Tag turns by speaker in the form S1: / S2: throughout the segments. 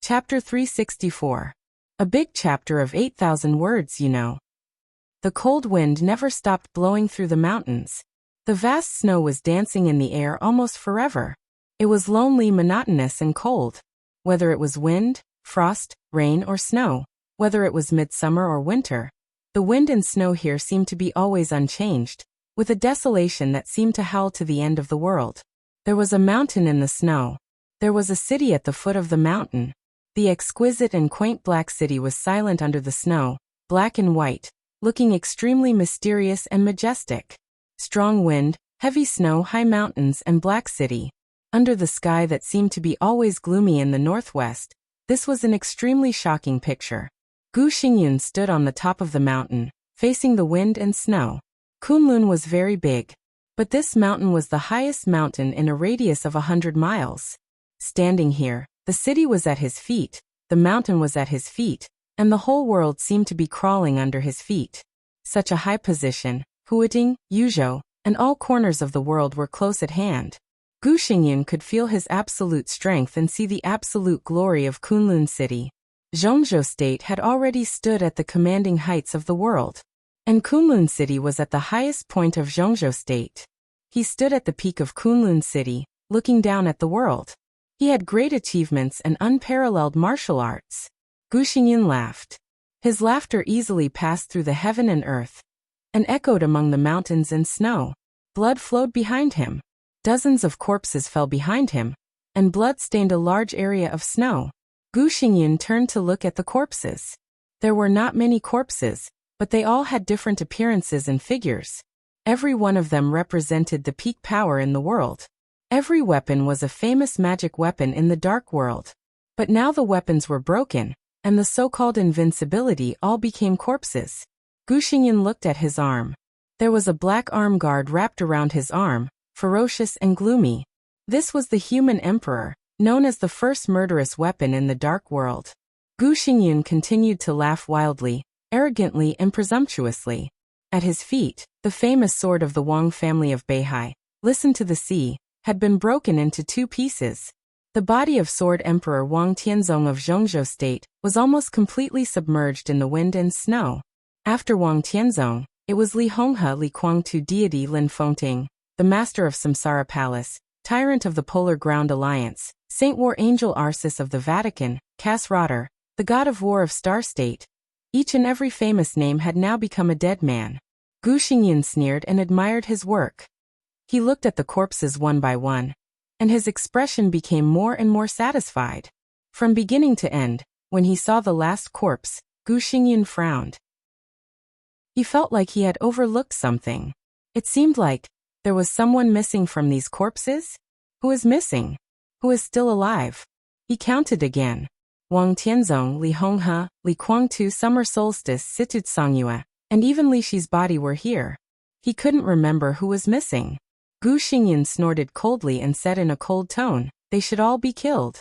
S1: Chapter 364. A big chapter of 8,000 words, you know. The cold wind never stopped blowing through the mountains. The vast snow was dancing in the air almost forever. It was lonely, monotonous, and cold. Whether it was wind, frost, rain, or snow, whether it was midsummer or winter, the wind and snow here seemed to be always unchanged, with a desolation that seemed to howl to the end of the world. There was a mountain in the snow. There was a city at the foot of the mountain. The exquisite and quaint black city was silent under the snow, black and white, looking extremely mysterious and majestic. Strong wind, heavy snow, high mountains, and black city. Under the sky that seemed to be always gloomy in the northwest, this was an extremely shocking picture. Gu Xingyun stood on the top of the mountain, facing the wind and snow. Kunlun was very big, but this mountain was the highest mountain in a radius of 100 miles. Standing here, the city was at his feet, the mountain was at his feet, and the whole world seemed to be crawling under his feet. Such a high position, Huiting, Yuzhou, and all corners of the world were close at hand. Gu Xingyun could feel his absolute strength and see the absolute glory of Kunlun City. Zhongzhou State had already stood at the commanding heights of the world, and Kunlun City was at the highest point of Zhongzhou State. He stood at the peak of Kunlun City, looking down at the world. He had great achievements and unparalleled martial arts. Gu Xingyun laughed. His laughter easily passed through the heaven and earth, and echoed among the mountains and snow. Blood flowed behind him. Dozens of corpses fell behind him, and blood stained a large area of snow. Gu Xingyun turned to look at the corpses. There were not many corpses, but they all had different appearances and figures. Every one of them represented the peak power in the world. Every weapon was a famous magic weapon in the dark world. But now the weapons were broken, and the so-called invincibility all became corpses. Gu Xingyun looked at his arm. There was a black arm guard wrapped around his arm, ferocious and gloomy. This was the human emperor, known as the first murderous weapon in the dark world. Gu Xingyun continued to laugh wildly, arrogantly and presumptuously. At his feet, the famous sword of the Wang family of Beihai, Listen to the Sea, had been broken into two pieces. The body of Sword Emperor Wang Tianzong of Zhongzhou State was almost completely submerged in the wind and snow. After Wang Tianzong, it was Li Honghe Li Kuangtu deity Lin Fengting, the master of Samsara Palace, tyrant of the Polar Ground Alliance, Saint War Angel Arcis of the Vatican, Cass Rotter, the god of war of Star State. Each and every famous name had now become a dead man. Gu Xingyun sneered and admired his work. He looked at the corpses one by one, and his expression became more and more satisfied. From beginning to end, when he saw the last corpse, Gu Xingyun frowned. He felt like he had overlooked something. It seemed like there was someone missing from these corpses. Who is missing? Who is still alive? He counted again. Wang Tianzong, Li Honghe, Li Kuangtu, Summer Solstice, Situ Songyue, and even Li Shi's body were here. He couldn't remember who was missing. Gu Xingyun snorted coldly and said in a cold tone, "They should all be killed."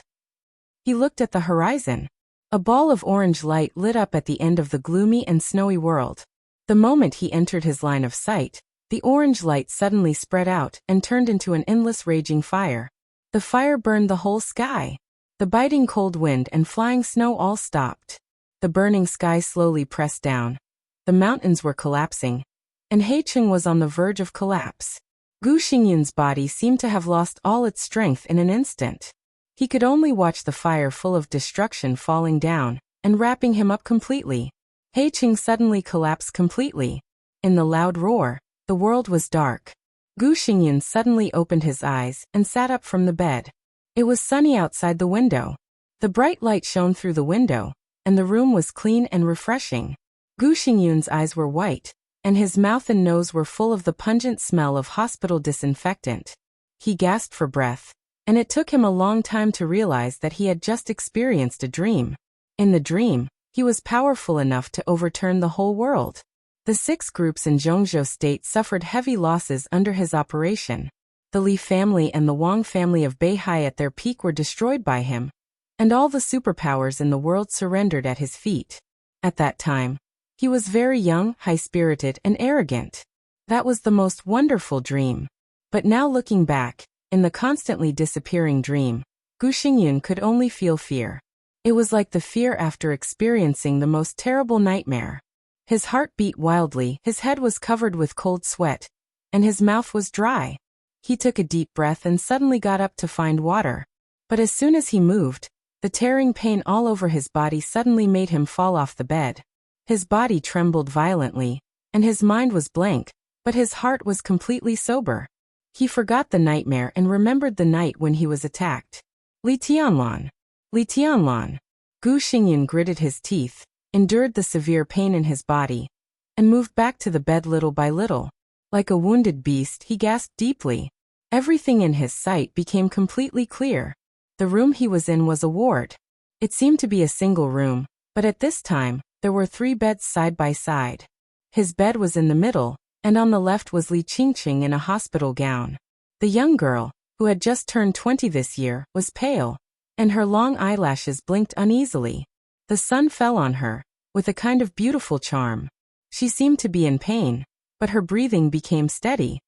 S1: He looked at the horizon. A ball of orange light lit up at the end of the gloomy and snowy world. The moment he entered his line of sight, the orange light suddenly spread out and turned into an endless raging fire. The fire burned the whole sky. The biting cold wind and flying snow all stopped. The burning sky slowly pressed down. The mountains were collapsing, and Heicheng was on the verge of collapse. Gu Xingyun's body seemed to have lost all its strength in an instant. He could only watch the fire full of destruction falling down and wrapping him up completely. Heicheng suddenly collapsed completely. In the loud roar, the world was dark. Gu Xingyun suddenly opened his eyes and sat up from the bed. It was sunny outside the window. The bright light shone through the window, and the room was clean and refreshing. Gu Xingyun's eyes were white, and his mouth and nose were full of the pungent smell of hospital disinfectant. He gasped for breath, and it took him a long time to realize that he had just experienced a dream. In the dream, he was powerful enough to overturn the whole world. The 6 groups in Zhongzhou State suffered heavy losses under his operation. The Li family and the Wang family of Beihai at their peak were destroyed by him, and all the superpowers in the world surrendered at his feet. At that time, he was very young, high-spirited, and arrogant. That was the most wonderful dream. But now looking back, in the constantly disappearing dream, Gu Xingyun could only feel fear. It was like the fear after experiencing the most terrible nightmare. His heart beat wildly, his head was covered with cold sweat, and his mouth was dry. He took a deep breath and suddenly got up to find water. But as soon as he moved, the tearing pain all over his body suddenly made him fall off the bed. His body trembled violently, and his mind was blank, but his heart was completely sober. He forgot the nightmare and remembered the night when he was attacked. Li Tianlan. Li Tianlan. Gu Xingyun gritted his teeth, endured the severe pain in his body, and moved back to the bed little by little. Like a wounded beast, he gasped deeply. Everything in his sight became completely clear. The room he was in was a ward. It seemed to be a single room, but at this time, there were 3 beds side by side. His bed was in the middle, and on the left was Li Qingqing in a hospital gown. The young girl, who had just turned 20 this year, was pale, and her long eyelashes blinked uneasily. The sun fell on her, with a kind of beautiful charm. She seemed to be in pain, but her breathing became steady.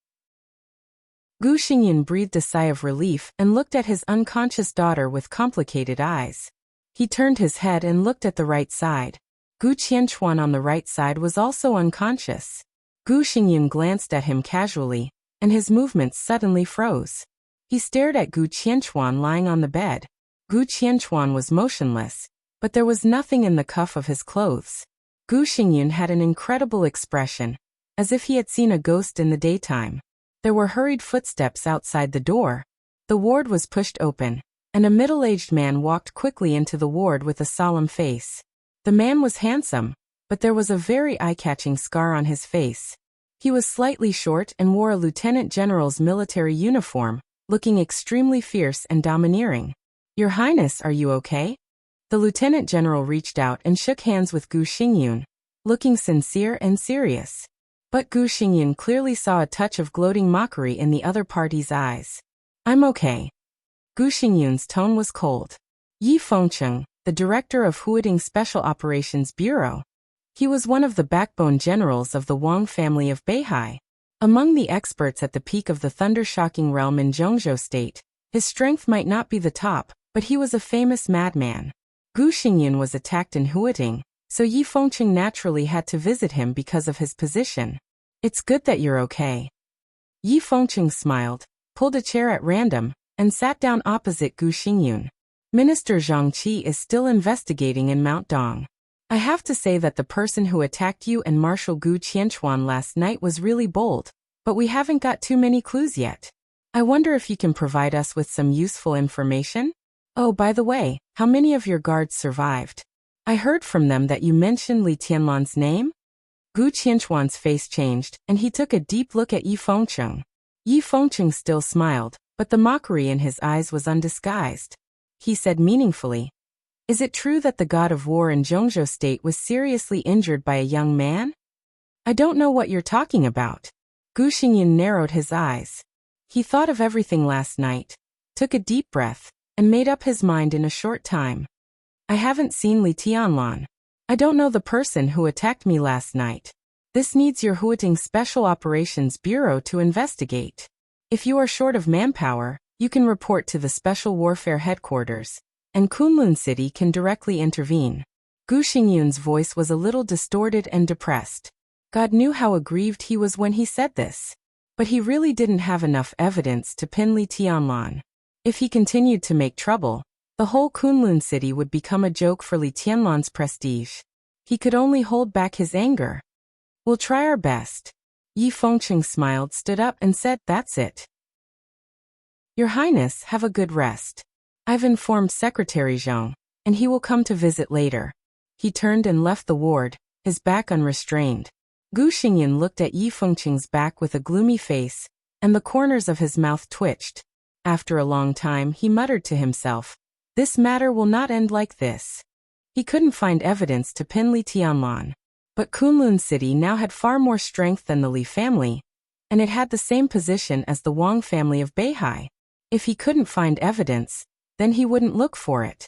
S1: Gu Xingyun breathed a sigh of relief and looked at his unconscious daughter with complicated eyes. He turned his head and looked at the right side. Gu Qianchuan on the right side was also unconscious. Gu Xingyun glanced at him casually, and his movements suddenly froze. He stared at Gu Qianchuan lying on the bed. Gu Qianchuan was motionless, but there was nothing in the cuff of his clothes. Gu Xingyun had an incredible expression, as if he had seen a ghost in the daytime. There were hurried footsteps outside the door. The ward was pushed open, and a middle-aged man walked quickly into the ward with a solemn face. The man was handsome, but there was a very eye-catching scar on his face. He was slightly short and wore a lieutenant general's military uniform, looking extremely fierce and domineering. "Your Highness, are you okay?" The lieutenant general reached out and shook hands with Gu Xingyun, looking sincere and serious. But Gu Xingyun clearly saw a touch of gloating mockery in the other party's eyes. "I'm okay." Gu Xingyun's tone was cold. Yi Fengcheng, the director of Huading Special Operations Bureau. He was one of the backbone generals of the Wang family of Beihai. Among the experts at the peak of the thunder-shocking realm in Zhongzhou State, his strength might not be the top, but he was a famous madman. Gu Xingyun was attacked in Huading, so Yi Fengcheng naturally had to visit him because of his position. "It's good that you're okay." Yi Fengcheng smiled, pulled a chair at random, and sat down opposite Gu Xingyun. "Minister Zhang Qi is still investigating in Mount Dong. I have to say that the person who attacked you and Marshal Gu Qianchuan last night was really bold, but we haven't got too many clues yet. I wonder if you can provide us with some useful information? Oh, by the way, how many of your guards survived? I heard from them that you mentioned Li Tianlan's name?" Gu Qianchuan's face changed, and he took a deep look at Yi Fengcheng. Yi Fengcheng still smiled, but the mockery in his eyes was undisguised. He said meaningfully, "Is it true that the god of war in Zhongzhou State was seriously injured by a young man?" "I don't know what you're talking about." Gu Xingyun narrowed his eyes. He thought of everything last night, took a deep breath, and made up his mind in a short time. "I haven't seen Li Tianlan. I don't know the person who attacked me last night. This needs your Huating Special Operations Bureau to investigate. If you are short of manpower, you can report to the Special Warfare Headquarters, and Kunlun City can directly intervene." Gu Xingyun's voice was a little distorted and depressed. God knew how aggrieved he was when he said this. But he really didn't have enough evidence to pin Li Tianlan. If he continued to make trouble, the whole Kunlun City would become a joke for Li Tianlan's prestige. He could only hold back his anger. "We'll try our best." Yi Fengcheng smiled, stood up, and said, "That's it. Your Highness, have a good rest. I've informed Secretary Zhang, and he will come to visit later." He turned and left the ward, his back unrestrained. Gu Xingyun looked at Yi Fengcheng's back with a gloomy face, and the corners of his mouth twitched. After a long time, he muttered to himself, "This matter will not end like this." He couldn't find evidence to pin Li Tianlan. But Kunlun City now had far more strength than the Li family, and it had the same position as the Wang family of Beihai. If he couldn't find evidence, then he wouldn't look for it.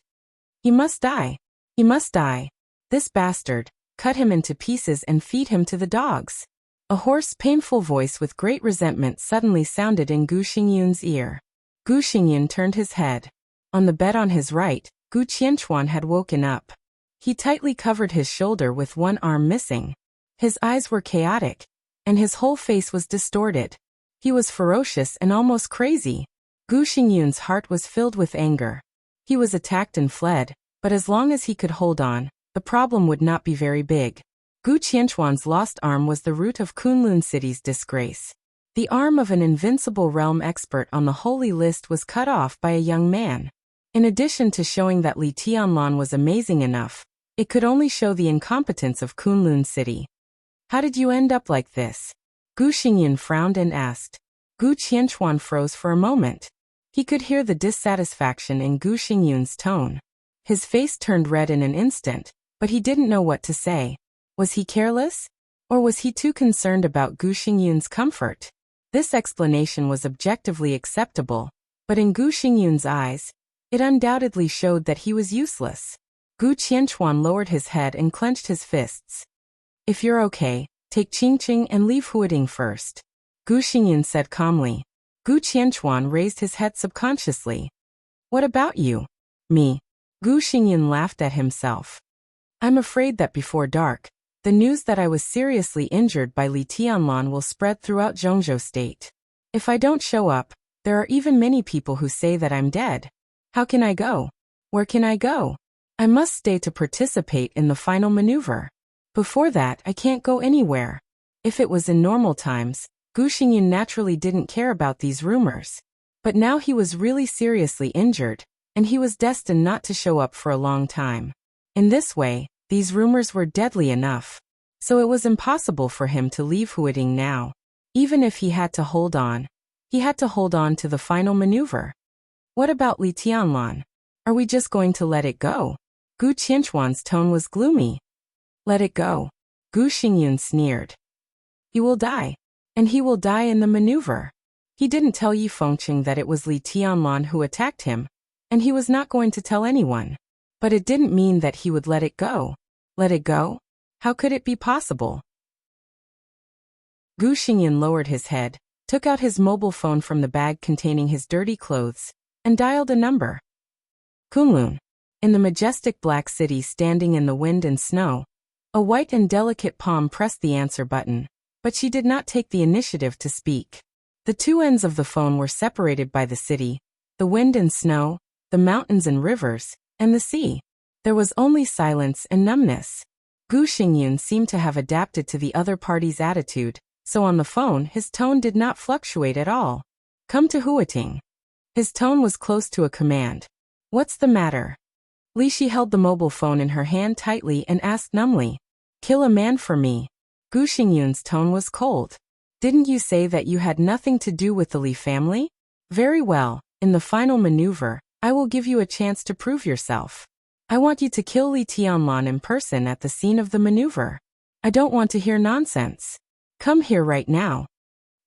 S1: He must die. He must die. This bastard, cut him into pieces and feed him to the dogs. A hoarse, painful voice with great resentment suddenly sounded in Gu Xingyun's ear. Gu Xingyun turned his head. On the bed on his right, Gu Qianchuan had woken up. He tightly covered his shoulder with one arm missing. His eyes were chaotic, and his whole face was distorted. He was ferocious and almost crazy. Gu Xingyun's heart was filled with anger. He was attacked and fled, but as long as he could hold on, the problem would not be very big. Gu Qianchuan's lost arm was the root of Kunlun City's disgrace. The arm of an invincible realm expert on the holy list was cut off by a young man. In addition to showing that Li Tianlan was amazing enough, it could only show the incompetence of Kunlun City. How did you end up like this? Gu Xingyun frowned and asked. Gu Qianchuan froze for a moment. He could hear the dissatisfaction in Gu Xingyun's tone. His face turned red in an instant, but he didn't know what to say. Was he careless? Or was he too concerned about Gu Xingyun's comfort? This explanation was objectively acceptable, but in Gu Xingyun's eyes, it undoubtedly showed that he was useless. Gu Qianchuan lowered his head and clenched his fists. If you're okay, take Qingqing and leave Huading first. Gu Xingyun said calmly. Gu Qianchuan raised his head subconsciously. What about you? Me. Gu Xingyun laughed at himself. I'm afraid that before dark, the news that I was seriously injured by Li Tianlan will spread throughout Zhongzhou State. If I don't show up, there are even many people who say that I'm dead. How can I go? Where can I go? I must stay to participate in the final maneuver. Before that, I can't go anywhere. If it was in normal times, Gu Xingyun naturally didn't care about these rumors. But now he was really seriously injured, and he was destined not to show up for a long time. In this way, these rumors were deadly enough. So it was impossible for him to leave Huading now. Even if he had to hold on, he had to hold on to the final maneuver. What about Li Tianlan? Are we just going to let it go? Gu Qianchuan's tone was gloomy. Let it go. Gu Xingyun sneered. He will die. And he will die in the maneuver. He didn't tell Yi Fengqing that it was Li Tianlan who attacked him, and he was not going to tell anyone. But it didn't mean that he would let it go. Let it go? How could it be possible? Gu Xingyun lowered his head, took out his mobile phone from the bag containing his dirty clothes, and dialed a number. Kunlun. In the majestic black city standing in the wind and snow, a white and delicate palm pressed the answer button, but she did not take the initiative to speak. The two ends of the phone were separated by the city, the wind and snow, the mountains and rivers, and the sea. There was only silence and numbness. Gu Xingyun seemed to have adapted to the other party's attitude, so on the phone his tone did not fluctuate at all. Come to Huating. His tone was close to a command. What's the matter? Li Shi held the mobile phone in her hand tightly and asked numbly. Kill a man for me. Gu Xingyun's tone was cold. Didn't you say that you had nothing to do with the Li family? Very well, in the final maneuver, I will give you a chance to prove yourself. I want you to kill Li Tianlan in person at the scene of the maneuver. I don't want to hear nonsense. Come here right now.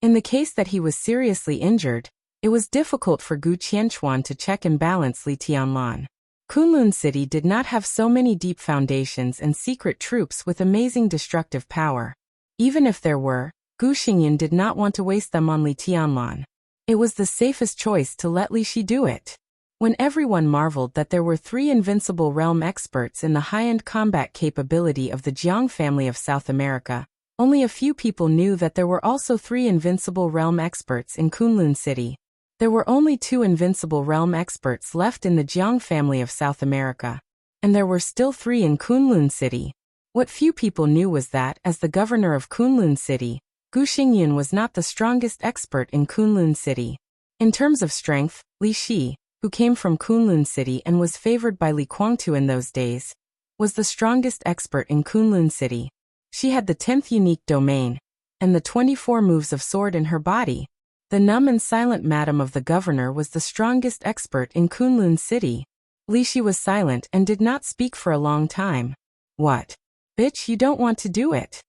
S1: In the case that he was seriously injured, it was difficult for Gu Qianchuan to check and balance Li Tianlan. Kunlun City did not have so many deep foundations and secret troops with amazing destructive power. Even if there were, Gu Xingyun did not want to waste them on Li Tianlan. It was the safest choice to let Li Shi do it. When everyone marveled that there were 3 invincible realm experts in the high-end combat capability of the Jiang family of South America, only a few people knew that there were also 3 invincible realm experts in Kunlun City. There were only 2 invincible realm experts left in the Jiang family of South America, and there were still 3 in Kunlun City. What few people knew was that, as the governor of Kunlun City, Gu Xingyun was not the strongest expert in Kunlun City. In terms of strength, Li Shi, who came from Kunlun City and was favored by Li Guangtu in those days, was the strongest expert in Kunlun City. She had the 10th unique domain, and the 24 moves of sword in her body. The numb and silent madam of the governor was the strongest expert in Kunlun City. Li Shi was silent and did not speak for a long time. What? Bitch, you don't want to do it.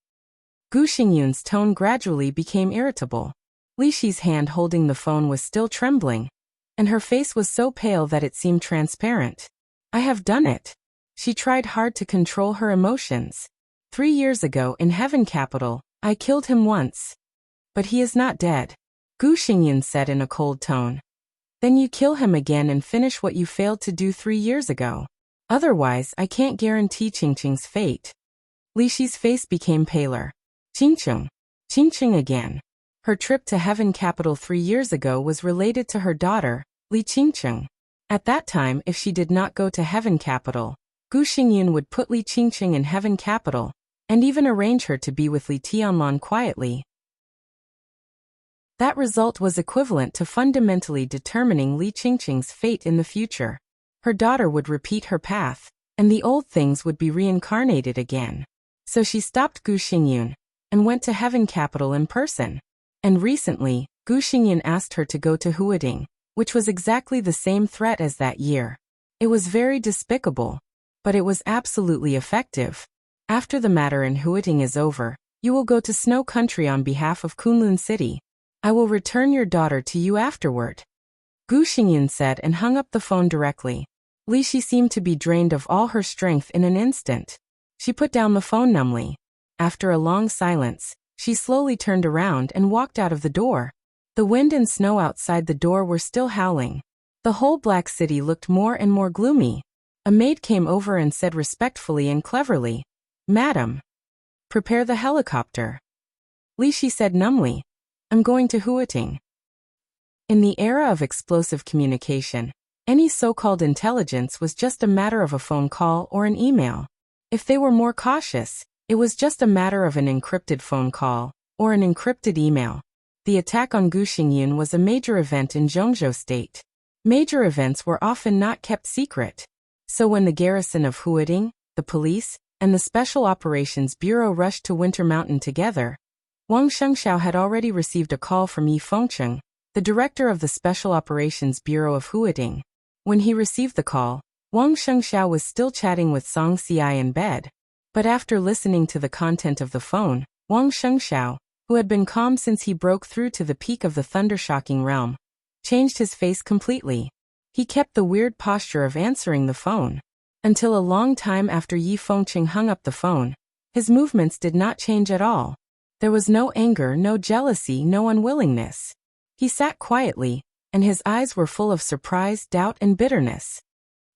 S1: Gu Xingyun's tone gradually became irritable. Li Shi's hand holding the phone was still trembling, and her face was so pale that it seemed transparent. I have done it. She tried hard to control her emotions. 3 years ago in Heaven Capital, I killed him once. But he is not dead. Gu Xingyun said in a cold tone. Then you kill him again and finish what you failed to do 3 years ago. Otherwise, I can't guarantee Qingqing's fate. Li Shi's face became paler. Qingqing. Qingqing again. Her trip to Heaven Capital 3 years ago was related to her daughter, Li Qingqing. At that time, if she did not go to Heaven Capital, Gu Xingyun would put Li Qingqing in Heaven Capital, and even arrange her to be with Li Tianlan quietly. That result was equivalent to fundamentally determining Li Qingqing's fate in the future. Her daughter would repeat her path, and the old things would be reincarnated again. So she stopped Gu Xingyun, and went to Heaven Capital in person. And recently, Gu Xingyun asked her to go to Huading, which was exactly the same threat as that year. It was very despicable, but it was absolutely effective. After the matter in Huading is over, you will go to Snow Country on behalf of Kunlun City. I will return your daughter to you afterward. Gu Xingyun said and hung up the phone directly. Li Shi seemed to be drained of all her strength in an instant. She put down the phone numbly. After a long silence, she slowly turned around and walked out of the door. The wind and snow outside the door were still howling. The whole black city looked more and more gloomy. A maid came over and said respectfully and cleverly, "Madam, prepare the helicopter." Li Shi said numbly, "I'm going to Huating." In the era of explosive communication, any so-called intelligence was just a matter of a phone call or an email. If they were more cautious, it was just a matter of an encrypted phone call or an encrypted email. The attack on Gu Xingyun was a major event in Zhongzhou State. Major events were often not kept secret. So when the garrison of Huading, the police, and the Special Operations Bureau rushed to Winter Mountain together, Wang Shengxiao had already received a call from Yi Fengcheng, the director of the Special Operations Bureau of Huading. When he received the call, Wang Shengxiao was still chatting with Song Ci in bed. But after listening to the content of the phone, Wang Shengxiao, who had been calm since he broke through to the peak of the thunder-shocking realm, changed his face completely. He kept the weird posture of answering the phone. Until a long time after Yi Fengcheng hung up the phone, his movements did not change at all. There was no anger, no jealousy, no unwillingness. He sat quietly, and his eyes were full of surprise, doubt, and bitterness.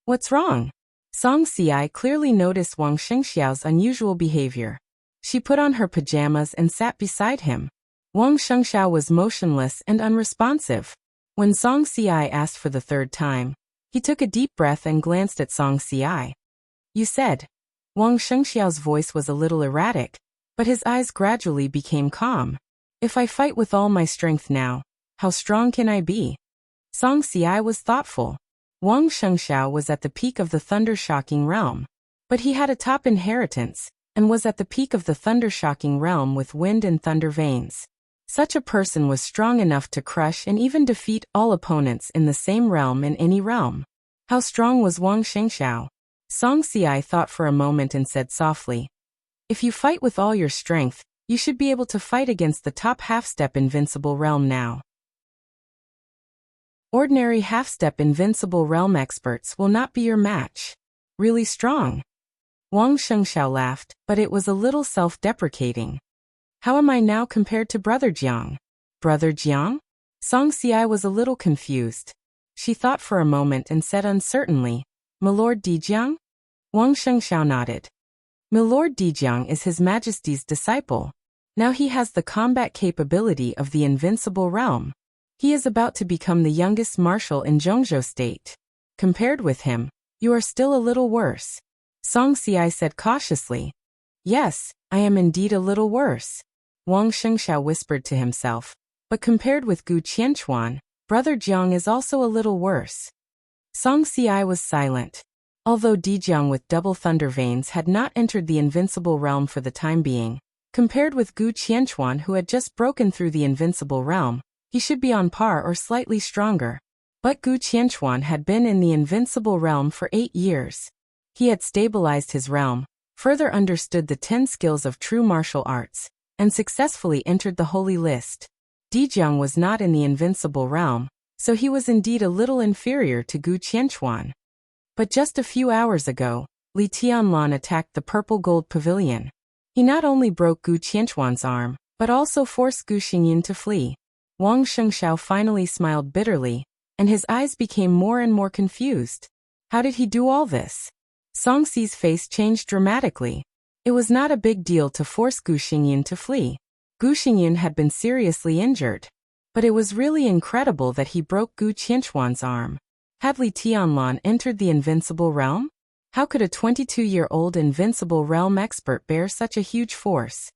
S1: "What's wrong?" Song Ci clearly noticed Wang Shengxiao's unusual behavior. She put on her pajamas and sat beside him. Wang Shengxiao was motionless and unresponsive. When Song Ci asked for the third time, he took a deep breath and glanced at Song Ci. "You said." Wang Shengxiao's voice was a little erratic, but his eyes gradually became calm. "If I fight with all my strength now, how strong can I be?" Song Ci was thoughtful. Wang Shengxiao was at the peak of the thunder-shocking realm. But he had a top inheritance, and was at the peak of the thunder-shocking realm with wind and thunder veins. Such a person was strong enough to crush and even defeat all opponents in the same realm in any realm. How strong was Wang Shengxiao? Song Ci thought for a moment and said softly, "If you fight with all your strength, you should be able to fight against the top half-step invincible realm now. Ordinary half-step invincible realm experts will not be your match. Really strong." Wang Shengxiao laughed, but it was a little self-deprecating. "How am I now compared to Brother Jiang?" "Brother Jiang?" Song Ci was a little confused. She thought for a moment and said uncertainly, "Milord Dijiang?" Wang Shengxiao nodded. "Milord Dijiang is His Majesty's disciple. Now he has the combat capability of the invincible realm. He is about to become the youngest marshal in Zhongzhou State. Compared with him, you are still a little worse." Song Ci said cautiously. "Yes, I am indeed a little worse." Wang Shengxiao whispered to himself. "But compared with Gu Qianchuan, Brother Jiang is also a little worse." Song Ci was silent. Although Dijiang with double thunder veins had not entered the invincible realm for the time being, compared with Gu Qianchuan who had just broken through the invincible realm, he should be on par or slightly stronger. But Gu Qianchuan had been in the invincible realm for 8 years. He had stabilized his realm, further understood the 10 skills of true martial arts, and successfully entered the holy list. Dijiang was not in the invincible realm, so he was indeed a little inferior to Gu Qianchuan. But just a few hours ago, Li Tianlan attacked the purple gold pavilion. He not only broke Gu Qianchuan's arm, but also forced Gu Xingyun to flee. Wang Shengxiao finally smiled bitterly, and his eyes became more and more confused. How did he do all this? Song Si's face changed dramatically. It was not a big deal to force Gu Xingyun to flee. Gu Xingyun had been seriously injured. But it was really incredible that he broke Gu Qianchuan's arm. Had Li Tianlan entered the invincible realm? How could a 22-year-old invincible realm expert bear such a huge force?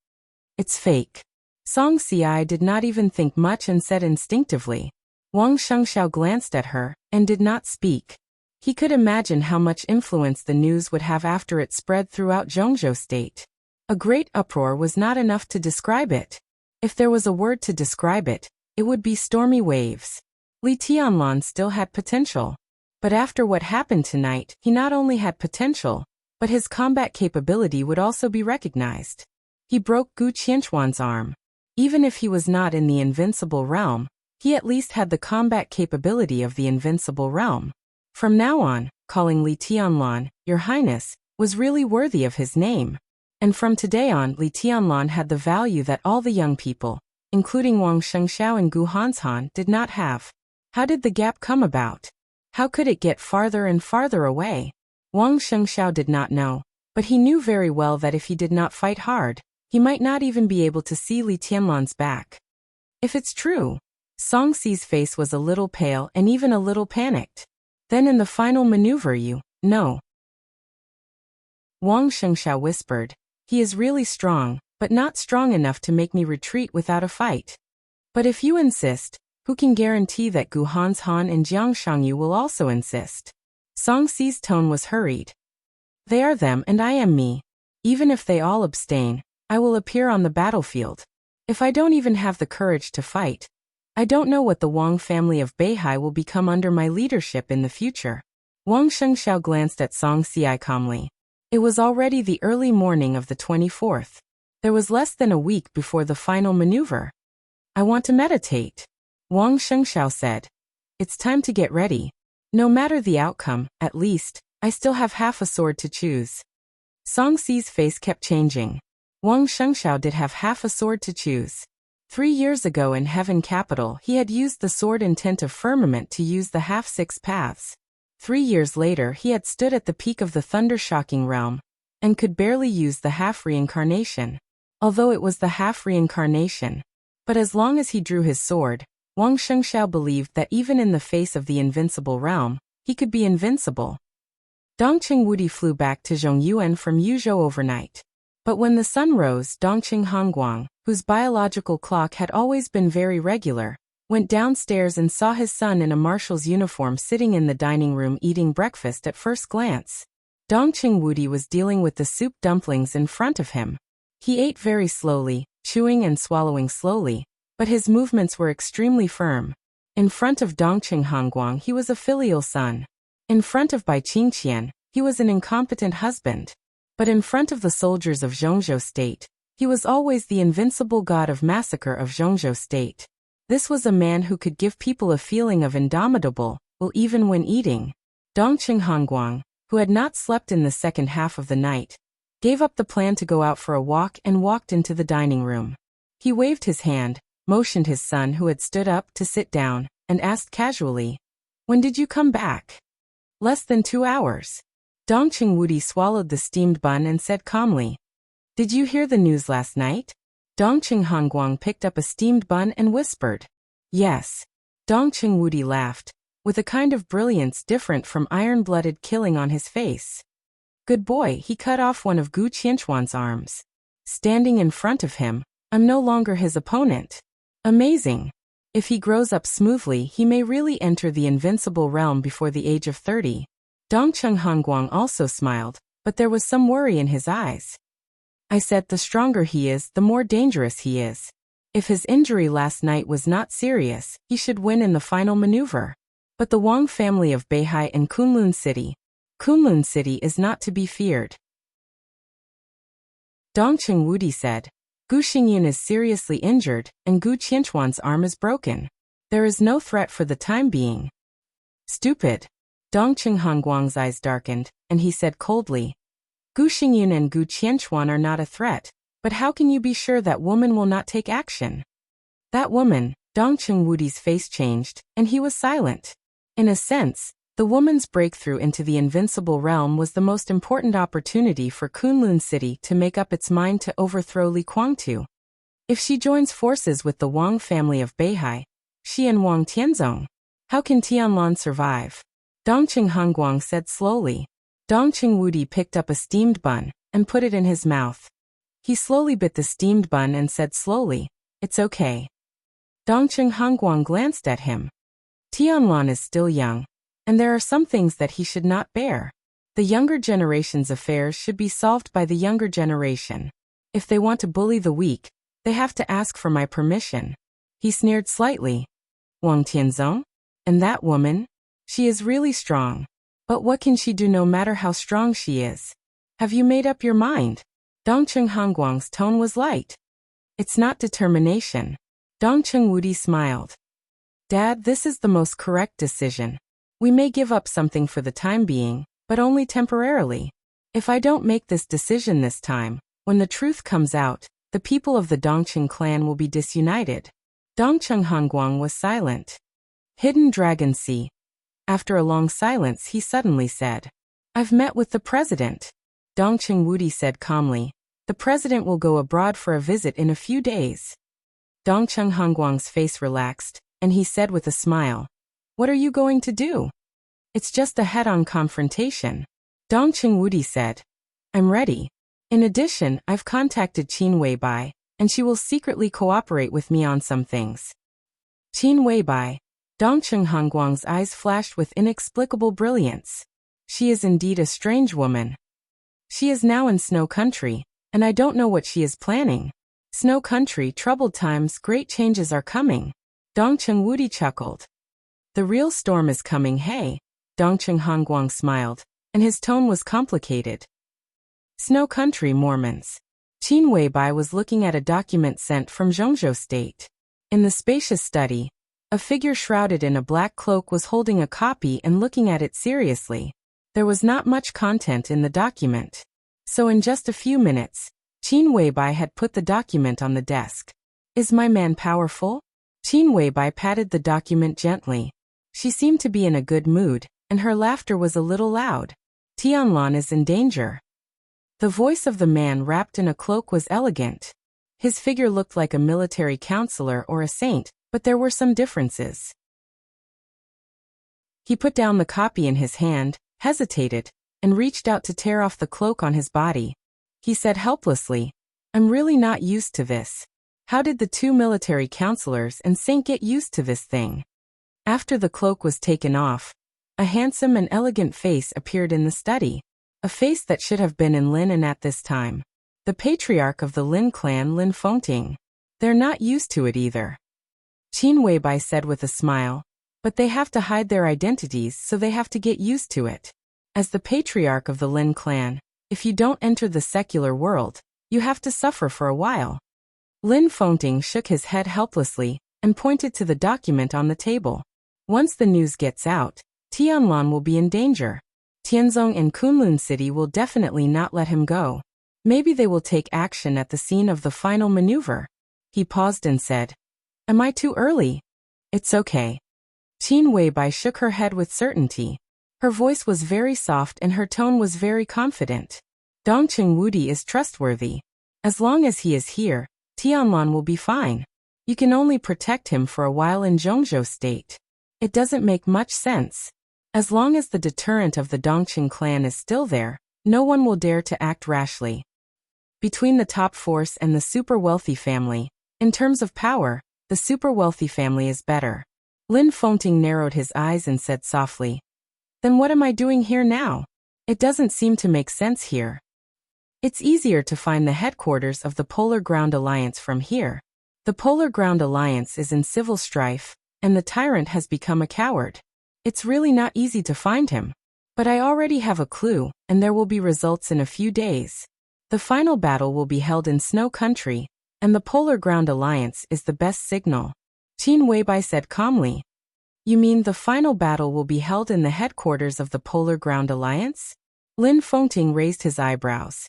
S1: It's fake. Song Si did not even think much and said instinctively. Wang Shengxiao glanced at her and did not speak. He could imagine how much influence the news would have after it spread throughout Zhongzhou state. A great uproar was not enough to describe it. If there was a word to describe it, it would be stormy waves. Li Tianlan still had potential. But after what happened tonight, he not only had potential, but his combat capability would also be recognized. He broke Gu Qianchuan's arm. Even if he was not in the invincible realm, he at least had the combat capability of the invincible realm. From now on, calling Li Tianlan, Your Highness, was really worthy of his name. And from today on, Li Tianlan had the value that all the young people, including Wang Shengxiao and Gu Hanshan, did not have. How did the gap come about? How could it get farther and farther away? Wang Shengxiao did not know, but he knew very well that if he did not fight hard, he might not even be able to see Li Tianlan's back. If it's true, Song Si's face was a little pale and even a little panicked. Then in the final maneuver you know. Wang Shengxiao whispered, he is really strong, but not strong enough to make me retreat without a fight. But if you insist, who can guarantee that Gu Hanshan and Jiang Shangyu will also insist? Song Si's tone was hurried. They are them and I am me. Even if they all abstain, I will appear on the battlefield. If I don't even have the courage to fight, I don't know what the Wang family of Beihai will become under my leadership in the future. Wang Shengxiao glanced at Song Si calmly. It was already the early morning of the 24th. There was less than a week before the final maneuver. I want to meditate, Wang Shengxiao said. It's time to get ready. No matter the outcome, at least, I still have half a sword to choose. Song Si's face kept changing. Wang Shengxiao did have half a sword to choose. 3 years ago in Heaven Capital, he had used the sword intent of firmament to use the half-six paths. 3 years later, he had stood at the peak of the thunder-shocking realm, and could barely use the half-reincarnation. Although it was the half-reincarnation. But as long as he drew his sword, Wang Shengxiao believed that even in the face of the invincible realm, he could be invincible. Dongqing Wudi flew back to Zhongyuan from Yuzhou overnight. But when the sun rose, Dongqing Hongguang, whose biological clock had always been very regular, went downstairs and saw his son in a marshal's uniform sitting in the dining room eating breakfast at first glance. Dongqing Wudi was dealing with the soup dumplings in front of him. He ate very slowly, chewing and swallowing slowly, but his movements were extremely firm. In front of Dongqing Hongguang he was a filial son. In front of Bai Qingqian, he was an incompetent husband. But in front of the soldiers of Zhongzhou state, he was always the invincible god of massacre of Zhongzhou state. This was a man who could give people a feeling of indomitable will even when eating. Dongqing Hongguang, who had not slept in the second half of the night, gave up the plan to go out for a walk and walked into the dining room. He waved his hand, motioned his son who had stood up to sit down, and asked casually, "When did you come back?" "Less than 2 hours." Dongqing Wudi swallowed the steamed bun and said calmly, "Did you hear the news last night?" Dongqing Hongguang picked up a steamed bun and whispered, "Yes." Dongqing Wudi laughed, with a kind of brilliance different from iron-blooded killing on his face. "Good boy," he cut off one of Gu Qianchuan's arms. Standing in front of him, I'm no longer his opponent. Amazing. If he grows up smoothly, he may really enter the invincible realm before the age of 30. Dongqing Hongguang also smiled, but there was some worry in his eyes. I said the stronger he is, the more dangerous he is. If his injury last night was not serious, he should win in the final maneuver. But the Wang family of Beihai and Kunlun City is not to be feared. Dongqing Wudi said, Gu Xingyun is seriously injured, and Gu Qianchuan's arm is broken. There is no threat for the time being. Stupid. Dongqing Hongguang's eyes darkened, and he said coldly, Gu Xingyun and Gu Qianchuan are not a threat, but how can you be sure that woman will not take action? That woman, Dongqing Wudi's face changed, and he was silent. In a sense, the woman's breakthrough into the invincible realm was the most important opportunity for Kunlun City to make up its mind to overthrow Li Guangtu. If she joins forces with the Wang family of Beihai, she and Wang Tianzong, how can Tianlan survive? Dongqing Hongguang said slowly. Dongqing Wudi picked up a steamed bun and put it in his mouth. He slowly bit the steamed bun and said slowly, "It's okay." Dongqing Hongguang glanced at him. Tianlan is still young, and there are some things that he should not bear. The younger generation's affairs should be solved by the younger generation. If they want to bully the weak, they have to ask for my permission. He sneered slightly. Wang Tianzong? And that woman? She is really strong. But what can she do no matter how strong she is? Have you made up your mind? Dongqing Hongguang's tone was light. It's not determination. Dongqing Wudi smiled. Dad, this is the most correct decision. We may give up something for the time being, but only temporarily. If I don't make this decision this time, when the truth comes out, the people of the Dongqing clan will be disunited. Dongqing Hongguang was silent. Hidden Dragon Sea. After a long silence, he suddenly said, I've met with the president. Dongqing Wudi said calmly, the president will go abroad for a visit in a few days. Dongqing Hongguang's face relaxed, and he said with a smile, what are you going to do? It's just a head-on confrontation. Dongqing Wudi said, I'm ready. In addition, I've contacted Qin Weibai, and she will secretly cooperate with me on some things. Qin Weibai. Dongqing Hongguang's eyes flashed with inexplicable brilliance. She is indeed a strange woman. She is now in Snow Country, and I don't know what she is planning. Snow Country, troubled times, great changes are coming. Dongqing Wudi chuckled. The real storm is coming, hey? Dongqing Hongguang smiled, and his tone was complicated. Snow Country Mormons. Qin Weibai was looking at a document sent from Zhongzhou State. In the spacious study, a figure shrouded in a black cloak was holding a copy and looking at it seriously. There was not much content in the document. So in just a few minutes, Qin Weibai had put the document on the desk. Is my man powerful? Qin Weibai patted the document gently. She seemed to be in a good mood, and her laughter was a little loud. Tianlan is in danger. The voice of the man wrapped in a cloak was elegant. His figure looked like a military counselor or a saint, but there were some differences. He put down the copy in his hand, hesitated, and reached out to tear off the cloak on his body. He said helplessly, I'm really not used to this. How did the two military counselors and saint get used to this thing? After the cloak was taken off, a handsome and elegant face appeared in the study. A face that should have been in Lin at this time. The patriarch of the Lin clan, Lin Fengting. They're not used to it either. Qin Weibai said with a smile, but they have to hide their identities, so they have to get used to it. As the patriarch of the Lin clan, if you don't enter the secular world, you have to suffer for a while. Lin Fengting shook his head helplessly and pointed to the document on the table. Once the news gets out, Tianlan will be in danger. Tianzong and Kunlun City will definitely not let him go. Maybe they will take action at the scene of the final maneuver. He paused and said, Am I too early? It's okay. Qin Weibai shook her head with certainty. Her voice was very soft and her tone was very confident. Dongqing Wudi is trustworthy. As long as he is here, Tianlan will be fine. You can only protect him for a while in Zhongzhou State. It doesn't make much sense. As long as the deterrent of the Dongqing clan is still there, no one will dare to act rashly. Between the top force and the super wealthy family, in terms of power, the super wealthy family is better. Lin Fengting narrowed his eyes and said softly, Then what am I doing here now? It doesn't seem to make sense here. It's easier to find the headquarters of the Polar Ground Alliance from here. The Polar Ground Alliance is in civil strife, and the tyrant has become a coward. It's really not easy to find him. But I already have a clue, and there will be results in a few days. The final battle will be held in Snow Country, and the Polar Ground Alliance is the best signal. Qin Weibai said calmly. You mean the final battle will be held in the headquarters of the Polar Ground Alliance? Lin Fengting raised his eyebrows.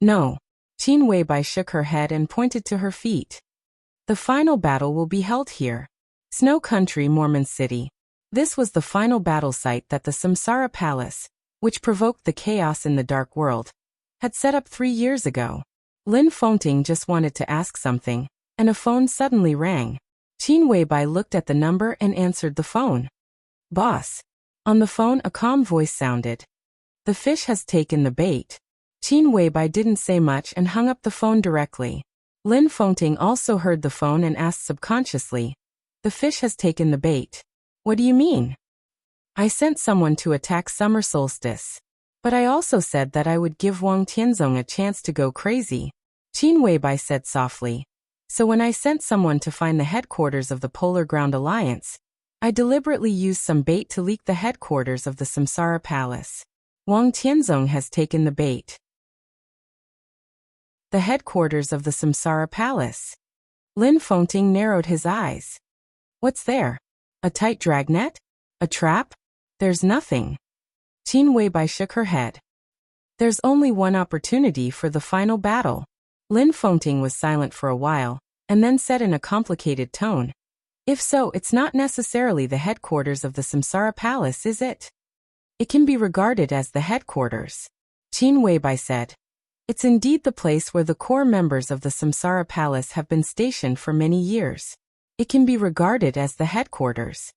S1: No. Qin Weibai shook her head and pointed to her feet. The final battle will be held here. Snow Country, Mormon City. This was the final battle site that the Samsara Palace, which provoked the chaos in the dark world, had set up 3 years ago. Lin Fengting just wanted to ask something, and a phone suddenly rang. Qin Weibai looked at the number and answered the phone. "Boss." On the phone, a calm voice sounded. "The fish has taken the bait." Qin Weibai didn't say much and hung up the phone directly. Lin Fengting also heard the phone and asked subconsciously, "The fish has taken the bait. What do you mean?" "I sent someone to attack summer solstice. But I also said that I would give Wang Tianzong a chance to go crazy," Qin Weibai said softly. "So when I sent someone to find the headquarters of the Polar Ground Alliance, I deliberately used some bait to leak the headquarters of the Samsara Palace. Wang Tianzong has taken the bait." The headquarters of the Samsara Palace. Lin Fengting narrowed his eyes. "What's there? A tight dragnet? A trap? There's nothing." Qin Weibai shook her head. "There's only one opportunity for the final battle." Lin Fengting was silent for a while, and then said in a complicated tone, "If so, it's not necessarily the headquarters of the Samsara Palace, is it?" "It can be regarded as the headquarters," Qin Weibai said. "It's indeed the place where the core members of the Samsara Palace have been stationed for many years. It can be regarded as the headquarters."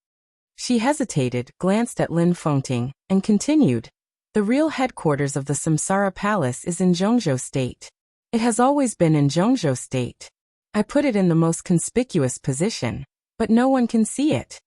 S1: She hesitated, glanced at Lin Fengting, and continued, "The real headquarters of the Samsara Palace is in Zhongzhou State. It has always been in Zhongzhou State. I put it in the most conspicuous position, but no one can see it."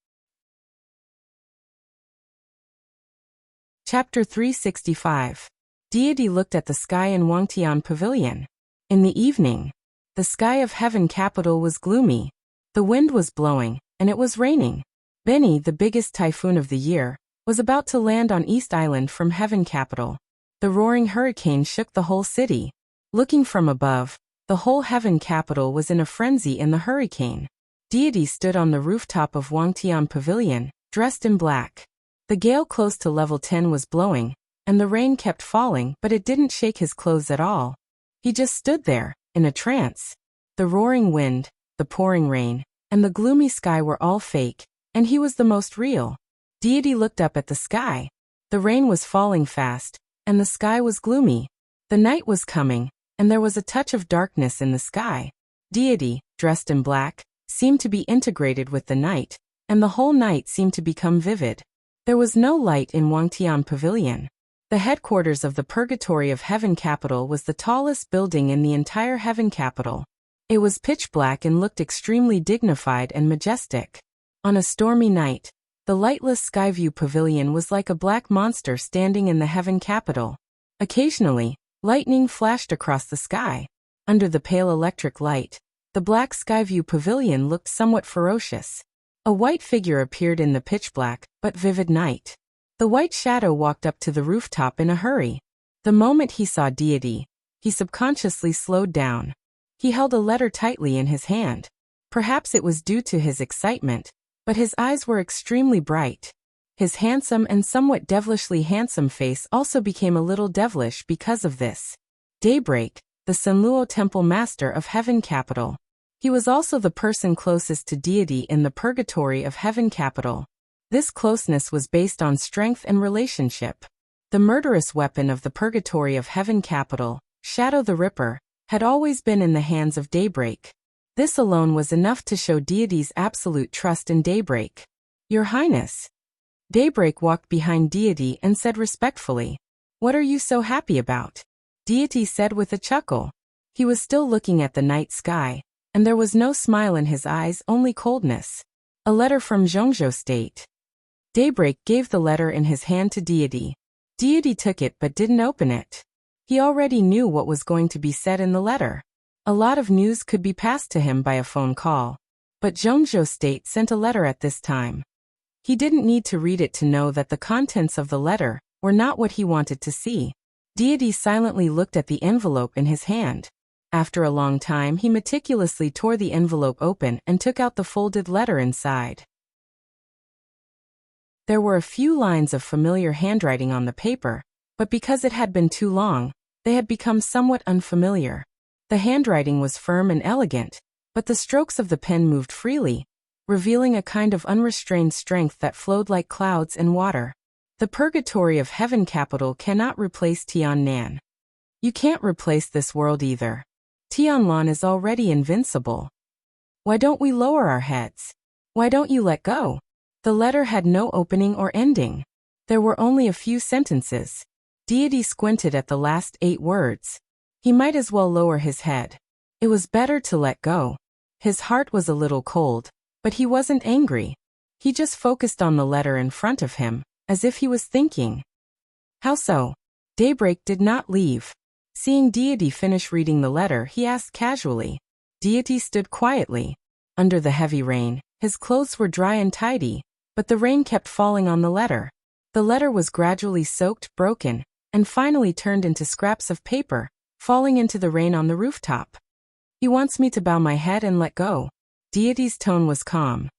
S1: Chapter 365. Deity looked at the sky in Wangtian Pavilion. In the evening, the sky of Heaven Capital was gloomy. The wind was blowing, and it was raining. Beni, the biggest typhoon of the year, was about to land on East Island from Heaven Capital. The roaring hurricane shook the whole city. Looking from above, the whole Heaven Capital was in a frenzy in the hurricane. Deity stood on the rooftop of Wangtian Pavilion, dressed in black. The gale close to level 10 was blowing, and the rain kept falling, but it didn't shake his clothes at all. He just stood there, in a trance. The roaring wind, the pouring rain, and the gloomy sky were all fake, and he was the most real. Deity looked up at the sky. The rain was falling fast, and the sky was gloomy. The night was coming, and there was a touch of darkness in the sky. Deity, dressed in black, seemed to be integrated with the night, and the whole night seemed to become vivid. There was no light in Wangtian Pavilion. The headquarters of the Purgatory of Heaven Capital was the tallest building in the entire Heaven Capital. It was pitch black and looked extremely dignified and majestic. On a stormy night, the lightless Skyview Pavilion was like a black monster standing in the Heaven Capital. Occasionally, lightning flashed across the sky. Under the pale electric light, the black Skyview Pavilion looked somewhat ferocious. A white figure appeared in the pitch-black, but vivid night. The white shadow walked up to the rooftop in a hurry. The moment he saw Deity, he subconsciously slowed down. He held a letter tightly in his hand. Perhaps it was due to his excitement, but his eyes were extremely bright. His handsome and somewhat devilishly handsome face also became a little devilish because of this. Daybreak, the Senluo Temple Master of Heaven Capital. He was also the person closest to Deity in the Purgatory of Heaven Capital. This closeness was based on strength and relationship. The murderous weapon of the Purgatory of Heaven Capital, Shadow the Ripper, had always been in the hands of Daybreak. This alone was enough to show Deity's absolute trust in Daybreak. "Your Highness." Daybreak walked behind Deity and said respectfully, "What are you so happy about?" Deity said with a chuckle. He was still looking at the night sky, and there was no smile in his eyes, only coldness. "A letter from Zhongzhou State." Daybreak gave the letter in his hand to Deity. Deity took it but didn't open it. He already knew what was going to be said in the letter. A lot of news could be passed to him by a phone call. But Zhongzhou State sent a letter at this time. He didn't need to read it to know that the contents of the letter were not what he wanted to see. Deity silently looked at the envelope in his hand. After a long time, he meticulously tore the envelope open and took out the folded letter inside. There were a few lines of familiar handwriting on the paper, but because it had been too long, they had become somewhat unfamiliar. The handwriting was firm and elegant, but the strokes of the pen moved freely. revealing a kind of unrestrained strength that flowed like clouds and water. The purgatory of Heaven Capital cannot replace Tiannan. You can't replace this world either. Tianlan is already invincible. Why don't we lower our heads? Why don't you let go? The letter had no opening or ending. There were only a few sentences. Deity squinted at the last 8 words. He might as well lower his head. It was better to let go. His heart was a little cold, but he wasn't angry. He just focused on the letter in front of him, as if he was thinking. How so? Daybreak did not leave. Seeing Deity finish reading the letter, he asked casually. Deity stood quietly. Under the heavy rain, his clothes were dry and tidy, but the rain kept falling on the letter. The letter was gradually soaked, broken, and finally turned into scraps of paper, falling into the rain on the rooftop. He wants me to bow my head and let go. Deity's tone was calm.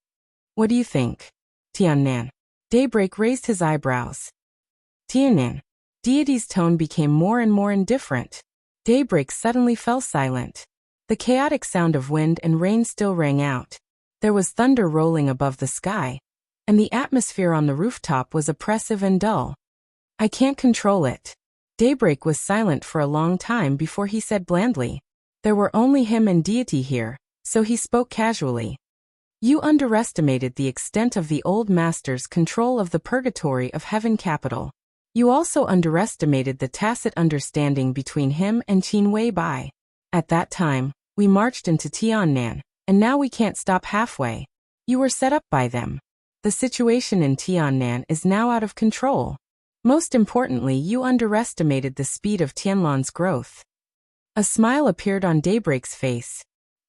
S1: What do you think? Tiannan. Daybreak raised his eyebrows. Tiannan. Deity's tone became more and more indifferent. Daybreak suddenly fell silent. The chaotic sound of wind and rain still rang out. There was thunder rolling above the sky, and the atmosphere on the rooftop was oppressive and dull. I can't control it. Daybreak was silent for a long time before he said blandly. There were only him and Deity here, so he spoke casually. You underestimated the extent of the old master's control of the purgatory of Heaven Capital. You also underestimated the tacit understanding between him and Qin Wei Bai. At that time, we marched into Tiannan, and now we can't stop halfway. You were set up by them. The situation in Tiannan is now out of control. Most importantly, you underestimated the speed of Tianlan's growth. A smile appeared on Daybreak's face.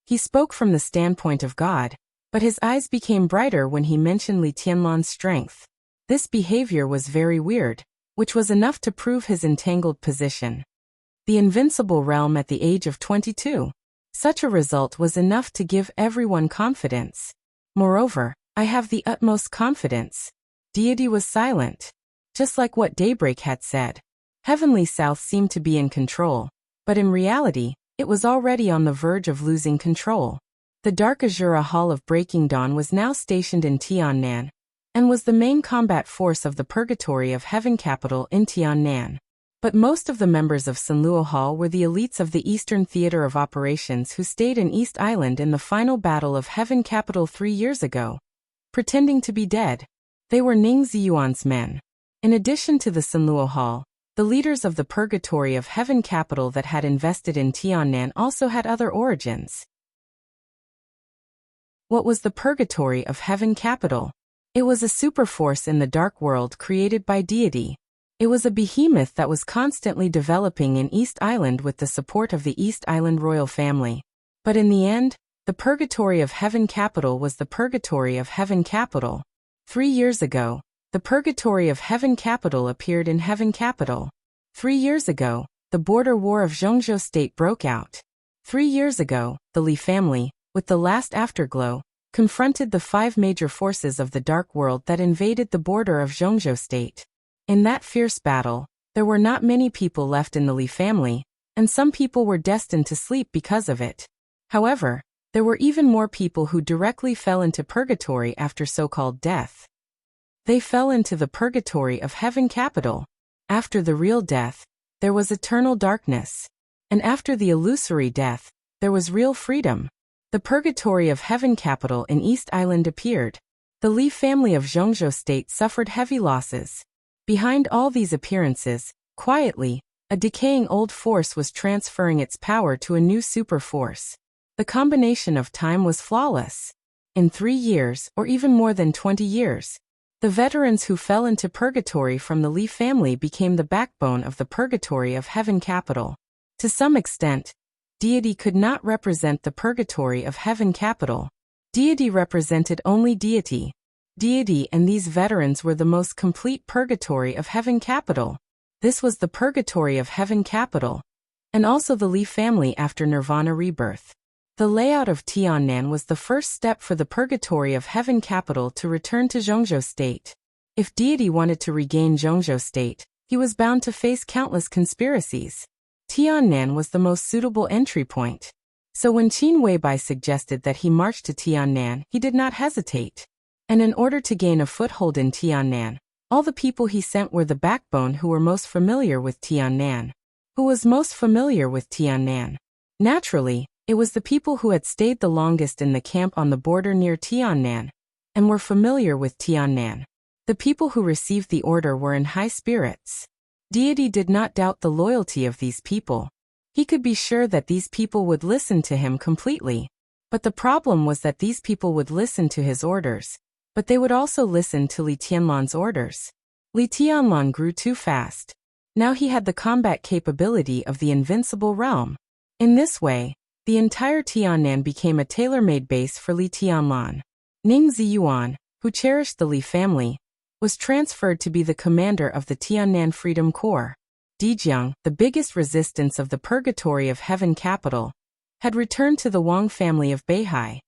S1: He spoke from the standpoint of God, but his eyes became brighter when he mentioned Li Tianlan's strength. This behavior was very weird, which was enough to prove his entangled position. The invincible realm at the age of 22. Such a result was enough to give everyone confidence. Moreover, I have the utmost confidence. Deity was silent. Just like what Daybreak had said. Heavenly South seemed to be in control, but in reality, it was already on the verge of losing control. The Dark Azura Hall of Breaking Dawn was now stationed in Tiannan, and was the main combat force of the Purgatory of Heaven Capital in Tiannan. But most of the members of Sanluo Hall were the elites of the Eastern Theater of Operations who stayed in East Island in the final battle of Heaven Capital 3 years ago. Pretending to be dead. They were Ning Ziyuan's men. In addition to the Sanluo Hall, the leaders of the Purgatory of Heaven Capital that had invested in Tiannan also had other origins. What was the Purgatory of Heaven Capital? It was a superforce in the dark world created by Deity. It was a behemoth that was constantly developing in East Island with the support of the East Island royal family. But in the end, the Purgatory of Heaven Capital was the Purgatory of Heaven Capital. 3 years ago, the Purgatory of Heaven Capital appeared in Heaven Capital. 3 years ago, the border war of Zhongzhou State broke out. 3 years ago, the Li family, with the last afterglow, confronted the 5 major forces of the Dark World that invaded the border of Zhongzhou State. In that fierce battle, there were not many people left in the Li family, and some people were destined to sleep because of it. However, there were even more people who directly fell into purgatory after so-called death. They fell into the purgatory of Heaven Capital. After the real death, there was eternal darkness. And after the illusory death, there was real freedom. The purgatory of Heaven Capital in East Island appeared. The Li family of Zhongzhou State suffered heavy losses. Behind all these appearances, quietly, a decaying old force was transferring its power to a new super force. The combination of time was flawless. In 3 years, or even more than 20 years, the veterans who fell into purgatory from the Li family became the backbone of the purgatory of Heaven Capital. To some extent, Deity could not represent the purgatory of Heaven Capital. Deity represented only Deity. Deity and these veterans were the most complete purgatory of Heaven Capital. This was the purgatory of Heaven Capital, and also the Li family after Nirvana rebirth. The layout of Tiannan was the first step for the purgatory of Heaven Capital to return to Zhongzhou State. If Deity wanted to regain Zhongzhou State, he was bound to face countless conspiracies. Tiannan was the most suitable entry point. So when Qin Weibai suggested that he march to Tiannan, he did not hesitate. And in order to gain a foothold in Tiannan, all the people he sent were the backbone who were most familiar with Tiannan. Who was most familiar with Tiannan? Naturally, it was the people who had stayed the longest in the camp on the border near Tiannan, and were familiar with Tiannan. The people who received the order were in high spirits. Deity did not doubt the loyalty of these people. He could be sure that these people would listen to him completely. But the problem was that these people would listen to his orders, but they would also listen to Li Tianlan's orders. Li Tianlan grew too fast. Now he had the combat capability of the invincible realm. In this way, the entire Tiannan became a tailor-made base for Li Tianlan. Ning Ziyuan, who cherished the Li family, was transferred to be the commander of the Tiannan Freedom Corps. Dijiang, the biggest resistance of the Purgatory of Heaven capital, had returned to the Wang family of Beihai.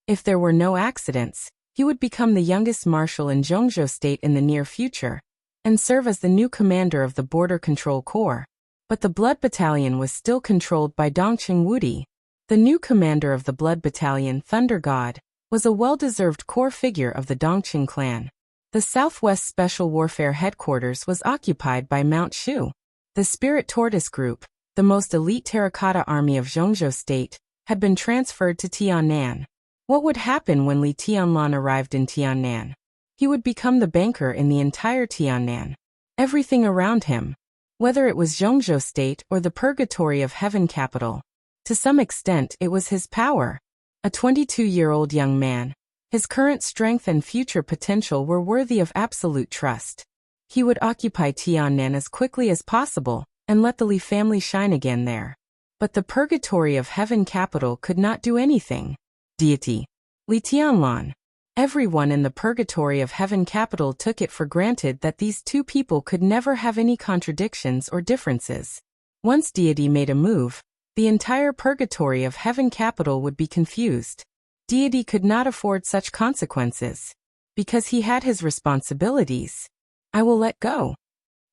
S1: If there were no accidents, he would become the youngest marshal in Zhongzhou state in the near future, and serve as the new commander of the Border Control Corps. But the Blood Battalion was still controlled by Dongqing Wudi. The new commander of the Blood Battalion, Thunder God, was a well-deserved core figure of the Dongqing clan. The Southwest Special Warfare Headquarters was occupied by Mount Shu. The Spirit Tortoise Group, the most elite terracotta army of Zhongzhou state, had been transferred to Tiannan. What would happen when Li Tianlan arrived in Tiannan? He would become the banker in the entire Tiannan. Everything around him, whether it was Zhongzhou state or the Purgatory of Heaven capital, to some extent it was his power. A 22-year-old young man, his current strength and future potential were worthy of absolute trust. He would occupy Tiannan as quickly as possible, and let the Li family shine again there. But the Purgatory of Heaven capital could not do anything. Deity. Li Tianlan. Everyone in the Purgatory of Heaven capital took it for granted that these two people could never have any contradictions or differences. Once Deity made a move, the entire Purgatory of Heaven capital would be confused. Deity could not afford such consequences. Because he had his responsibilities. I will let go.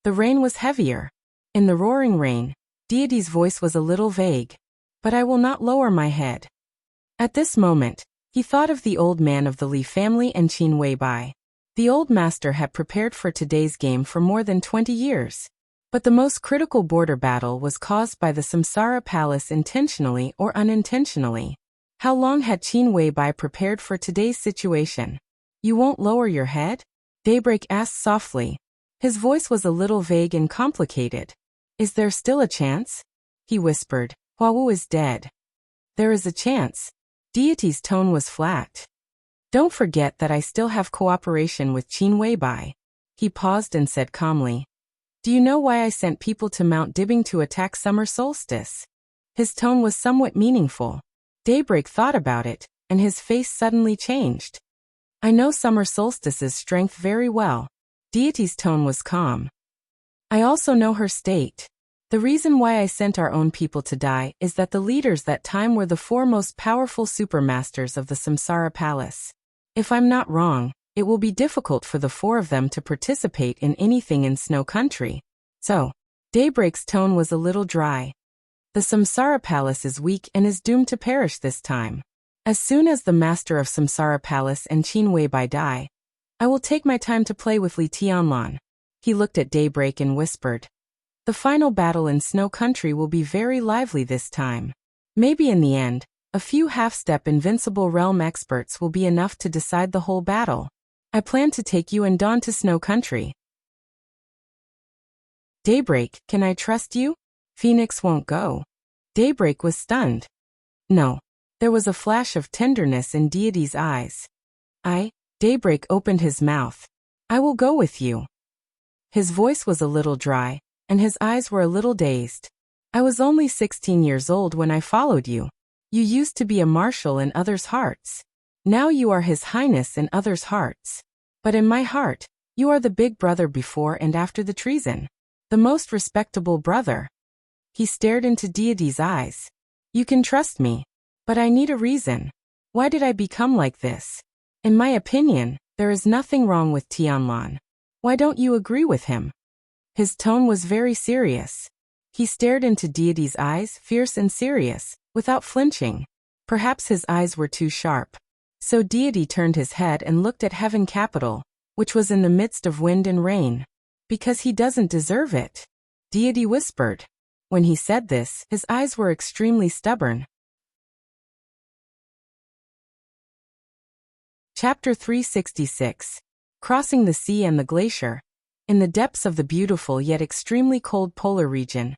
S1: The rain was heavier. In the roaring rain, Deity's voice was a little vague. But I will not lower my head. At this moment, he thought of the old man of the Li family and Qin Weibai. The old master had prepared for today's game for more than 20 years. But the most critical border battle was caused by the Samsara Palace intentionally or unintentionally. How long had Qin Weibai prepared for today's situation? You won't lower your head? Daybreak asked softly. His voice was a little vague and complicated. Is there still a chance? He whispered. Huawu is dead. There is a chance. Deity's tone was flat. Don't forget that I still have cooperation with Qin Weibai. He paused and said calmly. Do you know why I sent people to Mount Dibbing to attack summer solstice? His tone was somewhat meaningful. Daybreak thought about it, and his face suddenly changed. I know summer solstice's strength very well. Deity's tone was calm. I also know her state. The reason why I sent our own people to die is that the leaders that time were the four most powerful supermasters of the Samsara Palace. If I'm not wrong, it will be difficult for the four of them to participate in anything in Snow Country. So, Daybreak's tone was a little dry. The Samsara Palace is weak and is doomed to perish this time. As soon as the master of Samsara Palace and Qin Weibai die, I will take my time to play with Li Tianlan. He looked at Daybreak and whispered. The final battle in Snow Country will be very lively this time. Maybe in the end, a few half-step invincible realm experts will be enough to decide the whole battle. I plan to take you and Dawn to Snow Country. Daybreak, can I trust you? Phoenix won't go. Daybreak was stunned. No. There was a flash of tenderness in Deity's eyes. Daybreak opened his mouth. I will go with you. His voice was a little dry, and his eyes were a little dazed. I was only 16 years old when I followed you. You used to be a marshal in others' hearts. Now you are His Highness in others' hearts. But in my heart, you are the big brother before and after the treason. The most respectable brother. He stared into Deity's eyes. You can trust me. But I need a reason. Why did I become like this? In my opinion, there is nothing wrong with Tianlan. Why don't you agree with him? His tone was very serious. He stared into Deity's eyes, fierce and serious, without flinching. Perhaps his eyes were too sharp. So Deity turned his head and looked at Heaven Capital, which was in the midst of wind and rain. Because he doesn't deserve it, Deity whispered. When he said this, his eyes were extremely stubborn. Chapter 366. Crossing the Sea and the Glacier. In the depths of the beautiful yet extremely cold polar region,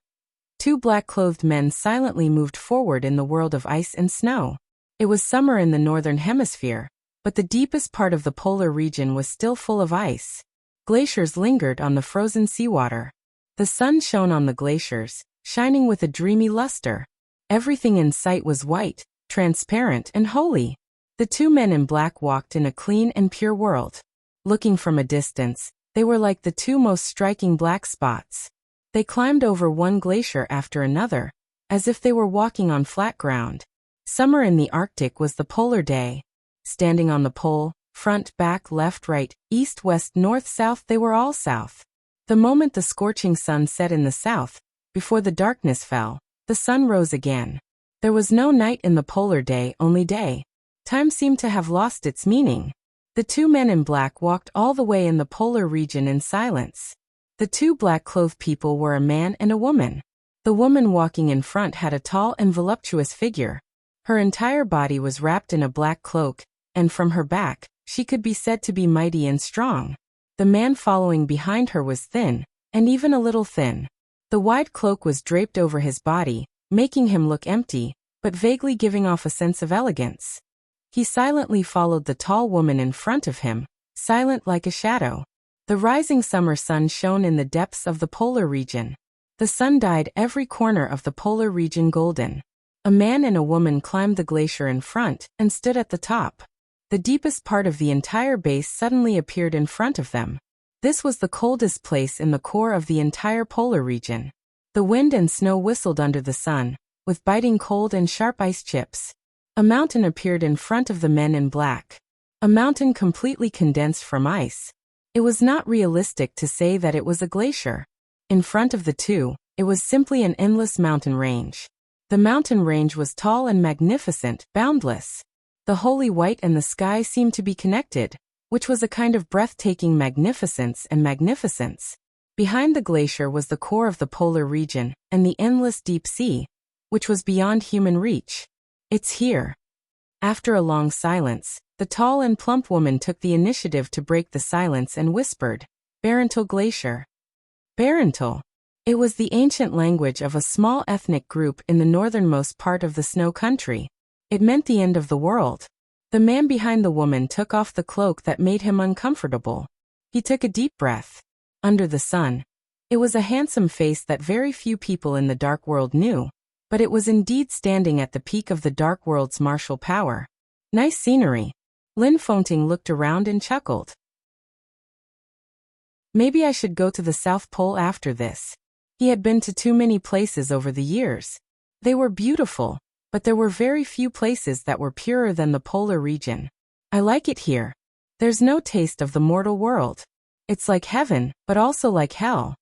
S1: two black-clothed men silently moved forward in the world of ice and snow. It was summer in the northern hemisphere, but the deepest part of the polar region was still full of ice. Glaciers lingered on the frozen seawater. The sun shone on the glaciers, shining with a dreamy luster. Everything in sight was white, transparent, and holy. The two men in black walked in a clean and pure world. Looking from a distance, they were like the two most striking black spots. They climbed over one glacier after another, as if they were walking on flat ground. Summer in the Arctic was the polar day. Standing on the pole, front, back, left, right, east, west, north, south, they were all south. The moment the scorching sun set in the south, before the darkness fell, the sun rose again. There was no night in the polar day, only day. Time seemed to have lost its meaning. The two men in black walked all the way in the polar region in silence. The two black-clothed people were a man and a woman. The woman walking in front had a tall and voluptuous figure. Her entire body was wrapped in a black cloak, and from her back, she could be said to be mighty and strong. The man following behind her was thin, and even a little thin. The wide cloak was draped over his body, making him look empty, but vaguely giving off a sense of elegance. He silently followed the tall woman in front of him, silent like a shadow. The rising summer sun shone in the depths of the polar region. The sun dyed every corner of the polar region golden. A man and a woman climbed the glacier in front and stood at the top. The deepest part of the entire base suddenly appeared in front of them. This was the coldest place in the core of the entire polar region. The wind and snow whistled under the sun, with biting cold and sharp ice chips. A mountain appeared in front of the men in black. A mountain completely condensed from ice. It was not realistic to say that it was a glacier. In front of the two, it was simply an endless mountain range. The mountain range was tall and magnificent, boundless. The holy white and the sky seemed to be connected, which was a kind of breathtaking magnificence and magnificence. Behind the glacier was the core of the polar region, and the endless deep sea, which was beyond human reach. It's here. After a long silence, the tall and plump woman took the initiative to break the silence and whispered, "Barental Glacier." Barental. It was the ancient language of a small ethnic group in the northernmost part of the snow country. It meant the end of the world. The man behind the woman took off the cloak that made him uncomfortable. He took a deep breath. Under the sun, it was a handsome face that very few people in the dark world knew, but it was indeed standing at the peak of the dark world's martial power. Nice scenery. Lin Fonting looked around and chuckled. Maybe I should go to the South Pole after this. He had been to too many places over the years. They were beautiful, but there were very few places that were purer than the polar region. I like it here. There's no taste of the mortal world. It's like heaven, but also like hell.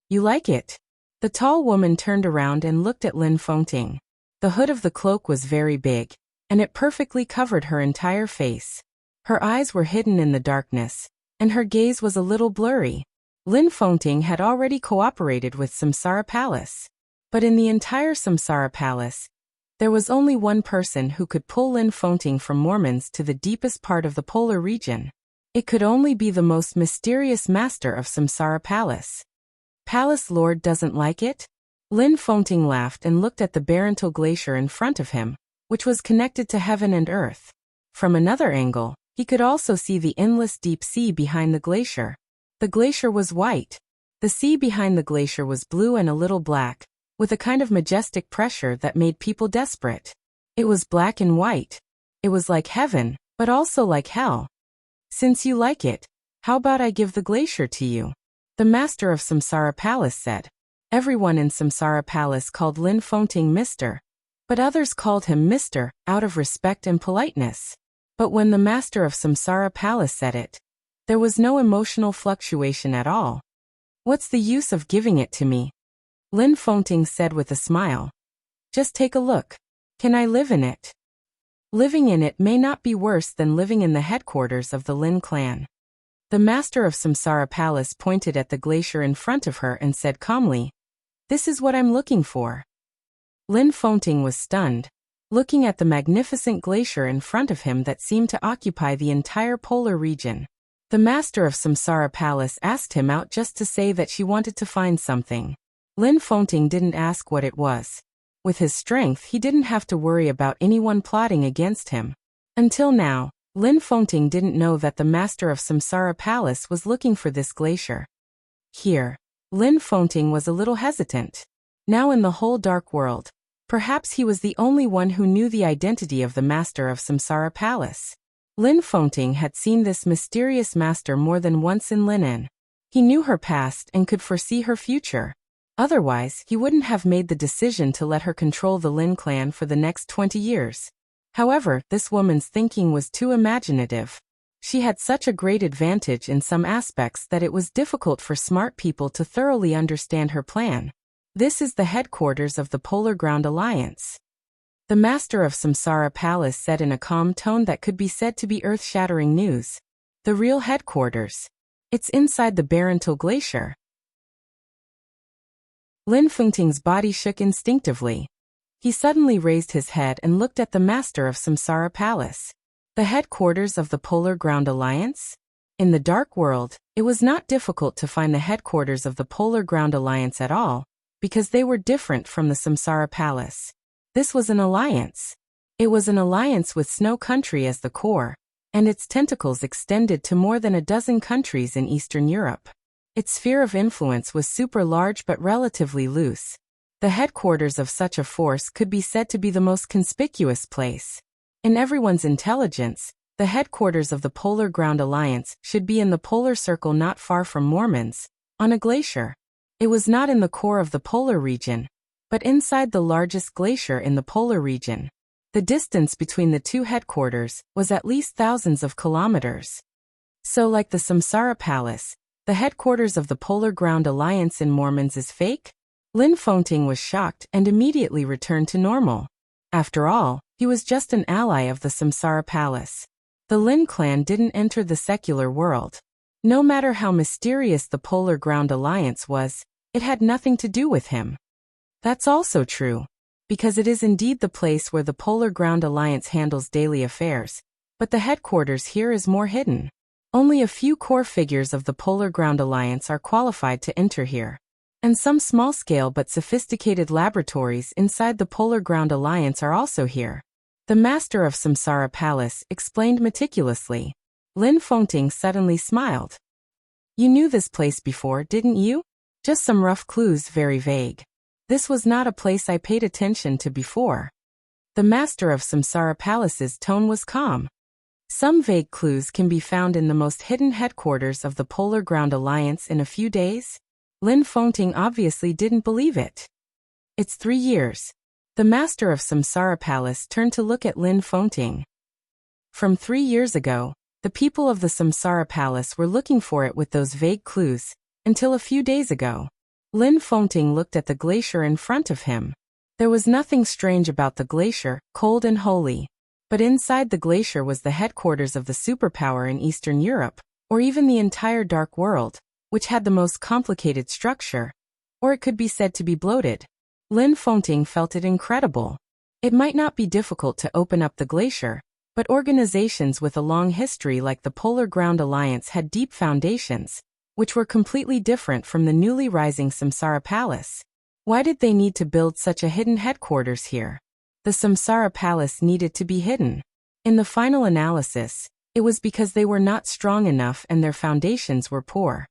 S1: You like it? The tall woman turned around and looked at Lin Fonting. The hood of the cloak was very big, and it perfectly covered her entire face. Her eyes were hidden in the darkness, and her gaze was a little blurry. Lin Fonting had already cooperated with Samsara Palace. But in the entire Samsara Palace, there was only one person who could pull Lin Fonting from Mormons to the deepest part of the polar region. It could only be the most mysterious master of Samsara Palace. Palace Lord doesn't like it? Lin Fonting laughed and looked at the Barental Glacier in front of him, which was connected to heaven and earth. From another angle, he could also see the endless deep sea behind the glacier. The glacier was white. The sea behind the glacier was blue and a little black, with a kind of majestic pressure that made people desperate. It was black and white. It was like heaven, but also like hell. Since you like it, how about I give the glacier to you? The master of Samsara Palace said. Everyone in Samsara Palace called Lin Fonting Mr., but others called him Mr. out of respect and politeness. But when the master of Samsara Palace said it, there was no emotional fluctuation at all. What's the use of giving it to me? Lin Fengting said with a smile. Just take a look. Can I live in it? Living in it may not be worse than living in the headquarters of the Lin clan. The master of Samsara Palace pointed at the glacier in front of her and said calmly, "This is what I'm looking for." Lin Fengting was stunned, looking at the magnificent glacier in front of him that seemed to occupy the entire polar region. The master of Samsara Palace asked him out just to say that she wanted to find something. Lin Fengting didn't ask what it was. With his strength, he didn't have to worry about anyone plotting against him. Until now, Lin Fengting didn't know that the master of Samsara Palace was looking for this glacier. Here, Lin Fengting was a little hesitant. Now in the whole dark world, perhaps he was the only one who knew the identity of the master of Samsara Palace. Lin Fengting had seen this mysterious master more than once in Linen. He knew her past and could foresee her future. Otherwise, he wouldn't have made the decision to let her control the Lin clan for the next 20 years. However, this woman's thinking was too imaginative. She had such a great advantage in some aspects that it was difficult for smart people to thoroughly understand her plan. This is the headquarters of the Polar Ground Alliance. The master of Samsara Palace said in a calm tone that could be said to be earth-shattering news. The real headquarters. It's inside the Barental Glacier. Lin Fengting's body shook instinctively. He suddenly raised his head and looked at the master of Samsara Palace. The headquarters of the Polar Ground Alliance? In the Dark World, it was not difficult to find the headquarters of the Polar Ground Alliance at all, because they were different from the Samsara Palace. This was an alliance. It was an alliance with Snow Country as the core, and its tentacles extended to more than a dozen countries in Eastern Europe. Its sphere of influence was super large but relatively loose. The headquarters of such a force could be said to be the most conspicuous place. In everyone's intelligence, the headquarters of the Polar Ground Alliance should be in the polar circle not far from Mormons, on a glacier. It was not in the core of the polar region, but inside the largest glacier in the polar region. The distance between the two headquarters was at least thousands of kilometers. So like the Samsara Palace, the headquarters of the Polar Ground Alliance in Mormons is fake? Lin Fengting was shocked and immediately returned to normal. After all, he was just an ally of the Samsara Palace. The Lin clan didn't enter the secular world. No matter how mysterious the Polar Ground Alliance was, it had nothing to do with him. That's also true, because it is indeed the place where the Polar Ground Alliance handles daily affairs, but the headquarters here is more hidden. Only a few core figures of the Polar Ground Alliance are qualified to enter here. And some small-scale but sophisticated laboratories inside the Polar Ground Alliance are also here. The master of Samsara Palace explained meticulously. Lin Fengting suddenly smiled. You knew this place before, didn't you? Just some rough clues, very vague. This was not a place I paid attention to before. The master of Samsara Palace's tone was calm. Some vague clues can be found in the most hidden headquarters of the Polar Ground Alliance in a few days. Lin Fengting obviously didn't believe it. It's 3 years. The master of Samsara Palace turned to look at Lin Fengting. From 3 years ago, the people of the Samsara Palace were looking for it with those vague clues, until a few days ago. Lin Fengting looked at the glacier in front of him. There was nothing strange about the glacier, cold and holy. But inside the glacier was the headquarters of the superpower in Eastern Europe, or even the entire Dark World, which had the most complicated structure. Or it could be said to be bloated. Lin Fengting felt it incredible. It might not be difficult to open up the glacier, but organizations with a long history like the Polar Ground Alliance had deep foundations, which were completely different from the newly rising Samsara Palace. Why did they need to build such a hidden headquarters here? The Samsara Palace needed to be hidden. In the final analysis, it was because they were not strong enough and their foundations were poor.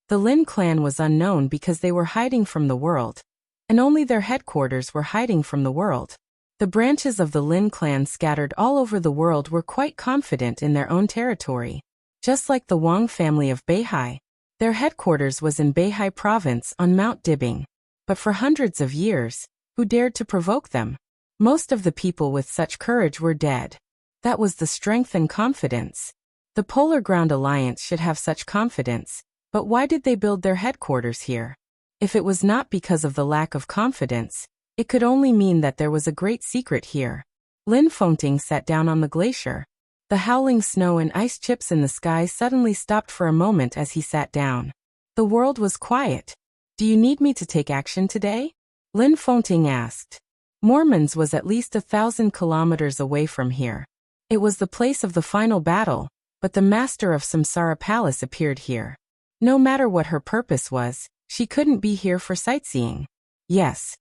S1: The Lin clan was unknown because they were hiding from the world, and only their headquarters were hiding from the world. The branches of the Lin clan scattered all over the world were quite confident in their own territory. Just like the Wang family of Beihai, their headquarters was in Beihai province on Mount Dibing. But for hundreds of years, who dared to provoke them? Most of the people with such courage were dead. That was the strength and confidence. The Polar Ground Alliance should have such confidence, but why did they build their headquarters here? If it was not because of the lack of confidence, it could only mean that there was a great secret here. Lin Fengting sat down on the glacier. The howling snow and ice chips in the sky suddenly stopped for a moment as he sat down. The world was quiet. Do you need me to take action today? Lin Fengting asked. Mormons was at least 1,000 kilometers away from here. It was the place of the final battle, but the master of Samsara Palace appeared here. No matter what her purpose was, she couldn't be here for sightseeing. Yes.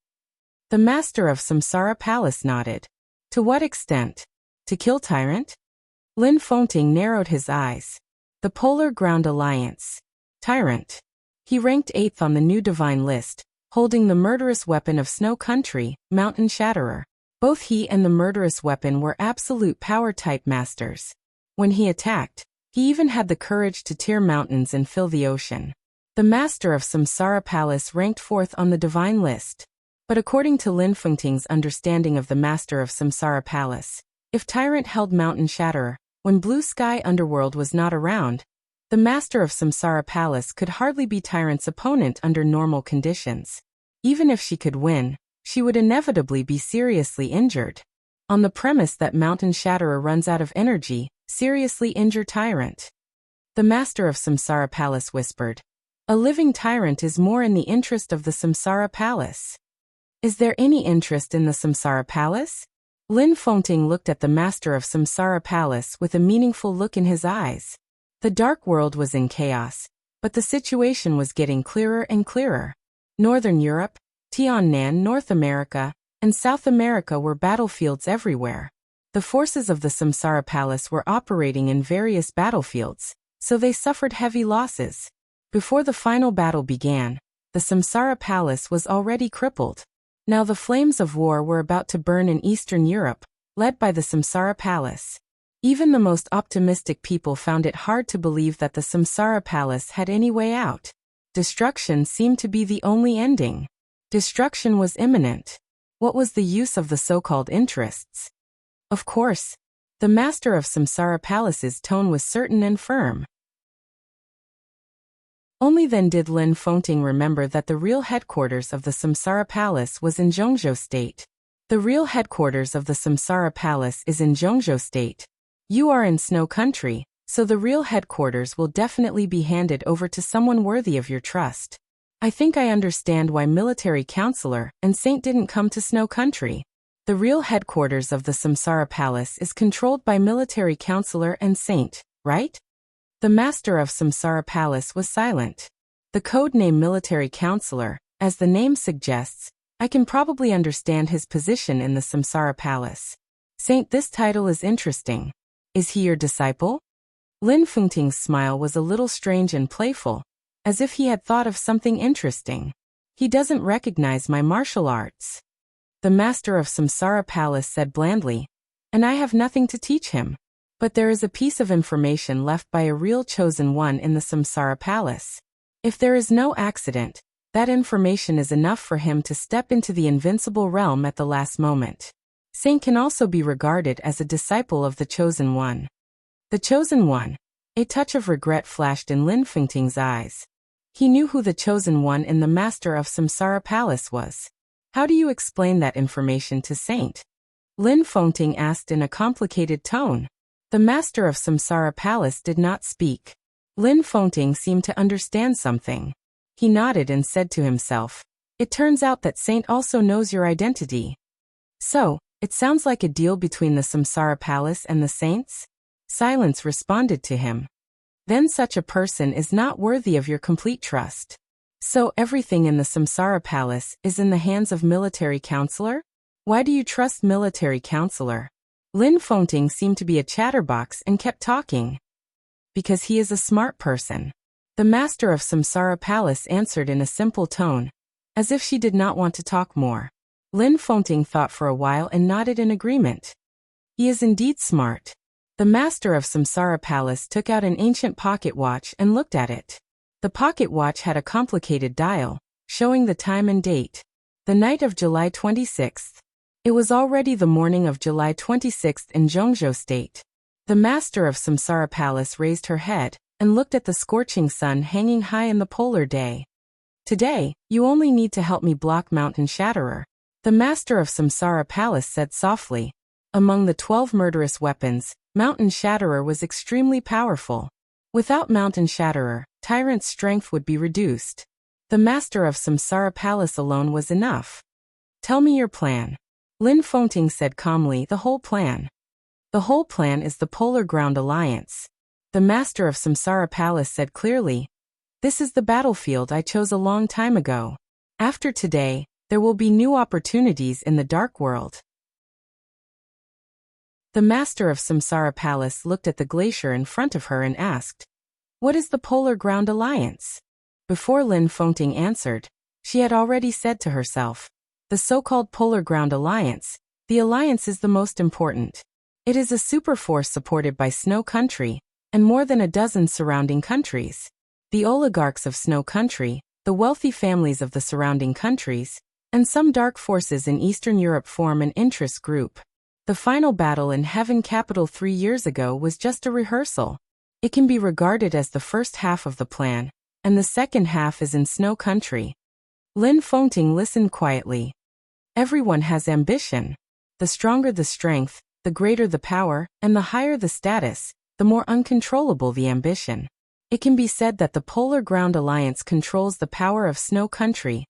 S1: The master of Samsara Palace nodded. To what extent? To kill Tyrant? Lin Fengting narrowed his eyes. The Polar Ground Alliance. Tyrant. He ranked 8th on the new divine list, holding the murderous weapon of Snow Country, Mountain Shatterer. Both he and the murderous weapon were absolute power-type masters. When he attacked, he even had the courage to tear mountains and fill the ocean. The master of Samsara Palace ranked 4th on the divine list. But according to Lin Fengting's understanding of the master of Samsara Palace, if Tyrant held Mountain Shatterer, when Blue Sky Underworld was not around, the master of Samsara Palace could hardly be Tyrant's opponent under normal conditions. Even if she could win, she would inevitably be seriously injured. On the premise that Mountain Shatterer runs out of energy, seriously injure Tyrant. The master of Samsara Palace whispered. A living tyrant is more in the interest of the Samsara Palace. Is there any interest in the Samsara Palace? Lin Fengting looked at the master of Samsara Palace with a meaningful look in his eyes. The dark world was in chaos, but the situation was getting clearer and clearer. Northern Europe, Tiannan, North America, and South America were battlefields everywhere. The forces of the Samsara Palace were operating in various battlefields, so they suffered heavy losses. Before the final battle began, the Samsara Palace was already crippled. Now the flames of war were about to burn in Eastern Europe, led by the Samsara Palace. Even the most optimistic people found it hard to believe that the Samsara Palace had any way out. Destruction seemed to be the only ending. Destruction was imminent. What was the use of the so-called interests? Of course, the master of Samsara Palace's tone was certain and firm. Only then did Lin Fengting remember that the real headquarters of the Samsara Palace was in Zhongzhou State. The real headquarters of the Samsara Palace is in Zhongzhou State. You are in Snow Country, so the real headquarters will definitely be handed over to someone worthy of your trust. I think I understand why Military Counselor and Saint didn't come to Snow Country. The real headquarters of the Samsara Palace is controlled by Military Counselor and Saint, right? The master of Samsara Palace was silent. The codename Military Counselor, as the name suggests, I can probably understand his position in the Samsara Palace. Saint, this title is interesting. Is he your disciple? Lin Fengting's smile was a little strange and playful, as if he had thought of something interesting. He doesn't recognize my martial arts. The master of Samsara Palace said blandly, and I have nothing to teach him. But there is a piece of information left by a real chosen one in the Samsara Palace. If there is no accident, that information is enough for him to step into the invincible realm at the last moment. Saint can also be regarded as a disciple of the Chosen One. The Chosen One. A touch of regret flashed in Lin Fengting's eyes. He knew who the Chosen One in the master of Samsara Palace was. How do you explain that information to Saint? Lin Fengting asked in a complicated tone. The master of Samsara Palace did not speak. Lin Fengting seemed to understand something. He nodded and said to himself, "It turns out that Saint also knows your identity." So, it sounds like a deal between the Samsara Palace and the Saints? Silence responded to him. Then such a person is not worthy of your complete trust. So everything in the Samsara Palace is in the hands of Military Counselor? Why do you trust Military Counselor? Lin Fengting seemed to be a chatterbox and kept talking. Because he is a smart person. The master of Samsara Palace answered in a simple tone, as if she did not want to talk more. Lin Fengting thought for a while and nodded in agreement. He is indeed smart. The master of Samsara Palace took out an ancient pocket watch and looked at it. The pocket watch had a complicated dial, showing the time and date. The night of July 26th. It was already the morning of July 26th in Zhongzhou State. The master of Samsara Palace raised her head and looked at the scorching sun hanging high in the polar day. Today, you only need to help me block Mountain Shatterer, the master of Samsara Palace said softly. Among the 12 murderous weapons, Mountain Shatterer was extremely powerful. Without Mountain Shatterer, Tyrant's strength would be reduced. The master of Samsara Palace alone was enough. Tell me your plan. Lin Fengting said calmly. The whole plan. The whole plan is the Polar Ground Alliance. The master of Samsara Palace said clearly. This is the battlefield I chose a long time ago. After today, there will be new opportunities in the dark world. The master of Samsara Palace looked at the glacier in front of her and asked, "What is the Polar Ground Alliance?" Before Lin Fengting answered, she had already said to herself, the so-called Polar Ground Alliance, the alliance is the most important. It is a superforce supported by Snow Country, and more than a dozen surrounding countries. The oligarchs of Snow Country, the wealthy families of the surrounding countries, and some dark forces in Eastern Europe form an interest group. The final battle in Heaven Capital 3 years ago was just a rehearsal. It can be regarded as the first half of the plan, and the second half is in Snow Country. Lin Fengting listened quietly. Everyone has ambition. The stronger the strength, the greater the power, and the higher the status, the more uncontrollable the ambition. It can be said that the Polar Ground Alliance controls the power of Snow Country,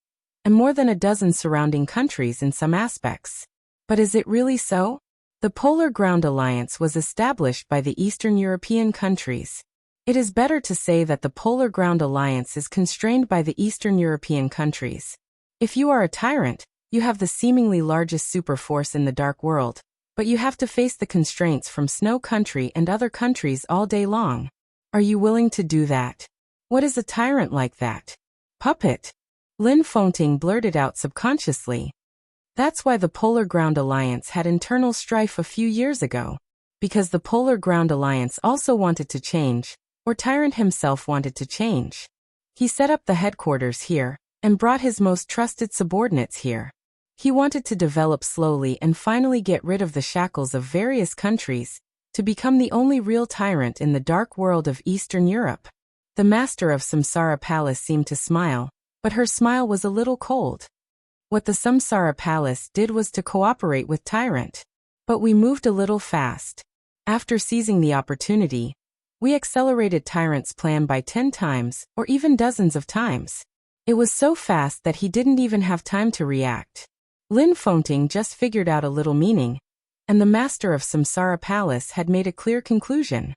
S1: and more than a dozen surrounding countries in some aspects. But is it really so? The Polar Ground Alliance was established by the Eastern European countries. It is better to say that the Polar Ground Alliance is constrained by the Eastern European countries. If you are a tyrant, you have the seemingly largest superforce in the dark world, but you have to face the constraints from Snow Country and other countries all day long. Are you willing to do that? What is a tyrant like that? Puppet. Lin Fengting blurted out subconsciously. That's why the Polar Ground Alliance had internal strife a few years ago. Because the Polar Ground Alliance also wanted to change, or Tyrant himself wanted to change. He set up the headquarters here, and brought his most trusted subordinates here. He wanted to develop slowly and finally get rid of the shackles of various countries, to become the only real tyrant in the dark world of Eastern Europe. The master of Samsara Palace seemed to smile, but her smile was a little cold. What the Samsara Palace did was to cooperate with Tyrant. But we moved a little fast. After seizing the opportunity, we accelerated Tyrant's plan by 10 times, or even dozens of times. It was so fast that he didn't even have time to react. Lin Fengting just figured out a little meaning, and the master of Samsara Palace had made a clear conclusion.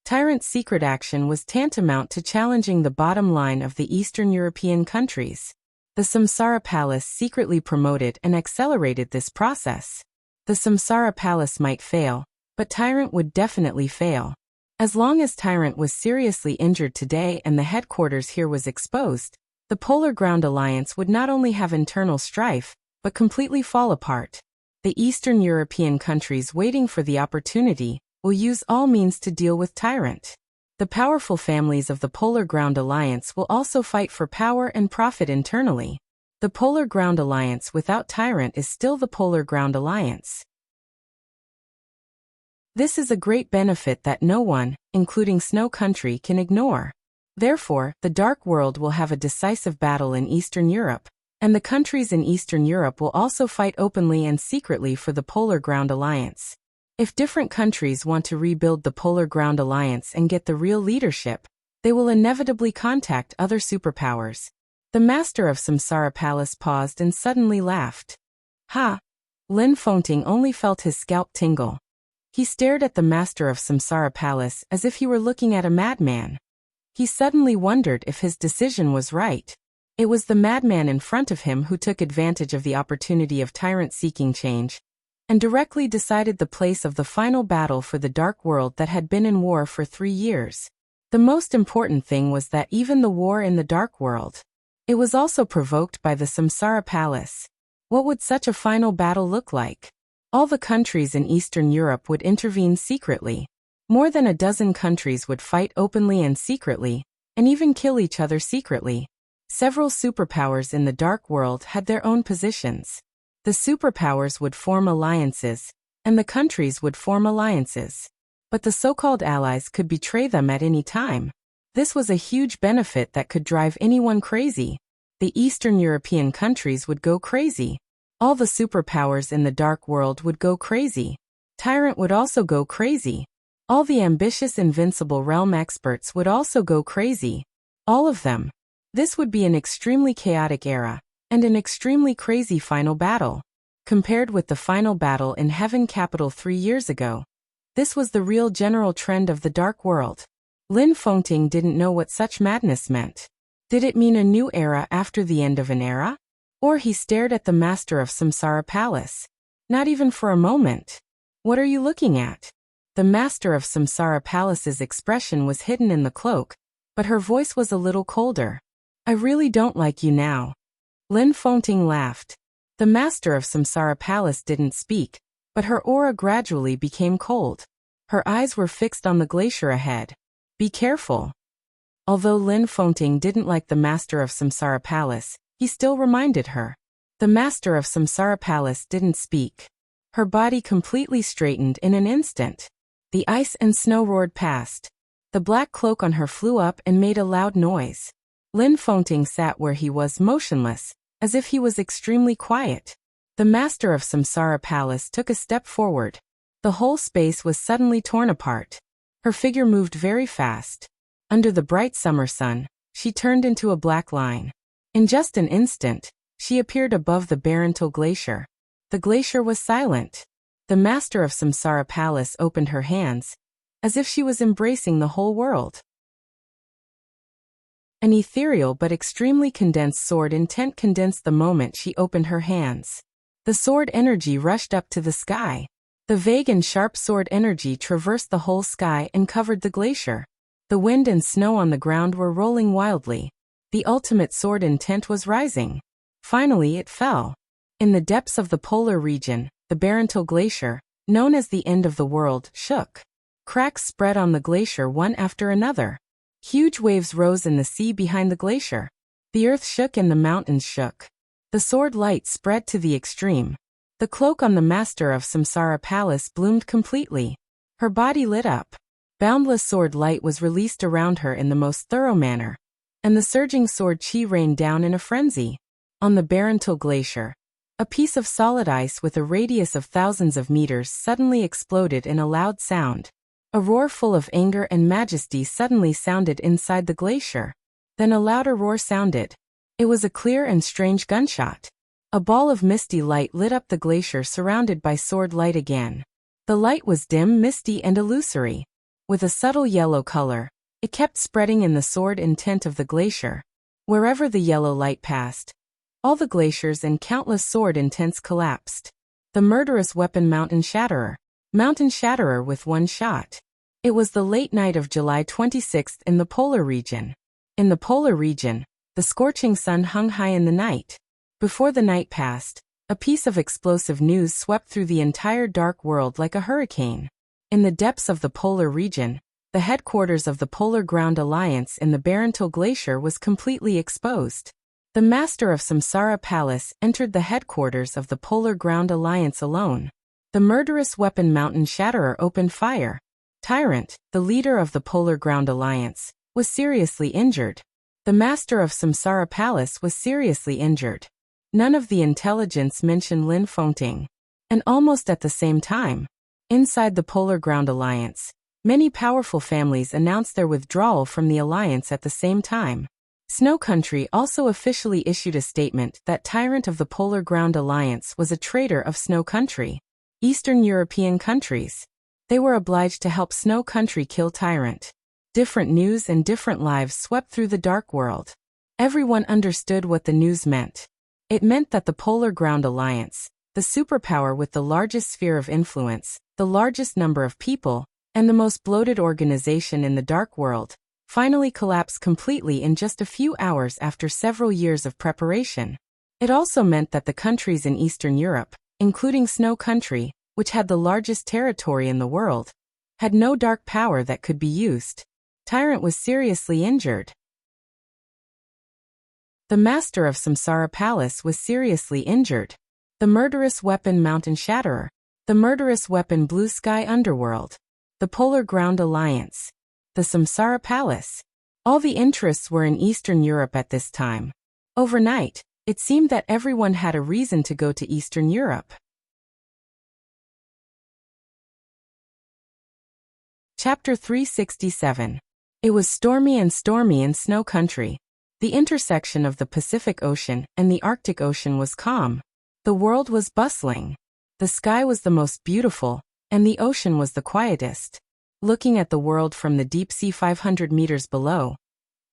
S1: Tyrant's secret action was tantamount to challenging the bottom line of the Eastern European countries. The Samsara Palace secretly promoted and accelerated this process. The Samsara Palace might fail, but Tyrant would definitely fail. As long as Tyrant was seriously injured today and the headquarters here was exposed, the Polar Ground Alliance would not only have internal strife, but completely fall apart. The Eastern European countries waiting for the opportunity will use all means to deal with Tyrant. The powerful families of the Polar Ground Alliance will also fight for power and profit internally. The Polar Ground Alliance without Tyrant is still the Polar Ground Alliance. This is a great benefit that no one, including Snow Country, can ignore. Therefore, the Dark World will have a decisive battle in Eastern Europe, and the countries in Eastern Europe will also fight openly and secretly for the Polar Ground Alliance. If different countries want to rebuild the Polar Ground Alliance and get the real leadership, they will inevitably contact other superpowers. The master of Samsara Palace paused and suddenly laughed. Ha! Lin Fengting only felt his scalp tingle. He stared at the master of Samsara Palace as if he were looking at a madman. He suddenly wondered if his decision was right. It was the madman in front of him who took advantage of the opportunity of Tyrant seeking change, and directly decided the place of the final battle for the Dark World that had been in war for 3 years. The most important thing was that even the war in the Dark World, it was also provoked by the Samsara Palace. What would such a final battle look like? All the countries in Eastern Europe would intervene secretly. More than a dozen countries would fight openly and secretly, and even kill each other secretly. Several superpowers in the Dark World had their own positions. The superpowers would form alliances, and the countries would form alliances. But the so-called allies could betray them at any time. This was a huge benefit that could drive anyone crazy. The Eastern European countries would go crazy. All the superpowers in the dark world would go crazy. Tyrant would also go crazy. All the ambitious invincible realm experts would also go crazy. All of them. This would be an extremely chaotic era, and an extremely crazy final battle. Compared with the final battle in Heaven Capital 3 years ago, this was the real general trend of the dark world. Lin Fengting didn't know what such madness meant. Did it mean a new era after the end of an era? Or he stared at the master of Samsara Palace. Not even for a moment. What are you looking at? The master of Samsara Palace's expression was hidden in the cloak, but her voice was a little colder. I really don't like you now. Lin Fengting laughed. The master of Samsara Palace didn't speak, but her aura gradually became cold. Her eyes were fixed on the glacier ahead. Be careful. Although Lin Fengting didn't like the master of Samsara Palace, he still reminded her. The master of Samsara Palace didn't speak. Her body completely straightened in an instant. The ice and snow roared past. The black cloak on her flew up and made a loud noise. Lin Fengting sat where he was motionless, as if he was extremely quiet. The master of Samsara Palace took a step forward. The whole space was suddenly torn apart. Her figure moved very fast. Under the bright summer sun, she turned into a black line. In just an instant, she appeared above the Barental Glacier. The glacier was silent. The master of Samsara Palace opened her hands, as if she was embracing the whole world. An ethereal but extremely condensed sword intent condensed the moment she opened her hands. The sword energy rushed up to the sky. The vague and sharp sword energy traversed the whole sky and covered the glacier. The wind and snow on the ground were rolling wildly. The ultimate sword intent was rising. Finally it fell. In the depths of the polar region, the Barental Glacier, known as the end of the world, shook. Cracks spread on the glacier one after another. Huge waves rose in the sea behind the glacier. The earth shook and the mountains shook. The sword light spread to the extreme. The cloak on the master of Samsara Palace bloomed completely. Her body lit up. Boundless sword light was released around her in the most thorough manner, and the surging sword chi rained down in a frenzy. On the Barental Glacier, a piece of solid ice with a radius of thousands of meters suddenly exploded in a loud sound. A roar full of anger and majesty suddenly sounded inside the glacier. Then a louder roar sounded. It was a clear and strange gunshot. A ball of misty light lit up the glacier surrounded by sword light again. The light was dim, misty, and illusory. With a subtle yellow color, it kept spreading in the sword intent of the glacier. Wherever the yellow light passed, all the glaciers and countless sword intents collapsed. The murderous weapon Mountain Shatterer. Mountain Shatterer with one shot. It was the late night of July 26th in the polar region. In the polar region, the scorching sun hung high in the night. Before the night passed, a piece of explosive news swept through the entire dark world like a hurricane. In the depths of the polar region, the headquarters of the Polar Ground Alliance in the Barental Glacier was completely exposed. The master of Samsara Palace entered the headquarters of the Polar Ground Alliance alone. The murderous weapon Mountain Shatterer opened fire. Tyrant, the leader of the Polar Ground Alliance, was seriously injured. The master of Samsara Palace was seriously injured. None of the intelligence mentioned Lin Fengting. And almost at the same time, inside the Polar Ground Alliance, many powerful families announced their withdrawal from the alliance at the same time. Snow Country also officially issued a statement that Tyrant of the Polar Ground Alliance was a traitor of Snow Country. Eastern European countries. They were obliged to help Snow Country kill Tyrant. Different news and different lives swept through the dark world. Everyone understood what the news meant. It meant that the Polar Ground Alliance, the superpower with the largest sphere of influence, the largest number of people, and the most bloated organization in the dark world, finally collapsed completely in just a few hours after several years of preparation. It also meant that the countries in Eastern Europe, including Snow Country, which had the largest territory in the world, had no dark power that could be used. Tyrant was seriously injured. The master of Samsara Palace was seriously injured. The murderous weapon Mountain Shatterer. The murderous weapon Blue Sky Underworld. The Polar Ground Alliance. The Samsara Palace. All the interests were in Eastern Europe at this time. Overnight, it seemed that everyone had a reason to go to Eastern Europe. Chapter 367. It was stormy and stormy in Snow Country. The intersection of the Pacific Ocean and the Arctic Ocean was calm. The world was bustling. The sky was the most beautiful, and the ocean was the quietest. Looking at the world from the deep sea 500 meters below,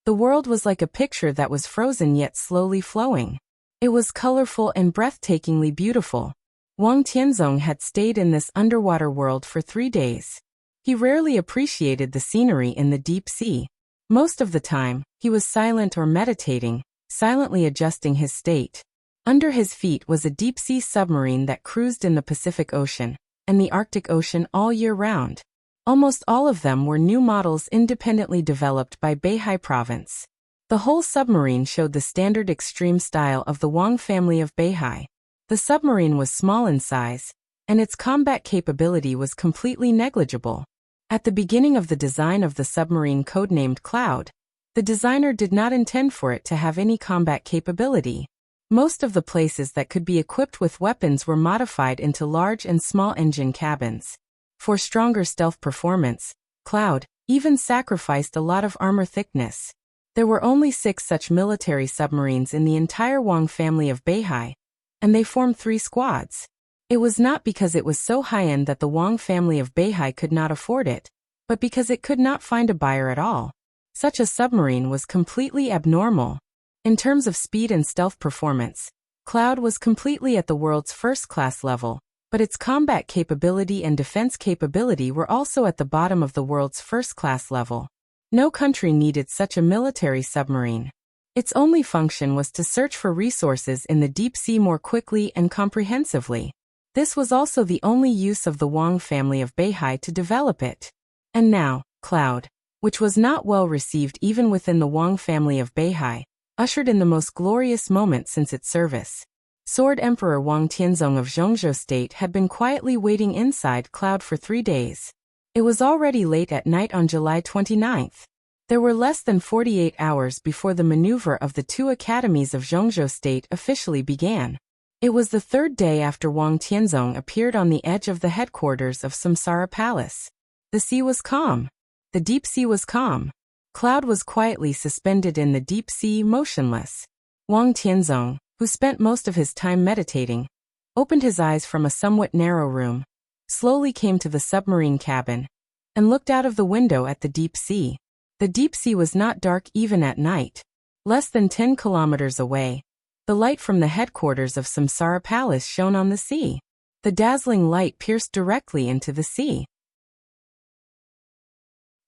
S1: the world was like a picture that was frozen yet slowly flowing. It was colorful and breathtakingly beautiful. Wang Tianzong had stayed in this underwater world for 3 days. He rarely appreciated the scenery in the deep sea. Most of the time, he was silent or meditating, silently adjusting his state. Under his feet was a deep-sea submarine that cruised in the Pacific Ocean and the Arctic Ocean all year round. Almost all of them were new models independently developed by Beihai Province. The whole submarine showed the standard extreme style of the Wang family of Beihai. The submarine was small in size, and its combat capability was completely negligible. At the beginning of the design of the submarine codenamed Cloud, the designer did not intend for it to have any combat capability. Most of the places that could be equipped with weapons were modified into large and small engine cabins. For stronger stealth performance, Cloud even sacrificed a lot of armor thickness. There were only 6 such military submarines in the entire Wang family of Beihai, and they formed 3 squads. It was not because it was so high-end that the Wang family of Beihai could not afford it, but because it could not find a buyer at all. Such a submarine was completely abnormal. In terms of speed and stealth performance, Cloud was completely at the world's first-class level, but its combat capability and defense capability were also at the bottom of the world's first-class level. No country needed such a military submarine. Its only function was to search for resources in the deep sea more quickly and comprehensively. This was also the only use of the Wang family of Beihai to develop it. And now, Cloud, which was not well received even within the Wang family of Beihai, ushered in the most glorious moment since its service. Sword Emperor Wang Tianzong of Zhongzhou State had been quietly waiting inside Cloud for 3 days. It was already late at night on July 29th. There were less than 48 hours before the maneuver of the 2 academies of Zhongzhou State officially began. It was the 3rd day after Wang Tianzong appeared on the edge of the headquarters of Samsara Palace. The sea was calm. The deep sea was calm. Cloud was quietly suspended in the deep sea, motionless. Wang Tianzong, who spent most of his time meditating, opened his eyes from a somewhat narrow room, slowly came to the submarine cabin, and looked out of the window at the deep sea. The deep sea was not dark even at night. Less than 10 kilometers away, the light from the headquarters of Samsara Palace shone on the sea. The dazzling light pierced directly into the sea.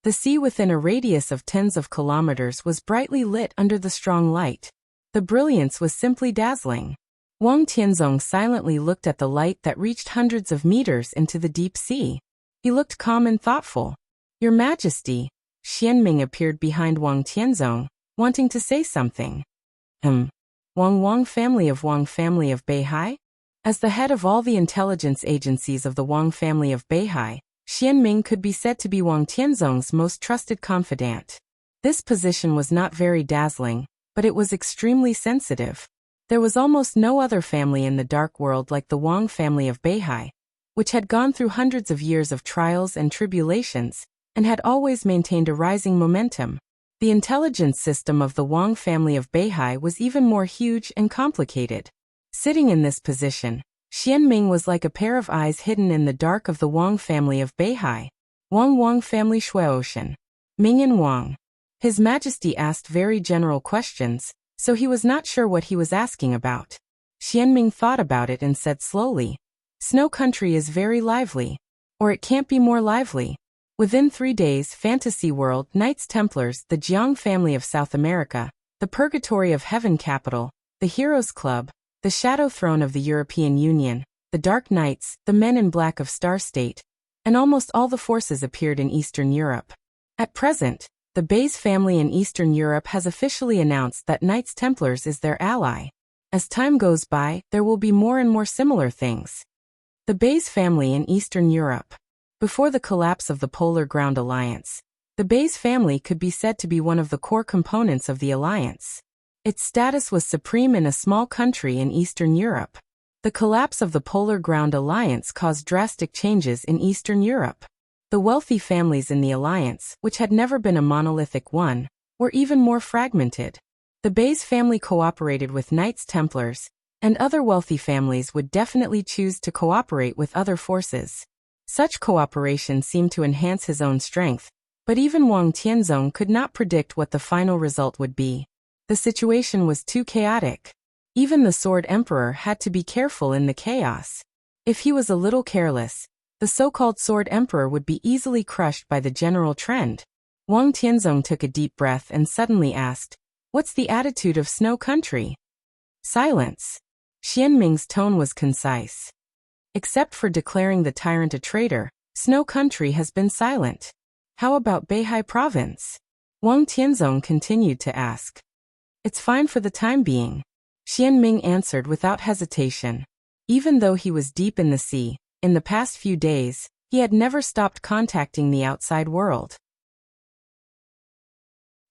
S1: The sea within a radius of tens of kilometers was brightly lit under the strong light. The brilliance was simply dazzling. Wang Tianzong silently looked at the light that reached hundreds of meters into the deep sea. He looked calm and thoughtful. "Your Majesty," Xianming appeared behind Wang Tianzong, wanting to say something. Wang family of Beihai? As the head of all the intelligence agencies of the Wang family of Beihai, Xianming could be said to be Wang Tianzong's most trusted confidant. This position was not very dazzling, but it was extremely sensitive. There was almost no other family in the dark world like the Wang family of Beihai, which had gone through hundreds of years of trials and tribulations, and had always maintained a rising momentum. The intelligence system of the Wang family of Beihai was even more huge and complicated. Sitting in this position, Xianming was like a pair of eyes hidden in the dark of the Wang family of Beihai. Wang family Shuocean. Ming and Wang. His Majesty asked very general questions, so he was not sure what he was asking about. Xianming thought about it and said slowly, "Snow Country is very lively. Or it can't be more lively." Within 3 days, Fantasy World, Knights Templars, the Jiang family of South America, the Purgatory of Heaven Capital, the Heroes Club, the Shadow Throne of the European Union, the Dark Knights, the Men in Black of Star State, and almost all the forces appeared in Eastern Europe. At present, the Bays family in Eastern Europe has officially announced that Knights Templars is their ally. As time goes by, there will be more and more similar things. The Bays family in Eastern Europe. Before the collapse of the Polar Ground Alliance, the Bays family could be said to be one of the core components of the alliance. Its status was supreme in a small country in Eastern Europe. The collapse of the Polar Ground Alliance caused drastic changes in Eastern Europe. The wealthy families in the alliance, which had never been a monolithic one, were even more fragmented. The Bay's family cooperated with Knights Templars, and other wealthy families would definitely choose to cooperate with other forces. Such cooperation seemed to enhance his own strength, but even Wang Tianzong could not predict what the final result would be. The situation was too chaotic. Even the Sword Emperor had to be careful in the chaos. If he was a little careless, the so-called Sword Emperor would be easily crushed by the general trend. Wang Tianzong took a deep breath and suddenly asked, "What's the attitude of Snow Country?" Silence. Xianming's tone was concise. Except for declaring the tyrant a traitor, Snow Country has been silent. How about Beihai Province? Wang Tianzong continued to ask. It's fine for the time being. Xianming answered without hesitation. Even though he was deep in the sea, in the past few days, he had never stopped contacting the outside world.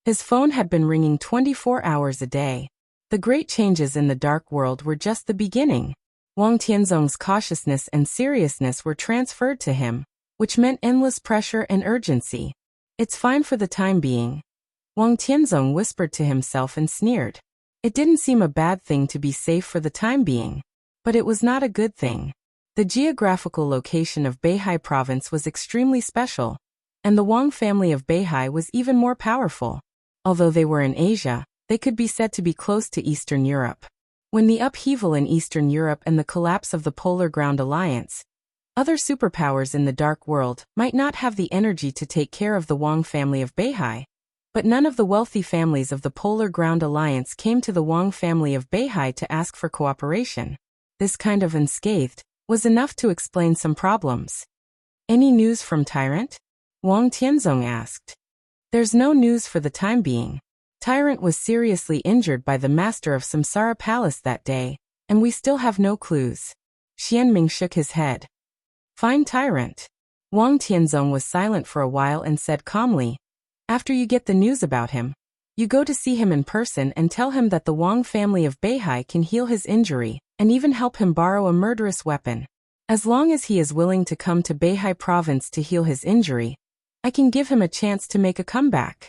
S1: His phone had been ringing 24 hours a day. The great changes in the dark world were just the beginning. Wang Tianzong's cautiousness and seriousness were transferred to him, which meant endless pressure and urgency. It's fine for the time being. Wang Tianzong whispered to himself and sneered. It didn't seem a bad thing to be safe for the time being, but it was not a good thing. The geographical location of Beihai Province was extremely special, and the Wang family of Beihai was even more powerful. Although they were in Asia, they could be said to be close to Eastern Europe. When the upheaval in Eastern Europe and the collapse of the Polar Ground Alliance, other superpowers in the dark world might not have the energy to take care of the Wang family of Beihai. But none of the wealthy families of the Polar Ground Alliance came to the Wang family of Beihai to ask for cooperation. This kind of unscathed was enough to explain some problems. Any news from Tyrant? Wang Tianzong asked. There's no news for the time being. Tyrant was seriously injured by the master of Samsara Palace that day, and we still have no clues. Xianming shook his head. Fine Tyrant. Wang Tianzong was silent for a while and said calmly, after you get the news about him, you go to see him in person and tell him that the Wang family of Beihai can heal his injury, and even help him borrow a murderous weapon. As long as he is willing to come to Beihai Province to heal his injury, I can give him a chance to make a comeback.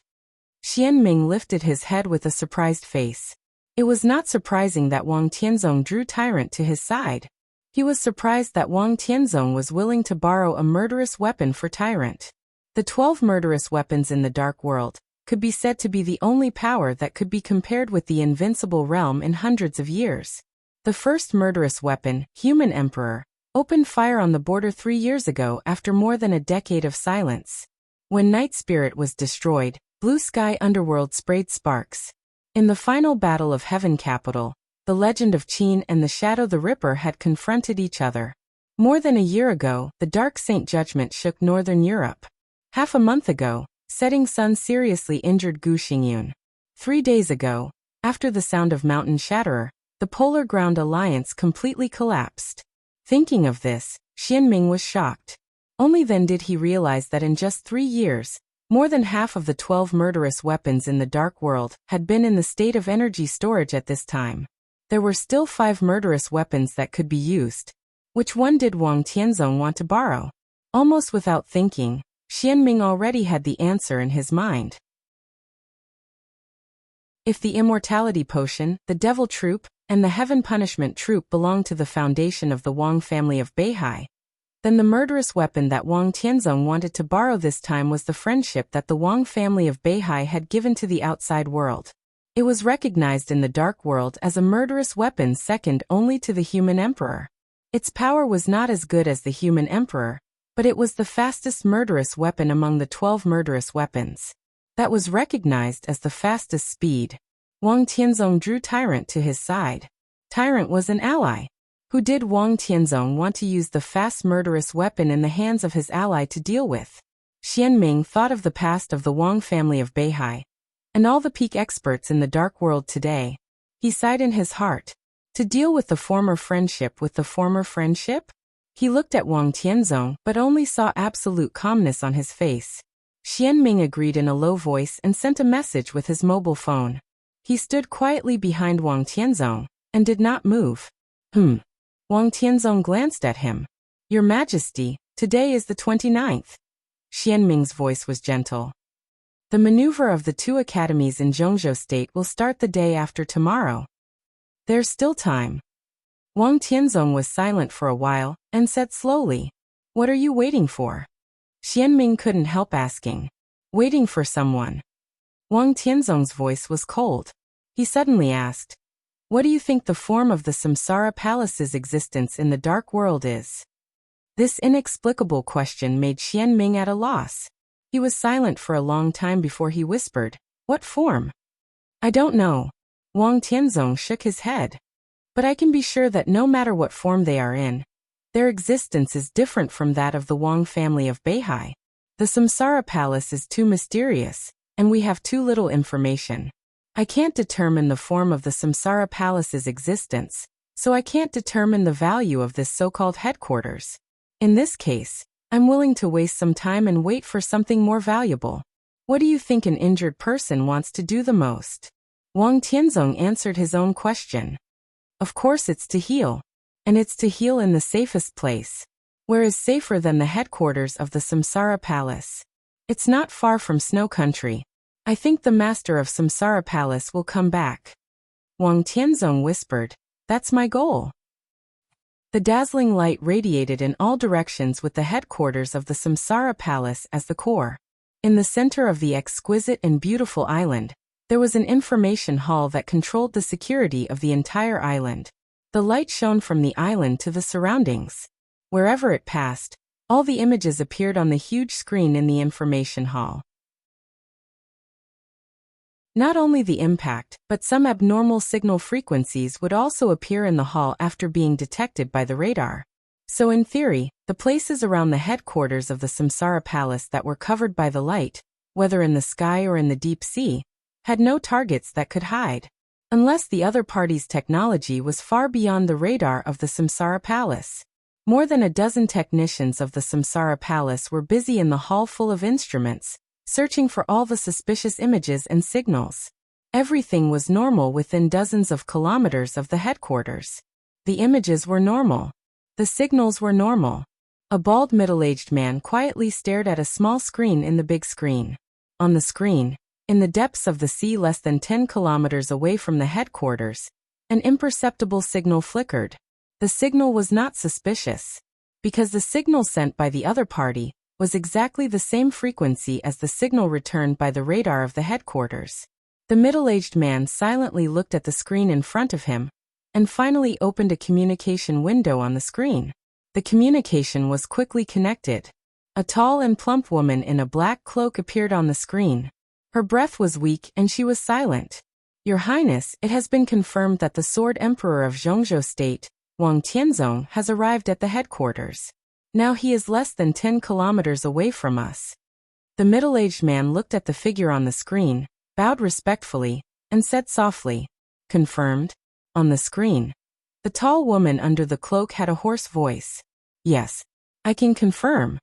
S1: Xianming lifted his head with a surprised face. It was not surprising that Wang Tianzong drew Tyrant to his side. He was surprised that Wang Tianzong was willing to borrow a murderous weapon for Tyrant. The 12 murderous weapons in the dark world could be said to be the only power that could be compared with the invincible realm in hundreds of years. The first murderous weapon, Human Emperor, opened fire on the border 3 years ago after more than a decade of silence. When Night Spirit was destroyed, Blue Sky Underworld sprayed sparks. In the final battle of Heaven Capital, the legend of Qin and the Shadow the Ripper had confronted each other. More than a year ago, the Dark Saint Judgment shook Northern Europe. Half a month ago, Setting Sun seriously injured Gu Xingyun. 3 days ago, after the sound of Mountain Shatterer, the Polar Ground Alliance completely collapsed. Thinking of this, Xianming was shocked. Only then did he realize that in just 3 years, more than half of the 12 murderous weapons in the dark world had been in the state of energy storage at this time. There were still 5 murderous weapons that could be used. Which one did Wang Tianzong want to borrow? Almost without thinking, Xianming already had the answer in his mind. If the Immortality Potion, the Devil Troop, and the Heaven Punishment Troop belonged to the foundation of the Wang family of Beihai, then the murderous weapon that Wang Tianzong wanted to borrow this time was the friendship that the Wang family of Beihai had given to the outside world. It was recognized in the dark world as a murderous weapon second only to the Human Emperor. Its power was not as good as the Human Emperor, but it was the fastest murderous weapon among the 12 murderous weapons. That was recognized as the fastest speed. Wang Tianzong drew Tyrant to his side. Tyrant was an ally. Who did Wang Tianzong want to use the fast murderous weapon in the hands of his ally to deal with? Xianming thought of the past of the Wang family of Beihai, and all the peak experts in the dark world today. He sighed in his heart. To deal with the former friendship with the former friendship? He looked at Wang Tianzong but only saw absolute calmness on his face. Xianming agreed in a low voice and sent a message with his mobile phone. He stood quietly behind Wang Tianzong and did not move. Wang Tianzong glanced at him. Your Majesty, today is the 29th. Xianming's voice was gentle. The maneuver of the two academies in Zhongzhou State will start the day after tomorrow. There's still time. Wang Tianzong was silent for a while and said slowly, What are you waiting for? Xianming couldn't help asking. Waiting for someone. Wang Tianzong's voice was cold. He suddenly asked, What do you think the form of the Samsara Palace's existence in the dark world is? This inexplicable question made Xianming at a loss. He was silent for a long time before he whispered, What form? I don't know. Wang Tianzong shook his head. But I can be sure that no matter what form they are in, their existence is different from that of the Wang family of Beihai. The Samsara Palace is too mysterious, and we have too little information. I can't determine the form of the Samsara Palace's existence, so I can't determine the value of this so-called headquarters. In this case, I'm willing to waste some time and wait for something more valuable. What do you think an injured person wants to do the most? Wang Tianzong answered his own question. Of course it's to heal. And it's to heal in the safest place. Where is safer than the headquarters of the Samsara Palace? It's not far from Snow Country. I think the master of Samsara Palace will come back. Wang Tianzong whispered, That's my goal. The dazzling light radiated in all directions with the headquarters of the Samsara Palace as the core. In the center of the exquisite and beautiful island, there was an information hall that controlled the security of the entire island. The light shone from the island to the surroundings. Wherever it passed, all the images appeared on the huge screen in the information hall. Not only the impact, but some abnormal signal frequencies would also appear in the hall after being detected by the radar. So in theory, the places around the headquarters of the Samsara Palace that were covered by the light, whether in the sky or in the deep sea, had no targets that could hide. Unless the other party's technology was far beyond the radar of the Samsara Palace. More than a dozen technicians of the Samsara Palace were busy in the hall full of instruments, searching for all the suspicious images and signals. Everything was normal within dozens of kilometers of the headquarters. The images were normal. The signals were normal. A bald middle-aged man quietly stared at a small screen in the big screen. On the screen, in the depths of the sea less than 10 kilometers away from the headquarters, an imperceptible signal flickered. The signal was not suspicious, because the signal sent by the other party was exactly the same frequency as the signal returned by the radar of the headquarters. The middle-aged man silently looked at the screen in front of him, and finally opened a communication window on the screen. The communication was quickly connected. A tall and plump woman in a black cloak appeared on the screen. Her breath was weak and she was silent. Your Highness, it has been confirmed that the Sword Emperor of Zhongzhou State, Wang Tianzong, has arrived at the headquarters. Now he is less than 10 kilometers away from us. The middle-aged man looked at the figure on the screen, bowed respectfully, and said softly, Confirmed? On the screen. The tall woman under the cloak had a hoarse voice. Yes, I can confirm.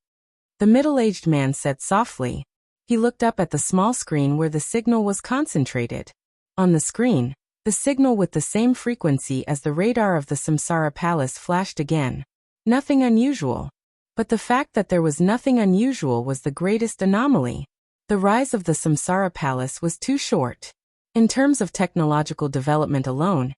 S1: The middle-aged man said softly. He looked up at the small screen where the signal was concentrated. On the screen, the signal with the same frequency as the radar of the Samsara Palace flashed again. Nothing unusual. But the fact that there was nothing unusual was the greatest anomaly. The rise of the Samsara Palace was too short. In terms of technological development alone,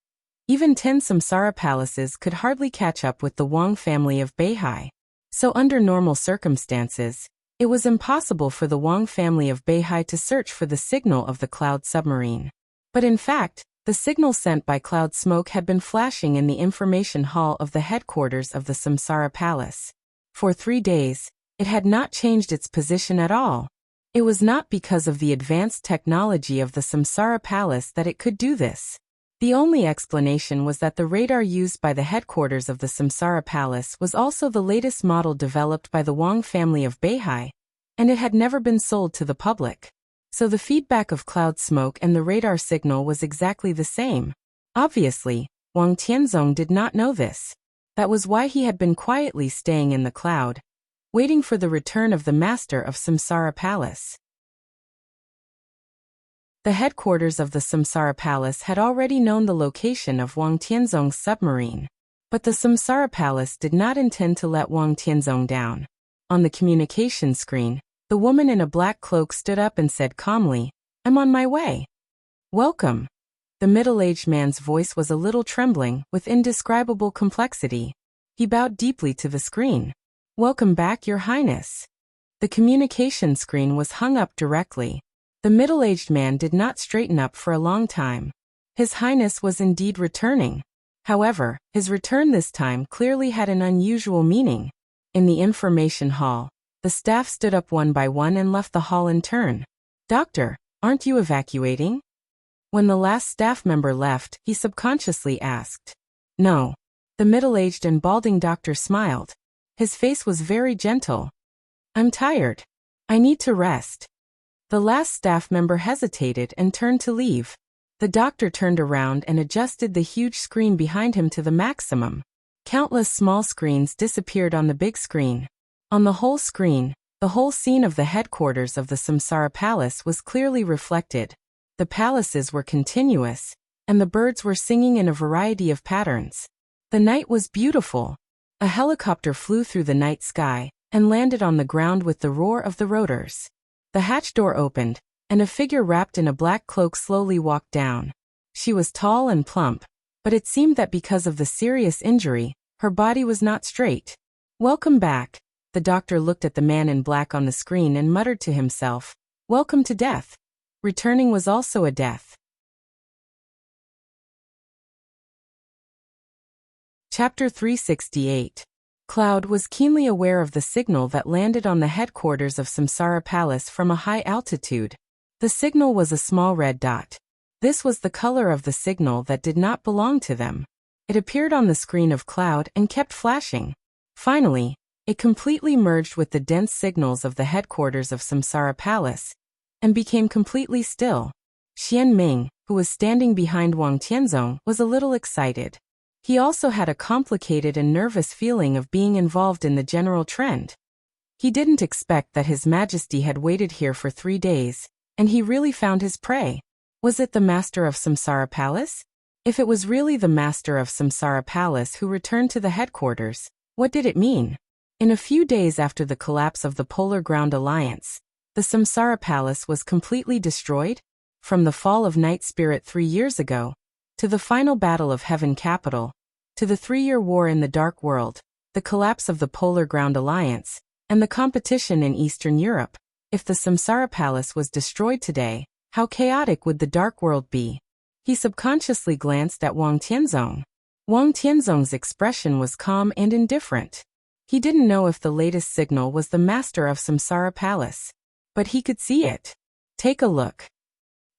S1: even 10 Samsara palaces could hardly catch up with the Wang family of Beihai. So under normal circumstances, it was impossible for the Wang family of Beihai to search for the signal of the cloud submarine. But in fact, the signal sent by cloud smoke had been flashing in the information hall of the headquarters of the Samsara Palace. For 3 days, it had not changed its position at all. It was not because of the advanced technology of the Samsara Palace that it could do this. The only explanation was that the radar used by the headquarters of the Samsara Palace was also the latest model developed by the Wang family of Beihai, and it had never been sold to the public. So the feedback of cloud smoke and the radar signal was exactly the same. Obviously, Wang Tianzong did not know this. That was why he had been quietly staying in the cloud, waiting for the return of the master of Samsara Palace. The headquarters of the Samsara Palace had already known the location of Wang Tianzong's submarine. But the Samsara Palace did not intend to let Wang Tianzong down. On the communication screen, the woman in a black cloak stood up and said calmly, "I'm on my way." "Welcome." The middle-aged man's voice was a little trembling, with indescribable complexity. He bowed deeply to the screen. "Welcome back, Your Highness." The communication screen was hung up directly. The middle-aged man did not straighten up for a long time. His Highness was indeed returning. However, his return this time clearly had an unusual meaning. In the information hall, the staff stood up one by one and left the hall in turn. "Doctor, aren't you evacuating?" When the last staff member left, he subconsciously asked. "No." The middle-aged and balding doctor smiled. His face was very gentle. "I'm tired. I need to rest." The last staff member hesitated and turned to leave. The doctor turned around and adjusted the huge screen behind him to the maximum. Countless small screens disappeared on the big screen. On the whole screen, the whole scene of the headquarters of the Samsara Palace was clearly reflected. The palaces were continuous, and the birds were singing in a variety of patterns. The night was beautiful. A helicopter flew through the night sky and landed on the ground with the roar of the rotors. The hatch door opened, and a figure wrapped in a black cloak slowly walked down. She was tall and plump, but it seemed that because of the serious injury, her body was not straight. "Welcome back." The doctor looked at the man in black on the screen and muttered to himself, "Welcome to death." Returning was also a death. Chapter 368. Cloud was keenly aware of the signal that landed on the headquarters of Samsara Palace from a high altitude. The signal was a small red dot. This was the color of the signal that did not belong to them. It appeared on the screen of Cloud and kept flashing. Finally, it completely merged with the dense signals of the headquarters of Samsara Palace and became completely still. Xian Ming, who was standing behind Wang Tianzong, was a little excited. He also had a complicated and nervous feeling of being involved in the general trend. He didn't expect that His Majesty had waited here for 3 days, and he really found his prey. Was it the master of Samsara Palace? If it was really the master of Samsara Palace who returned to the headquarters, what did it mean? In a few days after the collapse of the Polar Ground Alliance, the Samsara Palace was completely destroyed. From the fall of Night Spirit 3 years ago, to the final battle of Heaven Capital, to the 3-year war in the Dark World, the collapse of the Polar Ground Alliance, and the competition in Eastern Europe. If the Samsara Palace was destroyed today, how chaotic would the Dark World be? He subconsciously glanced at Wang Tianzong. Wang Tianzong's expression was calm and indifferent. He didn't know if the latest signal was the master of Samsara Palace, but he could see it. "Take a look,"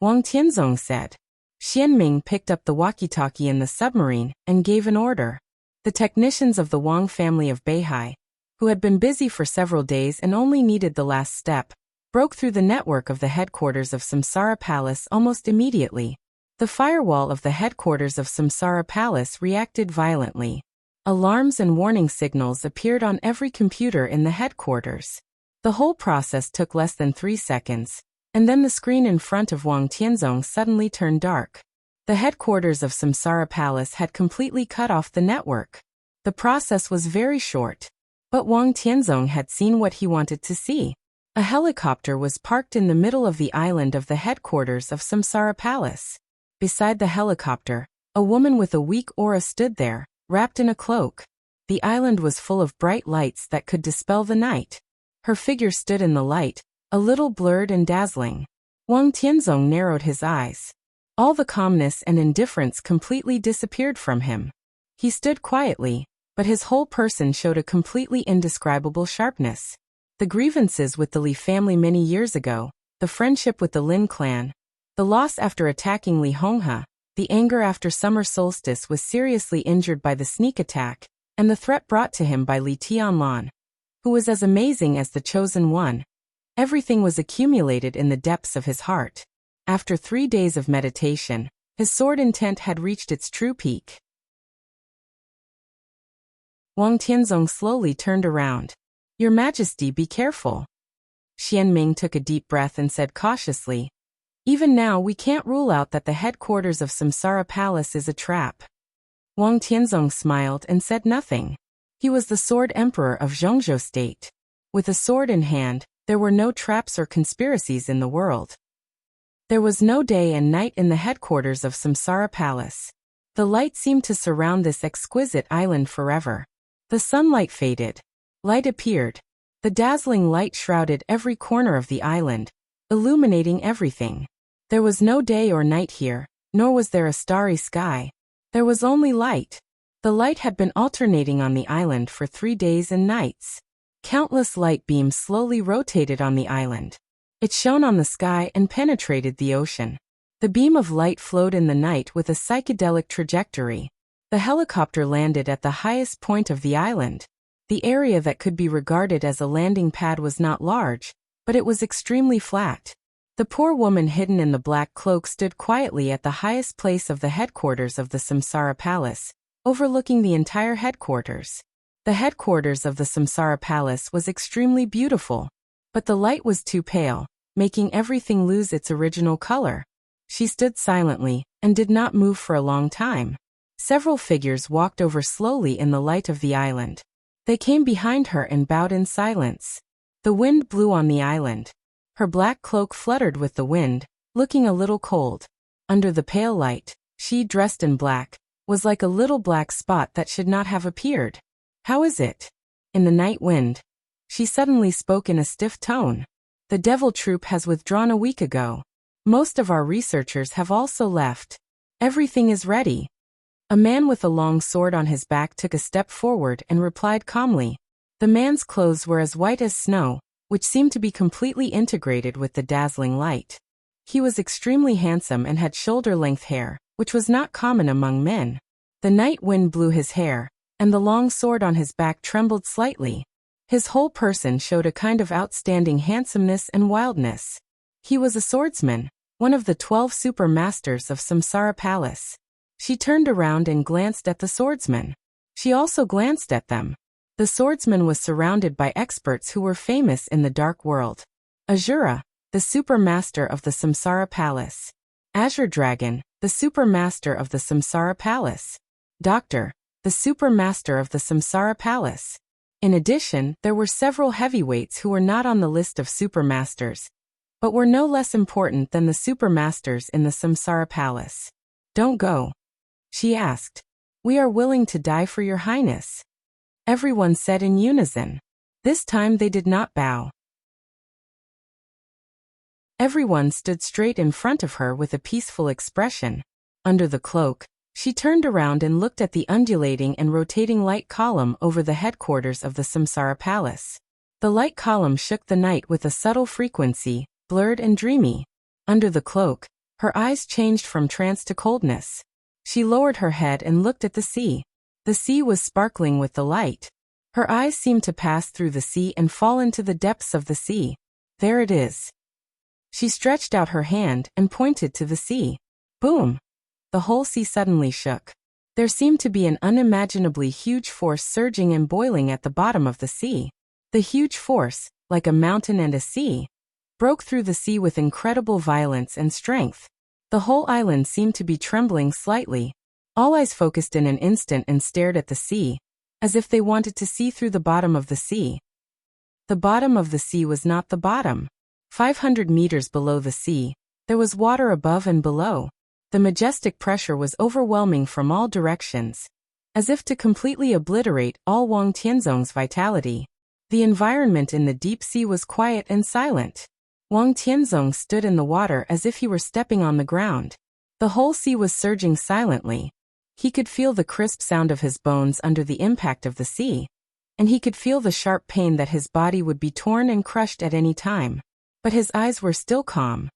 S1: Wang Tianzong said. Xian Ming picked up the walkie-talkie in the submarine and gave an order. The technicians of the Wang family of Beihai, who had been busy for several days and only needed the last step, broke through the network of the headquarters of Samsara Palace almost immediately. The firewall of the headquarters of Samsara Palace reacted violently. Alarms and warning signals appeared on every computer in the headquarters. The whole process took less than 3 seconds. And then the screen in front of Wang Tianzong suddenly turned dark. The headquarters of Samsara Palace had completely cut off the network. The process was very short. But Wang Tianzong had seen what he wanted to see. A helicopter was parked in the middle of the island of the headquarters of Samsara Palace. Beside the helicopter, a woman with a weak aura stood there, wrapped in a cloak. The island was full of bright lights that could dispel the night. Her figure stood in the light, a little blurred and dazzling. Wang Tianzong narrowed his eyes. All the calmness and indifference completely disappeared from him. He stood quietly, but his whole person showed a completely indescribable sharpness. The grievances with the Li family many years ago, the friendship with the Lin clan, the loss after attacking Li Honghe, the anger after summer solstice was seriously injured by the sneak attack, and the threat brought to him by Li Tianlan, who was as amazing as the chosen one. Everything was accumulated in the depths of his heart. After 3 days of meditation, his sword intent had reached its true peak. Wang Tianzong slowly turned around. "Your Majesty, be careful." Xian Ming took a deep breath and said cautiously, Even now we can't rule out that the headquarters of Samsara Palace is a trap. Wang Tianzong smiled and said nothing. He was the Sword Emperor of Zhongzhou State. With a sword in hand, there were no traps or conspiracies in the world. There was no day and night in the headquarters of Samsara Palace. The light seemed to surround this exquisite island forever. The sunlight faded. Light appeared. The dazzling light shrouded every corner of the island, illuminating everything. There was no day or night here, nor was there a starry sky. There was only light. The light had been alternating on the island for 3 days and nights. Countless light beams slowly rotated on the island. It shone on the sky and penetrated the ocean. The beam of light flowed in the night with a psychedelic trajectory. The helicopter landed at the highest point of the island. The area that could be regarded as a landing pad was not large, but it was extremely flat. The poor woman hidden in the black cloak stood quietly at the highest place of the headquarters of the Samsara Palace, overlooking the entire headquarters. The headquarters of the Samsara Palace was extremely beautiful, but the light was too pale, making everything lose its original color. She stood silently, and did not move for a long time. Several figures walked over slowly in the light of the island. They came behind her and bowed in silence. The wind blew on the island. Her black cloak fluttered with the wind, looking a little cold. Under the pale light, she, dressed in black, was like a little black spot that should not have appeared. "How is it?" In the night wind. She suddenly spoke in a stiff tone. "The devil troop has withdrawn a week ago. Most of our researchers have also left. Everything is ready." A man with a long sword on his back took a step forward and replied calmly. The man's clothes were as white as snow, which seemed to be completely integrated with the dazzling light. He was extremely handsome and had shoulder-length hair, which was not common among men. The night wind blew his hair, and the long sword on his back trembled slightly. His whole person showed a kind of outstanding handsomeness and wildness. He was a swordsman, one of the 12 super masters of Samsara Palace. She turned around and glanced at the swordsman. She also glanced at them. The swordsman was surrounded by experts who were famous in the dark world. Azura, the super master of the Samsara Palace. Azure Dragon, the super master of the Samsara Palace. Doctor, the super master of the Samsara Palace. In addition, there were several heavyweights who were not on the list of super masters, but were no less important than the super masters in the Samsara Palace. "Don't go," she asked. "We are willing to die for your highness," everyone said in unison. This time they did not bow. Everyone stood straight in front of her with a peaceful expression. Under the cloak, she turned around and looked at the undulating and rotating light column over the headquarters of the Samsara Palace. The light column shook the night with a subtle frequency, blurred and dreamy. Under the cloak, her eyes changed from trance to coldness. She lowered her head and looked at the sea. The sea was sparkling with the light. Her eyes seemed to pass through the sea and fall into the depths of the sea. "There it is." She stretched out her hand and pointed to the sea. Boom! The whole sea suddenly shook. There seemed to be an unimaginably huge force surging and boiling at the bottom of the sea. The huge force, like a mountain and a sea, broke through the sea with incredible violence and strength. The whole island seemed to be trembling slightly. All eyes focused in an instant and stared at the sea, as if they wanted to see through the bottom of the sea. The bottom of the sea was not the bottom. 500 meters below the sea, there was water above and below. The majestic pressure was overwhelming from all directions, as if to completely obliterate all Wang Tianzong's vitality. The environment in the deep sea was quiet and silent. Wang Tianzong stood in the water as if he were stepping on the ground. The whole sea was surging silently. He could feel the crisp sound of his bones under the impact of the sea, and he could feel the sharp pain that his body would be torn and crushed at any time. But his eyes were still calm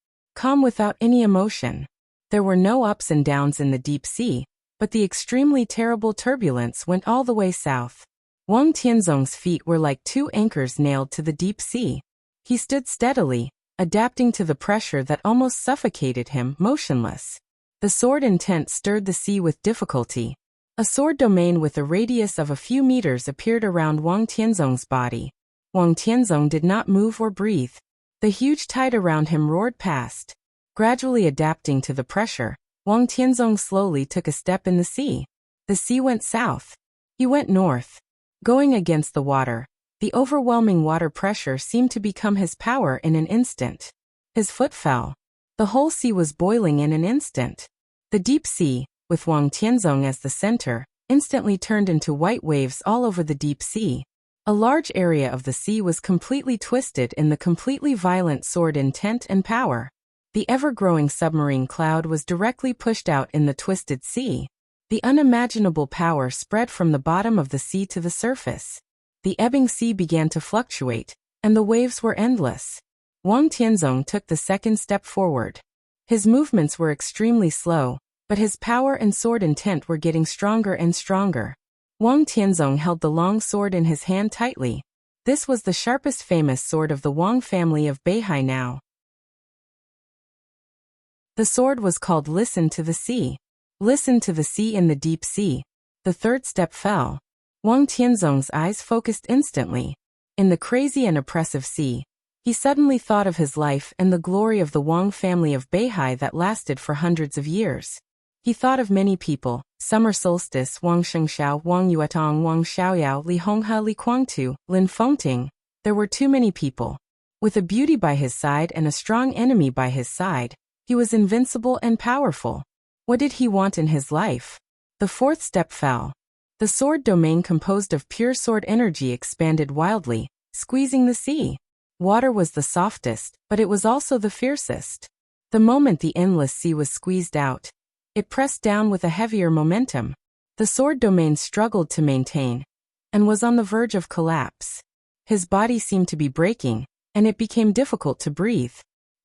S1: without any emotion. There were no ups and downs in the deep sea, but the extremely terrible turbulence went all the way south. Wang Tianzong's feet were like 2 anchors nailed to the deep sea. He stood steadily, adapting to the pressure that almost suffocated him, motionless. The sword intent stirred the sea with difficulty. A sword domain with a radius of a few meters appeared around Wang Tianzong's body. Wang Tianzong did not move or breathe. The huge tide around him roared past. Gradually adapting to the pressure, Wang Tianzong slowly took a step in the sea. The sea went south. He went north. Going against the water, the overwhelming water pressure seemed to become his power in an instant. His foot fell. The whole sea was boiling in an instant. The deep sea, with Wang Tianzong as the center, instantly turned into white waves all over the deep sea. A large area of the sea was completely twisted in the completely violent sword intent and power. The ever-growing submarine cloud was directly pushed out in the twisted sea. The unimaginable power spread from the bottom of the sea to the surface. The ebbing sea began to fluctuate, and the waves were endless. Wang Tianzong took the second step forward. His movements were extremely slow, but his power and sword intent were getting stronger and stronger. Wang Tianzong held the long sword in his hand tightly. This was the sharpest famous sword of the Wang family of Beihai now. The sword was called Listen to the Sea. Listen to the sea in the deep sea. The third step fell. Wang Tianzong's eyes focused instantly. In the crazy and oppressive sea, he suddenly thought of his life and the glory of the Wang family of Beihai that lasted for hundreds of years. He thought of many people: Summer Solstice, Wang Shengxiao, Wang Yuetong, Wang Xiaoyao, Li Honghe, Li Guangtu, Lin Fengting. There were too many people. With a beauty by his side and a strong enemy by his side, he was invincible and powerful. What did he want in his life? The fourth step fell. The sword domain composed of pure sword energy expanded wildly, squeezing the sea. Water was the softest, but it was also the fiercest. The moment the endless sea was squeezed out, it pressed down with a heavier momentum. The sword domain struggled to maintain, and was on the verge of collapse. His body seemed to be breaking, and it became difficult to breathe.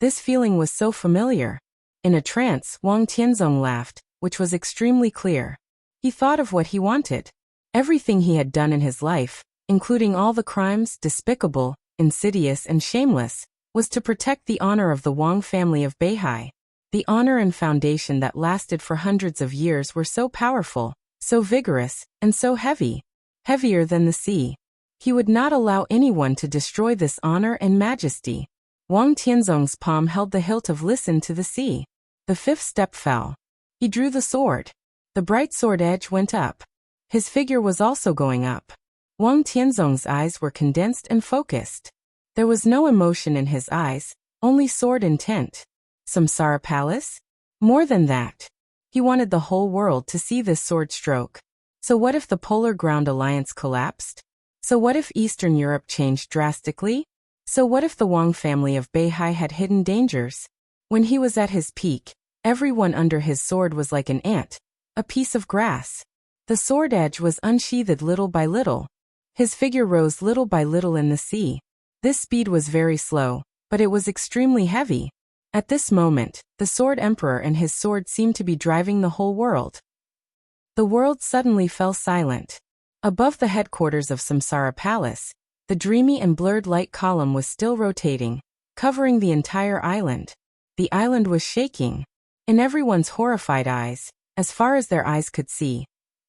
S1: This feeling was so familiar. In a trance, Wang Tianzong laughed, which was extremely clear. He thought of what he wanted. Everything he had done in his life, including all the crimes, despicable, insidious and shameless, was to protect the honor of the Wang family of Beihai. The honor and foundation that lasted for hundreds of years were so powerful, so vigorous, and so heavy. Heavier than the sea. He would not allow anyone to destroy this honor and majesty. Wang Tianzong's palm held the hilt of Listen to the Sea. The fifth step fell. He drew the sword. The bright sword edge went up. His figure was also going up. Wang Tianzong's eyes were condensed and focused. There was no emotion in his eyes, only sword intent. Samsara Palace? More than that. He wanted the whole world to see this sword stroke. So what if the Polar Ground Alliance collapsed? So what if Eastern Europe changed drastically? So what if the Wang family of Beihai had hidden dangers? When he was at his peak, everyone under his sword was like an ant, a piece of grass. The sword edge was unsheathed little by little. His figure rose little by little in the sea. This speed was very slow, but it was extremely heavy. At this moment, the Sword Emperor and his sword seemed to be driving the whole world. The world suddenly fell silent. Above the headquarters of Samsara Palace, the dreamy and blurred light column was still rotating, covering the entire island. The island was shaking. In everyone's horrified eyes, as far as their eyes could see,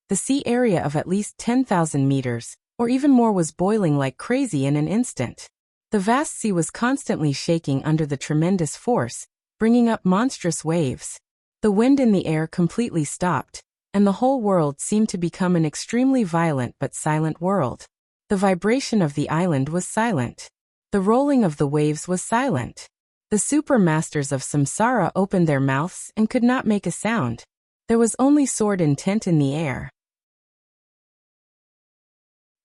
S1: the sea area of at least 10,000 meters, or even more, was boiling like crazy in an instant. The vast sea was constantly shaking under the tremendous force, bringing up monstrous waves. The wind in the air completely stopped, and the whole world seemed to become an extremely violent but silent world. The vibration of the island was silent. The rolling of the waves was silent. The super masters of Samsara opened their mouths and could not make a sound. There was only sword intent in the air.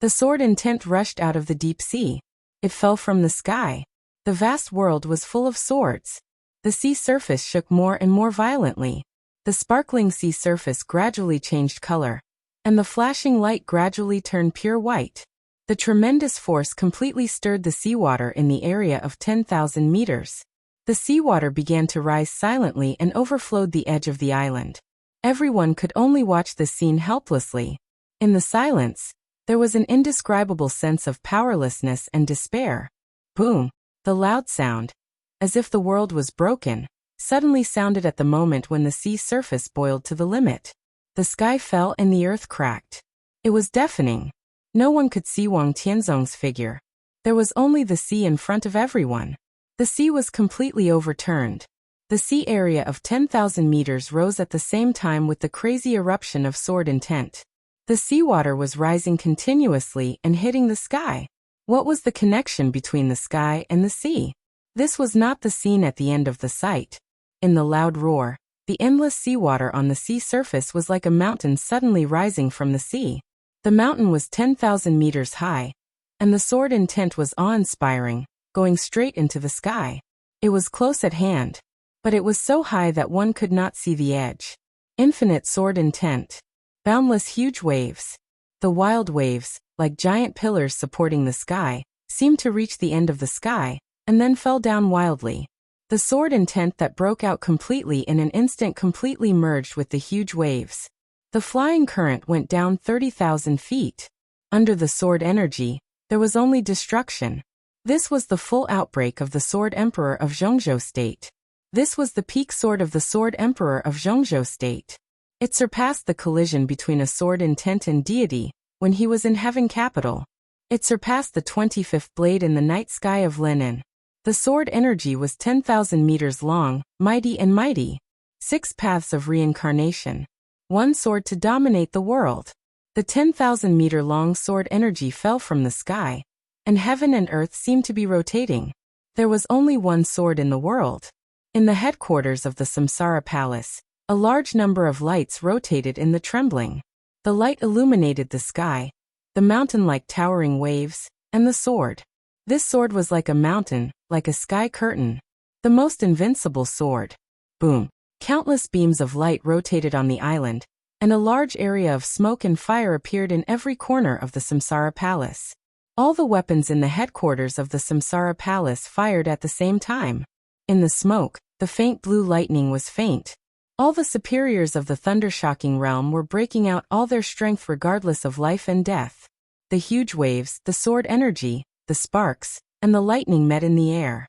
S1: The sword intent rushed out of the deep sea. It fell from the sky. The vast world was full of swords. The sea surface shook more and more violently. The sparkling sea surface gradually changed color, and the flashing light gradually turned pure white. The tremendous force completely stirred the seawater in the area of 10,000 meters. The seawater began to rise silently and overflowed the edge of the island. Everyone could only watch the scene helplessly. In the silence, there was an indescribable sense of powerlessness and despair. Boom! The loud sound, as if the world was broken, suddenly sounded at the moment when the sea surface boiled to the limit. The sky fell and the earth cracked. It was deafening. No one could see Wang Tianzong's figure. There was only the sea in front of everyone. The sea was completely overturned. The sea area of 10,000 meters rose at the same time with the crazy eruption of sword intent. The seawater was rising continuously and hitting the sky. What was the connection between the sky and the sea? This was not the scene at the end of the sight. In the loud roar, the endless seawater on the sea surface was like a mountain suddenly rising from the sea. The mountain was 10,000 meters high, and the sword intent was awe-inspiring, going straight into the sky. It was close at hand, but it was so high that one could not see the edge. Infinite sword intent. Boundless huge waves. The wild waves, like giant pillars supporting the sky, seemed to reach the end of the sky, and then fell down wildly. The sword intent that broke out completely in an instant completely merged with the huge waves. The flying current went down 30,000 feet. Under the sword energy, there was only destruction. This was the full outbreak of the Sword Emperor of Zhongzhou State. This was the peak sword of the Sword Emperor of Zhongzhou State. It surpassed the collision between a sword intent and deity, when he was in heaven capital. It surpassed the 25th blade in the night sky of Lenin. The sword energy was 10,000 meters long, mighty and mighty. 6 paths of reincarnation. One sword to dominate the world. The 10,000-meter-long sword energy fell from the sky, and heaven and earth seemed to be rotating. There was only one sword in the world. In the headquarters of the Samsara Palace, a large number of lights rotated in the trembling. The light illuminated the sky, the mountain-like towering waves, and the sword. This sword was like a mountain, like a sky curtain. The most invincible sword. Boom. Countless beams of light rotated on the island, and a large area of smoke and fire appeared in every corner of the Samsara Palace. All the weapons in the headquarters of the Samsara Palace fired at the same time. In the smoke, the faint blue lightning was faint. All the superiors of the thunder-shocking realm were breaking out all their strength regardless of life and death. The huge waves, the sword energy, the sparks, and the lightning met in the air.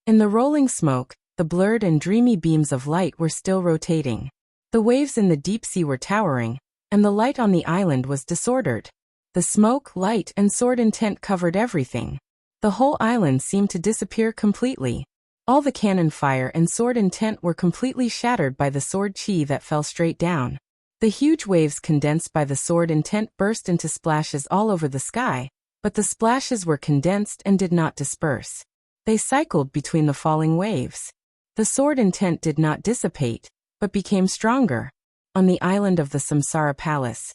S1: In the rolling smoke, the blurred and dreamy beams of light were still rotating. The waves in the deep sea were towering, and the light on the island was disordered. The smoke, light, and sword intent covered everything. The whole island seemed to disappear completely. All the cannon fire and sword intent were completely shattered by the sword chi that fell straight down. The huge waves condensed by the sword intent burst into splashes all over the sky, but the splashes were condensed and did not disperse. They cycled between the falling waves. The sword intent did not dissipate, but became stronger. On the island of the Samsara Palace,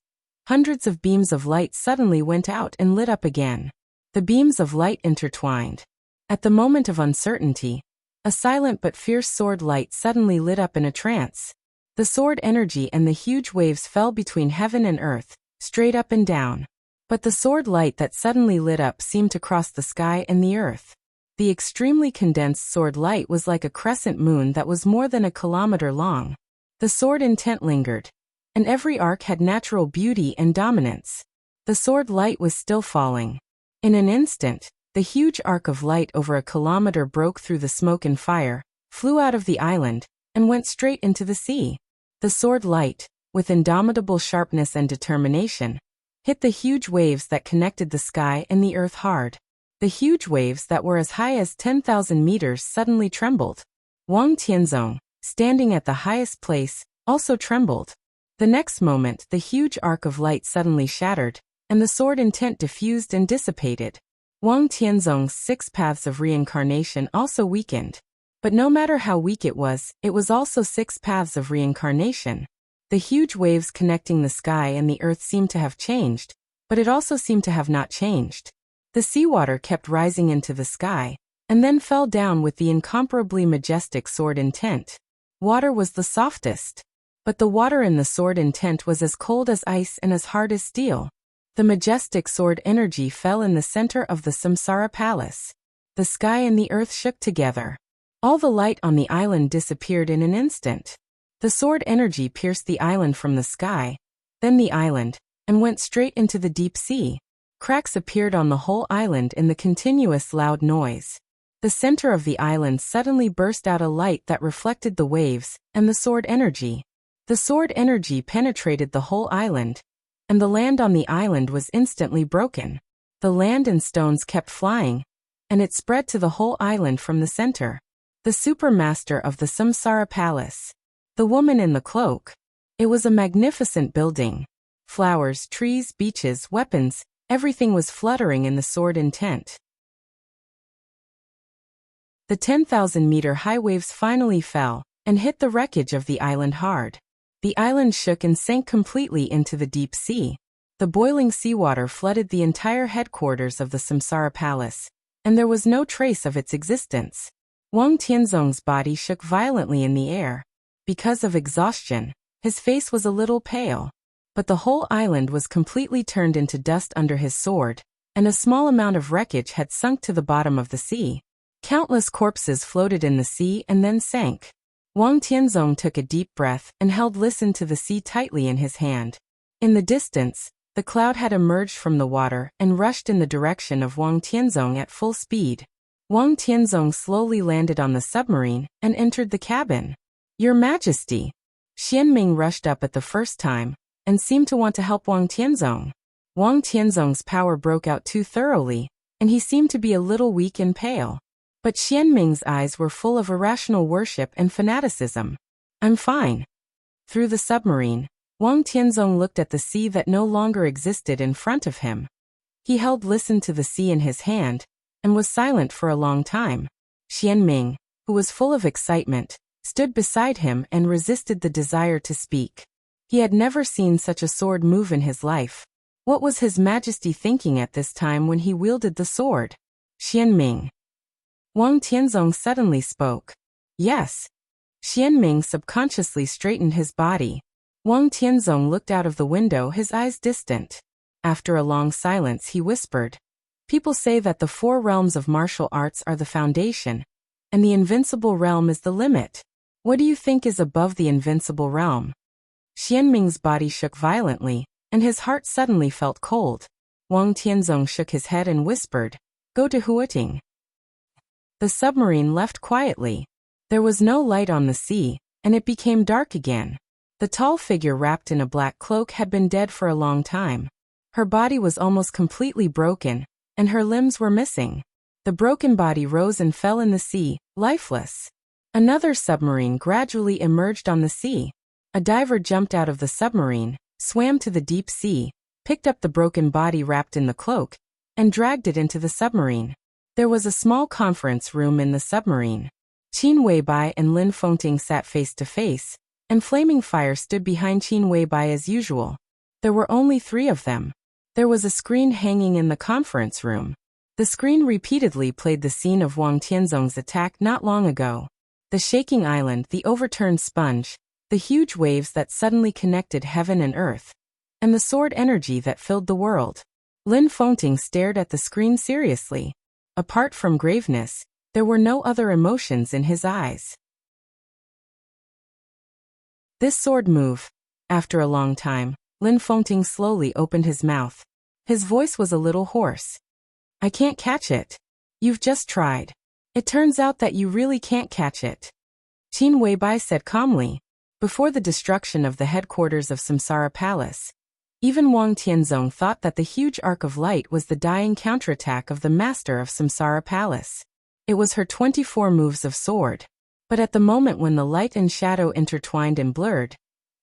S1: hundreds of beams of light suddenly went out and lit up again. The beams of light intertwined. At the moment of uncertainty, a silent but fierce sword light suddenly lit up in a trance. The sword energy and the huge waves fell between heaven and earth, straight up and down. But the sword light that suddenly lit up seemed to cross the sky and the earth. The extremely condensed sword light was like a crescent moon that was more than a kilometer long. The sword intent lingered, and every arc had natural beauty and dominance. The sword light was still falling. In an instant, the huge arc of light over a kilometer broke through the smoke and fire, flew out of the island, and went straight into the sea. The sword light, with indomitable sharpness and determination, hit the huge waves that connected the sky and the earth hard. The huge waves that were as high as 10,000 meters suddenly trembled. Wang Tianzong, standing at the highest place, also trembled. The next moment the huge arc of light suddenly shattered, and the sword intent diffused and dissipated. Wang Tianzong's 6 paths of reincarnation also weakened. But no matter how weak it was also 6 paths of reincarnation. The huge waves connecting the sky and the earth seemed to have changed, but it also seemed to have not changed. The seawater kept rising into the sky, and then fell down with the incomparably majestic sword intent. Water was the softest, but the water in the sword intent was as cold as ice and as hard as steel. The majestic sword energy fell in the center of the Samsara Palace. The sky and the earth shook together. All the light on the island disappeared in an instant. The sword energy pierced the island from the sky, then the island, and went straight into the deep sea. Cracks appeared on the whole island in the continuous loud noise. The center of the island suddenly burst out a light that reflected the waves and the sword energy. The sword energy penetrated the whole island, and the land on the island was instantly broken. The land and stones kept flying, and it spread to the whole island from the center. The supermaster of the Samsara Palace. The woman in the cloak. It was a magnificent building. Flowers, trees, beaches, weapons, everything was fluttering in the sword intent. The 10,000-meter-high waves finally fell and hit the wreckage of the island hard. The island shook and sank completely into the deep sea. The boiling seawater flooded the entire headquarters of the Samsara Palace, and there was no trace of its existence. Wang Tianzong's body shook violently in the air. Because of exhaustion, his face was a little pale. But the whole island was completely turned into dust under his sword, and a small amount of wreckage had sunk to the bottom of the sea. Countless corpses floated in the sea and then sank. Wang Tianzong took a deep breath and listened to the sea tightly in his hand. In the distance, the cloud had emerged from the water and rushed in the direction of Wang Tianzong at full speed. Wang Tianzong slowly landed on the submarine and entered the cabin. "Your Majesty!" Xianming rushed up at the first time and seemed to want to help Wang Tianzong. Wang Tianzong's power broke out too thoroughly, and he seemed to be a little weak and pale. But Xianming's eyes were full of irrational worship and fanaticism. "I'm fine." Through the submarine, Wang Tianzong looked at the sea that no longer existed in front of him. He listened to the sea in his hand, and was silent for a long time. Xianming, who was full of excitement, stood beside him and resisted the desire to speak. He had never seen such a sword move in his life. What was His Majesty thinking at this time when he wielded the sword? "Xianming." Wang Tianzong suddenly spoke. "Yes." Xianming subconsciously straightened his body. Wang Tianzong looked out of the window, his eyes distant. After a long silence, he whispered, "People say that the 4 realms of martial arts are the foundation, and the invincible realm is the limit. What do you think is above the invincible realm?" Xianming's body shook violently, and his heart suddenly felt cold. Wang Tianzong shook his head and whispered, "Go to Huating." The submarine left quietly. There was no light on the sea, and it became dark again. The tall figure wrapped in a black cloak had been dead for a long time. Her body was almost completely broken, and her limbs were missing. The broken body rose and fell in the sea, lifeless. Another submarine gradually emerged on the sea. A diver jumped out of the submarine, swam to the deep sea, picked up the broken body wrapped in the cloak, and dragged it into the submarine. There was a small conference room in the submarine. Qin Weibai and Lin Fengting sat face to face, and flaming fire stood behind Qin Weibai as usual. There were only 3 of them. There was a screen hanging in the conference room. The screen repeatedly played the scene of Wang Tianzong's attack not long ago. The shaking island, the overturned sponge, the huge waves that suddenly connected heaven and earth, and the sword energy that filled the world. Lin Fengting stared at the screen seriously. Apart from graveness, there were no other emotions in his eyes. This sword move. After a long time, Lin Fengting slowly opened his mouth. His voice was a little hoarse. "I can't catch it." "You've just tried. It turns out that you really can't catch it," Qin Weibai said calmly. Before the destruction of the headquarters of Samsara Palace, even Wang Tianzong thought that the huge arc of light was the dying counterattack of the master of Samsara Palace. It was her 24 moves of sword. But at the moment when the light and shadow intertwined and blurred,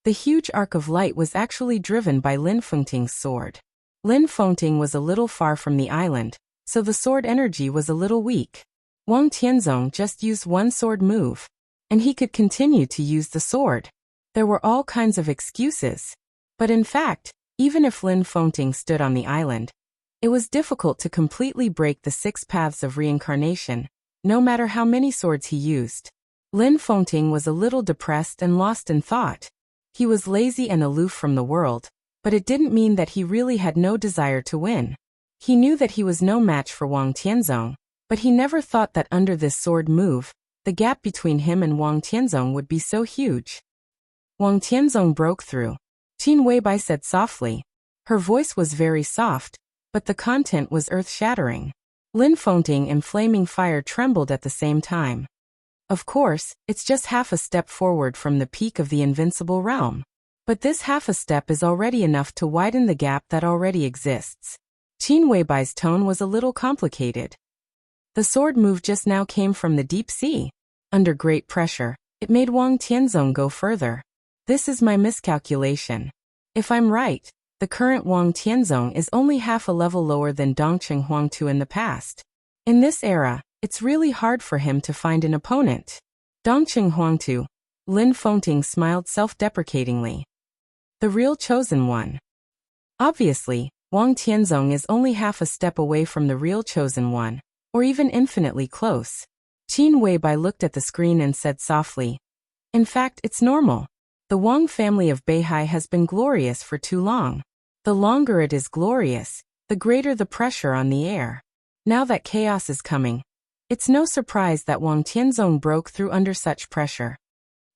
S1: the huge arc of light was actually driven by Lin Fengting's sword. Lin Fengting was a little far from the island, so the sword energy was a little weak. Wang Tianzong just used one sword move, and he could continue to use the sword. There were all kinds of excuses. But in fact, even if Lin Fengting stood on the island, it was difficult to completely break the 6 paths of reincarnation, no matter how many swords he used. Lin Fengting was a little depressed and lost in thought. He was lazy and aloof from the world, but it didn't mean that he really had no desire to win. He knew that he was no match for Wang Tianzong, but he never thought that under this sword move, the gap between him and Wang Tianzong would be so huge. Wang Tianzong broke through. Qin Weibai said softly. Her voice was very soft, but the content was earth-shattering. Lin Fengting and flaming fire trembled at the same time. Of course, it's just half a step forward from the peak of the invincible realm. But this half a step is already enough to widen the gap that already exists. Qin Weibai's tone was a little complicated. The sword move just now came from the deep sea. Under great pressure, it made Wang Tianzong go further. This is my miscalculation. If I'm right, the current Wang Tianzong is only half a level lower than Dongqing Huangtu in the past. In this era, it's really hard for him to find an opponent. Dongqing Huangtu. Lin Fengting smiled self-deprecatingly. The real chosen one. Obviously, Wang Tianzong is only half a step away from the real chosen one, or even infinitely close. Qin Weibai looked at the screen and said softly, "In fact, it's normal. The Wang family of Beihai has been glorious for too long. The longer it is glorious, the greater the pressure on the air. Now that chaos is coming, it's no surprise that Wang Tianzong broke through under such pressure."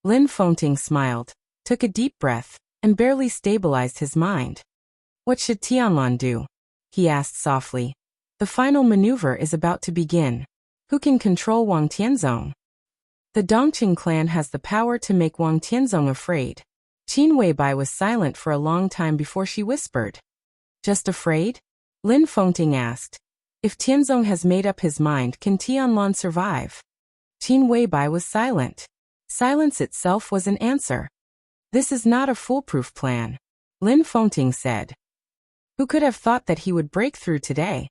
S1: Lin Fengting smiled, took a deep breath, and barely stabilized his mind. "What should Tianlan do?" he asked softly. "The final maneuver is about to begin. Who can control Wang Tianzong?" "The Dongqing clan has the power to make Wang Tianzong afraid." Qin Weibai was silent for a long time before she whispered. "Just afraid?" Lin Fengting asked. "If Tianzong has made up his mind, can Tianlan survive?" Qin Weibai was silent. Silence itself was an answer. "This is not a foolproof plan," Lin Fengting said. "Who could have thought that he would break through today?"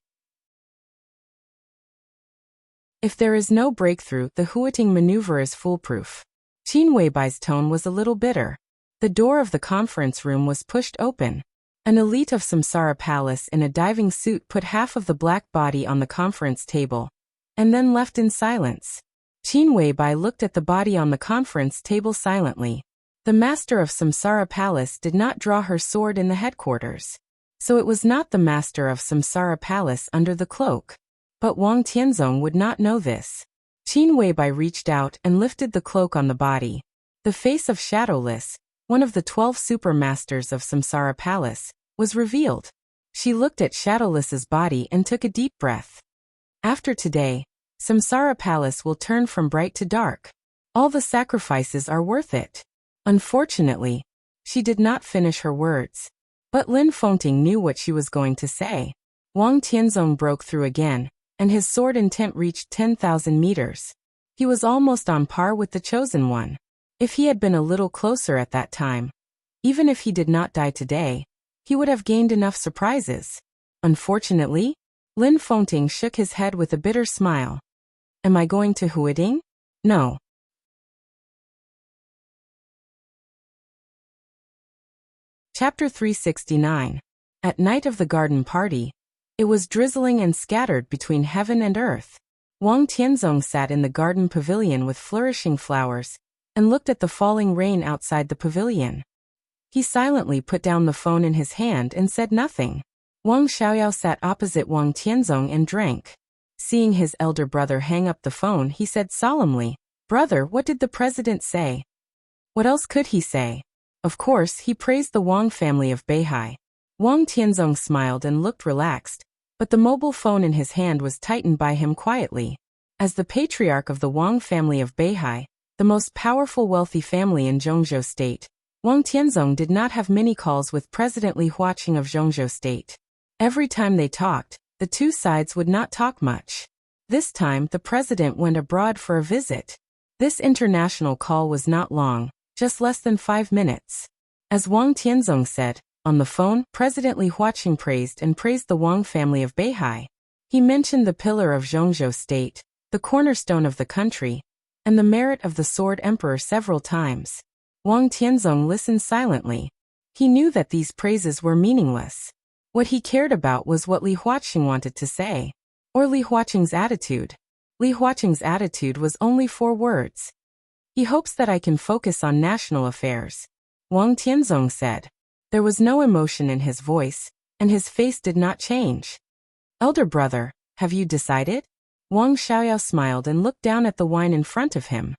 S1: If there is no breakthrough, the Huating maneuver is foolproof. Qin Weibai's tone was a little bitter. The door of the conference room was pushed open. An elite of Samsara Palace in a diving suit put half of the black body on the conference table, and then left in silence. Qin Weibai looked at the body on the conference table silently. The master of Samsara Palace did not draw her sword in the headquarters. So it was not the master of Samsara Palace under the cloak. But Wang Tianzong would not know this. Qin Weibai reached out and lifted the cloak on the body. The face of Shadowless, one of the 12 super masters of Samsara Palace, was revealed. She looked at Shadowless's body and took a deep breath. After today, Samsara Palace will turn from bright to dark. All the sacrifices are worth it. Unfortunately, she did not finish her words. But Lin Fengting knew what she was going to say. Wang Tianzong broke through again, and his sword intent reached 10,000 meters. He was almost on par with the chosen one. If he had been a little closer at that time, even if he did not die today, he would have gained enough surprises. Unfortunately, Lin Fengting shook his head with a bitter smile. "Am I going to Huading? No." Chapter 369. At night of the garden party, it was drizzling and scattered between heaven and earth. Wang Tianzong sat in the garden pavilion with flourishing flowers, and looked at the falling rain outside the pavilion. He silently put down the phone in his hand and said nothing. Wang Xiaoyao sat opposite Wang Tianzong and drank. Seeing his elder brother hang up the phone, he said solemnly, "Brother, what did the president say?" What else could he say? Of course, he praised the Wang family of Beihai. Wang Tianzong smiled and looked relaxed, but the mobile phone in his hand was tightened by him quietly. As the patriarch of the Wang family of Beihai, the most powerful wealthy family in Zhongzhou State, Wang Tianzong did not have many calls with President Li Huaqing of Zhongzhou State. Every time they talked, the two sides would not talk much. This time, the president went abroad for a visit. This international call was not long, just less than 5 minutes. As Wang Tianzong said, on the phone, President Li Huaqing praised the Wang family of Beihai. He mentioned the pillar of Zhongzhou State, the cornerstone of the country, and the merit of the Sword Emperor several times. Wang Tianzong listened silently. He knew that these praises were meaningless. What he cared about was what Li Huaqing wanted to say, or Li Huaqing's attitude. Li Huaqing's attitude was only 4 words. "He hopes that I can focus on national affairs," Wang Tianzong said. There was no emotion in his voice, and his face did not change. "Elder brother, have you decided?" Wang Xiaoyao smiled and looked down at the wine in front of him.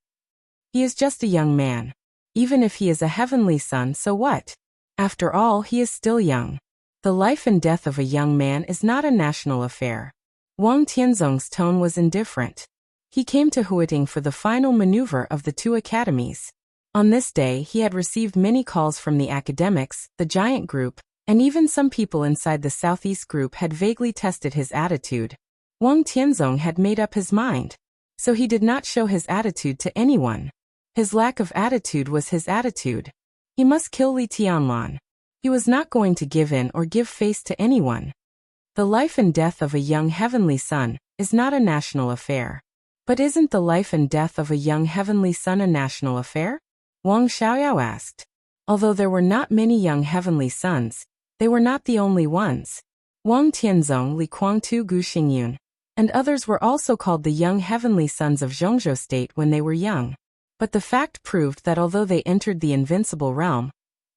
S1: "He is just a young man. Even if he is a heavenly son, so what? After all, he is still young. The life and death of a young man is not a national affair." Wang Tianzong's tone was indifferent. He came to Huating for the final maneuver of the 2 academies. On this day, he had received many calls from the academics, the giant group, and even some people inside the Southeast group had vaguely tested his attitude. Wang Tianzong had made up his mind. So he did not show his attitude to anyone. His lack of attitude was his attitude. He must kill Li Tianlan. He was not going to give in or give face to anyone. The life and death of a young heavenly son is not a national affair. But isn't the life and death of a young heavenly son a national affair? Wang Xiaoyao asked. Although there were not many young heavenly sons, they were not the only ones. Wang Tianzong, Li Kuangtu, Gu Xingyun, and others were also called the young heavenly sons of Zhongzhou state when they were young. But the fact proved that although they entered the invincible realm,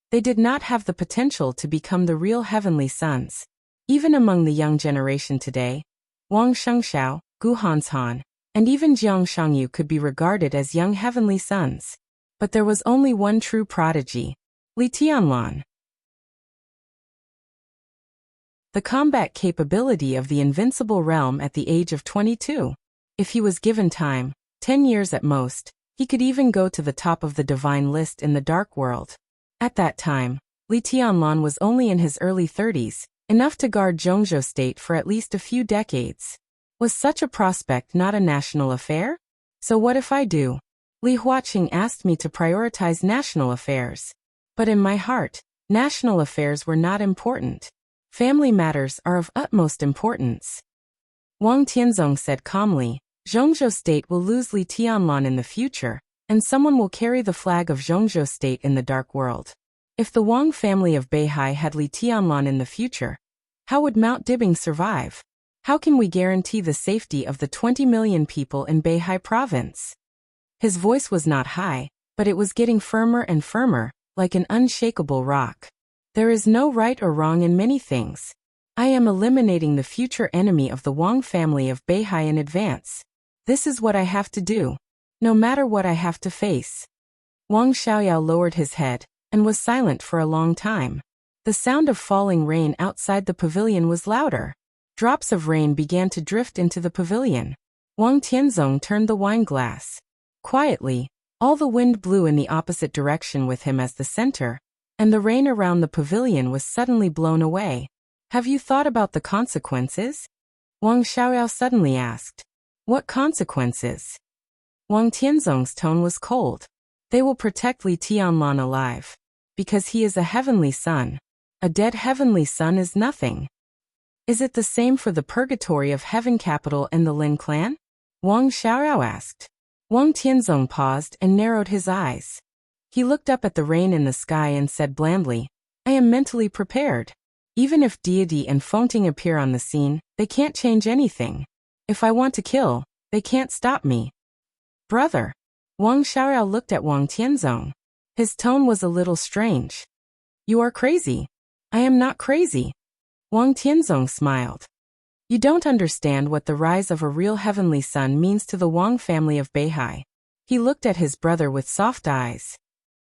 S1: they did not have the potential to become the real heavenly sons. Even among the young generation today, Wang Shengxiao, Gu Hanshan, and even Jiang Shangyu could be regarded as young heavenly sons. But there was only one true prodigy, Li Tianlan. The combat capability of the invincible realm at the age of 22. If he was given time, 10 years at most, he could even go to the top of the divine list in the dark world. At that time, Li Tianlan was only in his early 30s, enough to guard Zhongzhou state for at least a few decades. Was such a prospect not a national affair? So what if I do? Li Huaqing asked me to prioritize national affairs. But in my heart, national affairs were not important. Family matters are of utmost importance. Wang Tianzong said calmly, Zhongzhou state will lose Li Tianlan in the future, and someone will carry the flag of Zhongzhou state in the dark world. If the Wang family of Beihai had Li Tianlan in the future, how would Mount Dibing survive? How can we guarantee the safety of the 20 million people in Beihai province? His voice was not high, but it was getting firmer and firmer, like an unshakable rock. There is no right or wrong in many things. I am eliminating the future enemy of the Wang family of Beihai in advance. This is what I have to do, no matter what I have to face. Wang Xiaoyao lowered his head and was silent for a long time. The sound of falling rain outside the pavilion was louder. Drops of rain began to drift into the pavilion. Wang Tianzong turned the wine glass. Quietly, all the wind blew in the opposite direction with him as the center, and the rain around the pavilion was suddenly blown away. Have you thought about the consequences? Wang Xiaoyao suddenly asked. What consequences? Wang Tianzong's tone was cold. They will protect Li Tianlan alive. Because he is a heavenly son. A dead heavenly son is nothing. Is it the same for the purgatory of Heaven Capital and the Lin clan? Wang Xiaoyao asked. Wang Tianzong paused and narrowed his eyes. He looked up at the rain in the sky and said blandly, I am mentally prepared. Even if deity and Fengting appear on the scene, they can't change anything. If I want to kill, they can't stop me. Brother. Wang Xiaoyao looked at Wang Tianzong. His tone was a little strange. You are crazy. I am not crazy. Wang Tianzong smiled. You don't understand what the rise of a real heavenly son means to the Wang family of Beihai. He looked at his brother with soft eyes.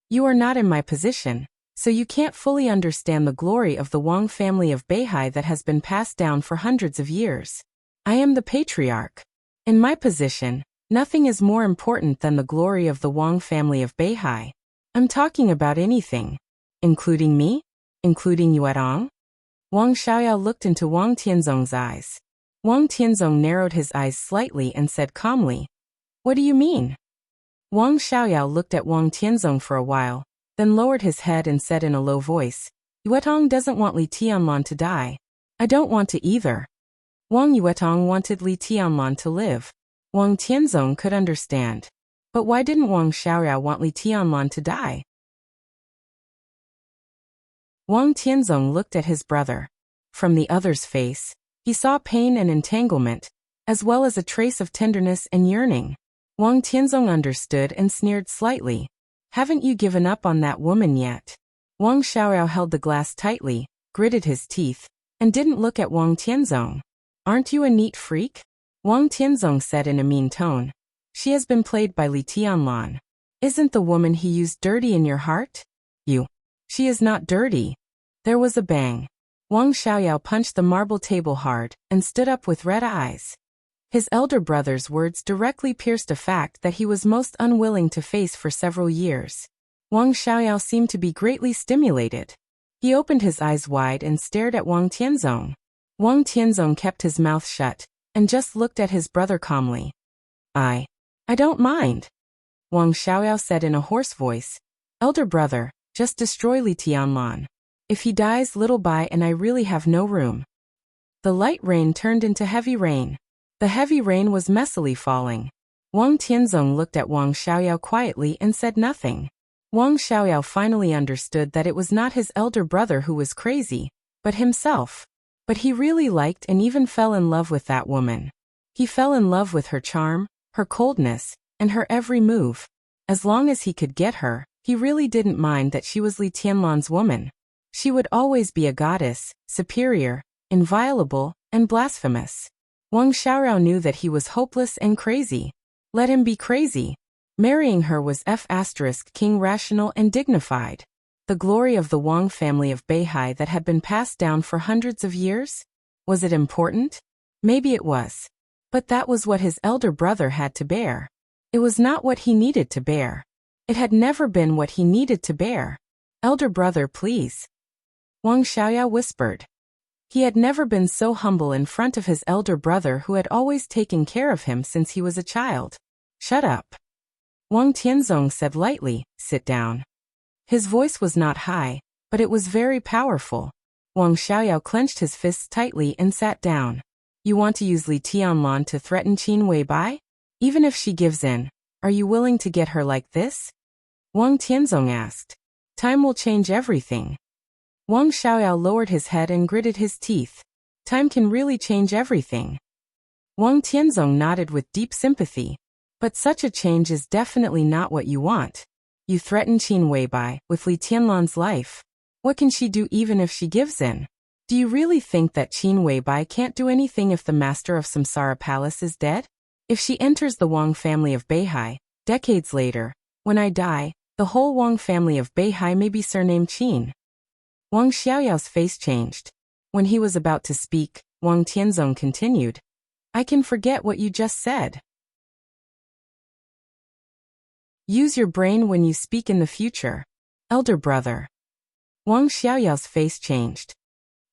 S1: You are not in my position, so you can't fully understand the glory of the Wang family of Beihai that has been passed down for hundreds of years. I am the patriarch. In my position, nothing is more important than the glory of the Wang family of Beihai. I'm talking about anything. Including me? Including Yuetong? Wang Xiaoyao looked into Wang Tianzong's eyes. Wang Tianzong narrowed his eyes slightly and said calmly, What do you mean? Wang Xiaoyao looked at Wang Tianzong for a while, then lowered his head and said in a low voice, Yuetong doesn't want Li Tianlan to die. I don't want to either. Wang Yuetong wanted Li Tianlan to live. Wang Tianzong could understand. But why didn't Wang Xiaoyao want Li Tianlan to die? Wang Tianzong looked at his brother. From the other's face, he saw pain and entanglement, as well as a trace of tenderness and yearning. Wang Tianzong understood and sneered slightly. Haven't you given up on that woman yet? Wang Xiaoyao held the glass tightly, gritted his teeth, and didn't look at Wang Tianzong. Aren't you a neat freak? Wang Tianzong said in a mean tone. She has been played by Li Tianlan. Isn't the woman he used dirty in your heart? She is not dirty. There was a bang. Wang Xiaoyao punched the marble table hard and stood up with red eyes. His elder brother's words directly pierced a fact that he was most unwilling to face for several years. Wang Xiaoyao seemed to be greatly stimulated. He opened his eyes wide and stared at Wang Tianzong. Wang Tianzong kept his mouth shut, and just looked at his brother calmly. I don't mind, Wang Xiaoyao said in a hoarse voice. Elder brother, just destroy Li Tianlan. If he dies, little by and I really have no room. The light rain turned into heavy rain. The heavy rain was messily falling. Wang Tianzong looked at Wang Xiaoyao quietly and said nothing. Wang Xiaoyao finally understood that it was not his elder brother who was crazy, but himself. But he really liked and even fell in love with that woman. He fell in love with her charm, her coldness, and her every move. As long as he could get her, he really didn't mind that she was Li Tianlan's woman. She would always be a goddess, superior, inviolable, and blasphemous. Wang Xiaoyao knew that he was hopeless and crazy. Let him be crazy. Marrying her was King rational and dignified. The glory of the Wang family of Beihai that had been passed down for hundreds of years? Was it important? Maybe it was. But that was what his elder brother had to bear. It was not what he needed to bear. It had never been what he needed to bear. Elder brother, please. Wang Xiaoyao whispered. He had never been so humble in front of his elder brother who had always taken care of him since he was a child. Shut up. Wang Tianzong said lightly, sit down. His voice was not high, but it was very powerful. Wang Xiaoyao clenched his fists tightly and sat down. You want to use Li Tianlan to threaten Qin Weibai? Even if she gives in, are you willing to get her like this? Wang Tianzong asked. Time will change everything. Wang Xiaoyao lowered his head and gritted his teeth. Time can really change everything. Wang Tianzong nodded with deep sympathy. But such a change is definitely not what you want. You threaten Qin Weibai with Li Tianlan's life. What can she do even if she gives in? Do you really think that Qin Weibai can't do anything if the master of Samsara Palace is dead? If she enters the Wang family of Beihai, decades later, when I die, the whole Wang family of Beihai may be surnamed Qin. Wang Xiaoyao's face changed. When he was about to speak, Wang Tianzong continued. I can forget what you just said. Use your brain when you speak in the future. Elder brother. Wang Xiaoyao's face changed.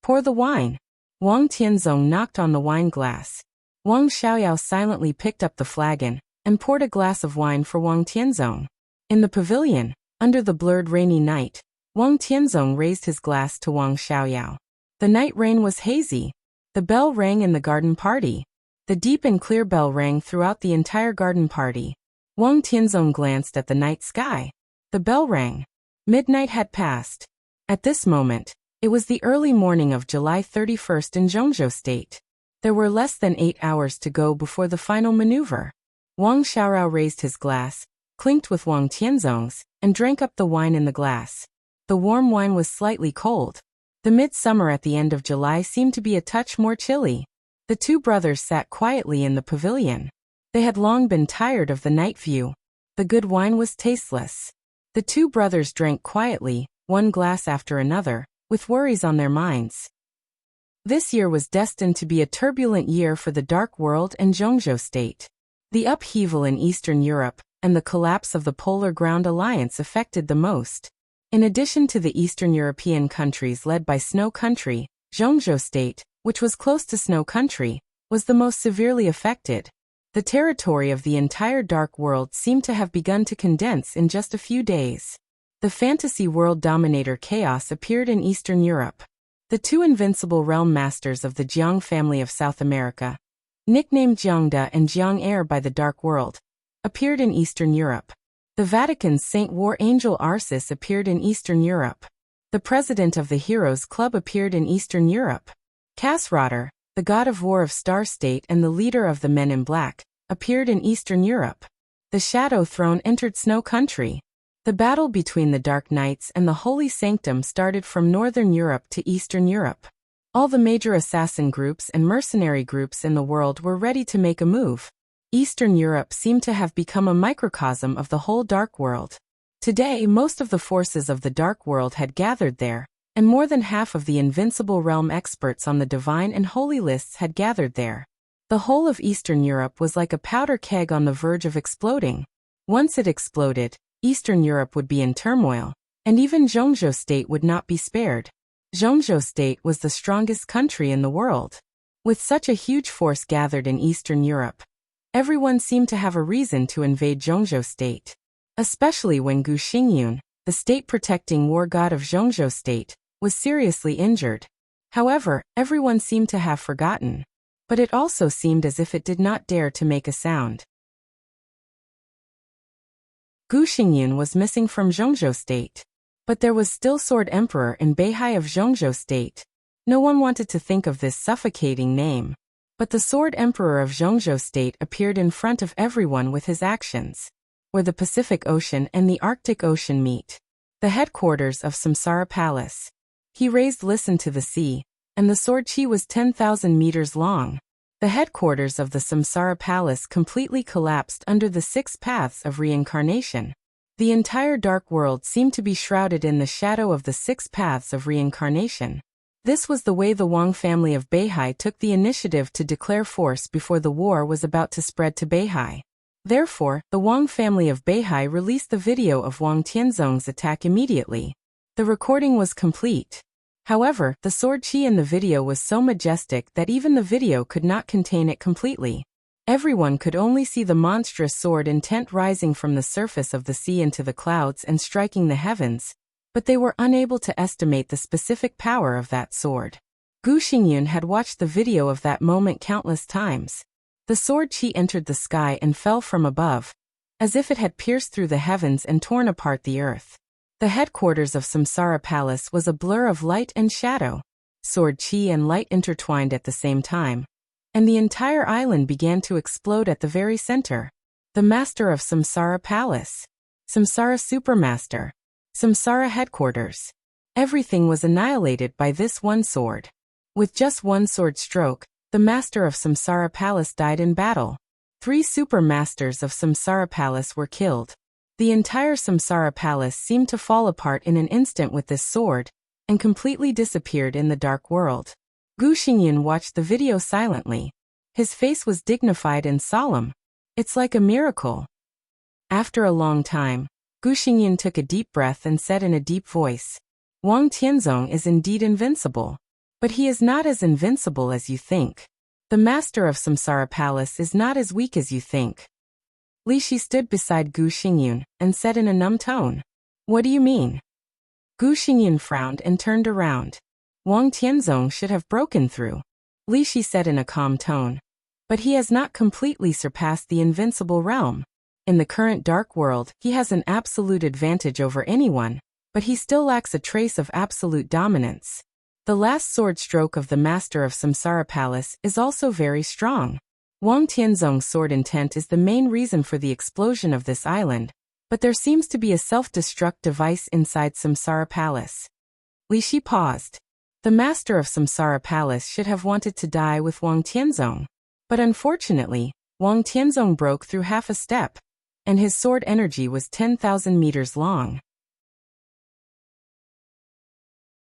S1: Pour the wine. Wang Tianzong knocked on the wine glass. Wang Xiaoyao silently picked up the flagon and poured a glass of wine for Wang Tianzong. In the pavilion, under the blurred rainy night, Wang Tianzong raised his glass to Wang Xiaoyao. The night rain was hazy. The bell rang in the garden party. The deep and clear bell rang throughout the entire garden party. Wang Tianzong glanced at the night sky. The bell rang. Midnight had passed. At this moment, it was the early morning of July 31st in Zhongzhou State. There were less than 8 hours to go before the final maneuver. Wang Xiaoyao raised his glass, clinked with Wang Tianzong's, and drank up the wine in the glass. The warm wine was slightly cold. The midsummer at the end of July seemed to be a touch more chilly. The two brothers sat quietly in the pavilion. They had long been tired of the night view. The good wine was tasteless. The two brothers drank quietly, one glass after another, with worries on their minds. This year was destined to be a turbulent year for the Dark World and Zhongzhou State. The upheaval in Eastern Europe and the collapse of the Polar Ground Alliance affected the most. In addition to the Eastern European countries led by Snow Country, Zhongzhou State, which was close to Snow Country, was the most severely affected. The territory of the entire Dark World seemed to have begun to condense in just a few days. The fantasy world dominator Chaos appeared in Eastern Europe. The two invincible realm masters of the Jiang family of South America, nicknamed Jiangda and Jiang by the Dark World, appeared in Eastern Europe. The Vatican's Saint War Angel Arceus appeared in Eastern Europe. The president of the Heroes Club appeared in Eastern Europe. Kasrotter, the god of war of Star State and the leader of the Men in Black, appeared in Eastern Europe. The Shadow Throne entered Snow Country. The battle between the Dark Knights and the Holy Sanctum started from Northern Europe to Eastern Europe. All the major assassin groups and mercenary groups in the world were ready to make a move. Eastern Europe seemed to have become a microcosm of the whole Dark World. Today, most of the forces of the Dark World had gathered there, and more than half of the Invincible Realm experts on the Divine and Holy lists had gathered there. The whole of Eastern Europe was like a powder keg on the verge of exploding. Once it exploded, Eastern Europe would be in turmoil, and even Zhongzhou State would not be spared. Zhongzhou State was the strongest country in the world. With such a huge force gathered in Eastern Europe, everyone seemed to have a reason to invade Zhongzhou state. Especially when Gu Xingyun, the state-protecting war god of Zhongzhou state, was seriously injured. However, everyone seemed to have forgotten. But it also seemed as if it did not dare to make a sound. Gu Xingyun was missing from Zhongzhou state. But there was still Sword Emperor in Beihai of Zhongzhou state. No one wanted to think of this suffocating name. But the Sword Emperor of Zhongzhou state appeared in front of everyone with his actions. Where the Pacific Ocean and the Arctic Ocean meet. The headquarters of Samsara Palace. He raised listen to the sea, and the sword chi was 10,000 meters long. The headquarters of the Samsara Palace completely collapsed under the 6 paths of reincarnation. The entire dark world seemed to be shrouded in the shadow of the 6 paths of reincarnation. This was the way the Wang family of Beihai took the initiative to declare force before the war was about to spread to Beihai. Therefore, the Wang family of Beihai released the video of Wang Tianzong's attack immediately. The recording was complete. However, the sword chi in the video was so majestic that even the video could not contain it completely. Everyone could only see the monstrous sword intent rising from the surface of the sea into the clouds and striking the heavens, but they were unable to estimate the specific power of that sword. Gu Xingyun had watched the video of that moment countless times. The sword chi entered the sky and fell from above, as if it had pierced through the heavens and torn apart the earth. The headquarters of Samsara Palace was a blur of light and shadow. Sword chi and light intertwined at the same time, and the entire island began to explode at the very center. The master of Samsara Palace. Samsara Supermaster. Samsara headquarters. Everything was annihilated by this one sword. With just one sword stroke, the master of Samsara Palace died in battle. 3 super masters of Samsara Palace were killed. The entire Samsara Palace seemed to fall apart in an instant with this sword, and completely disappeared in the dark world. Gu Xingyun watched the video silently. His face was dignified and solemn. It's like a miracle. After a long time, Gu Xingyun took a deep breath and said in a deep voice, Wang Tianzong is indeed invincible. But he is not as invincible as you think. The master of Samsara Palace is not as weak as you think. Li Shi stood beside Gu Xingyun and said in a numb tone, What do you mean? Gu Xingyun frowned and turned around. Wang Tianzong should have broken through. Li Shi said in a calm tone. But he has not completely surpassed the invincible realm. In the current dark world, he has an absolute advantage over anyone, but he still lacks a trace of absolute dominance. The last sword stroke of the master of Samsara Palace is also very strong. Wang Tianzong's sword intent is the main reason for the explosion of this island, but there seems to be a self-destruct device inside Samsara Palace. Li Shi paused. The master of Samsara Palace should have wanted to die with Wang Tianzong. But unfortunately, Wang Tianzong broke through half a step, and his sword energy was 10,000 meters long.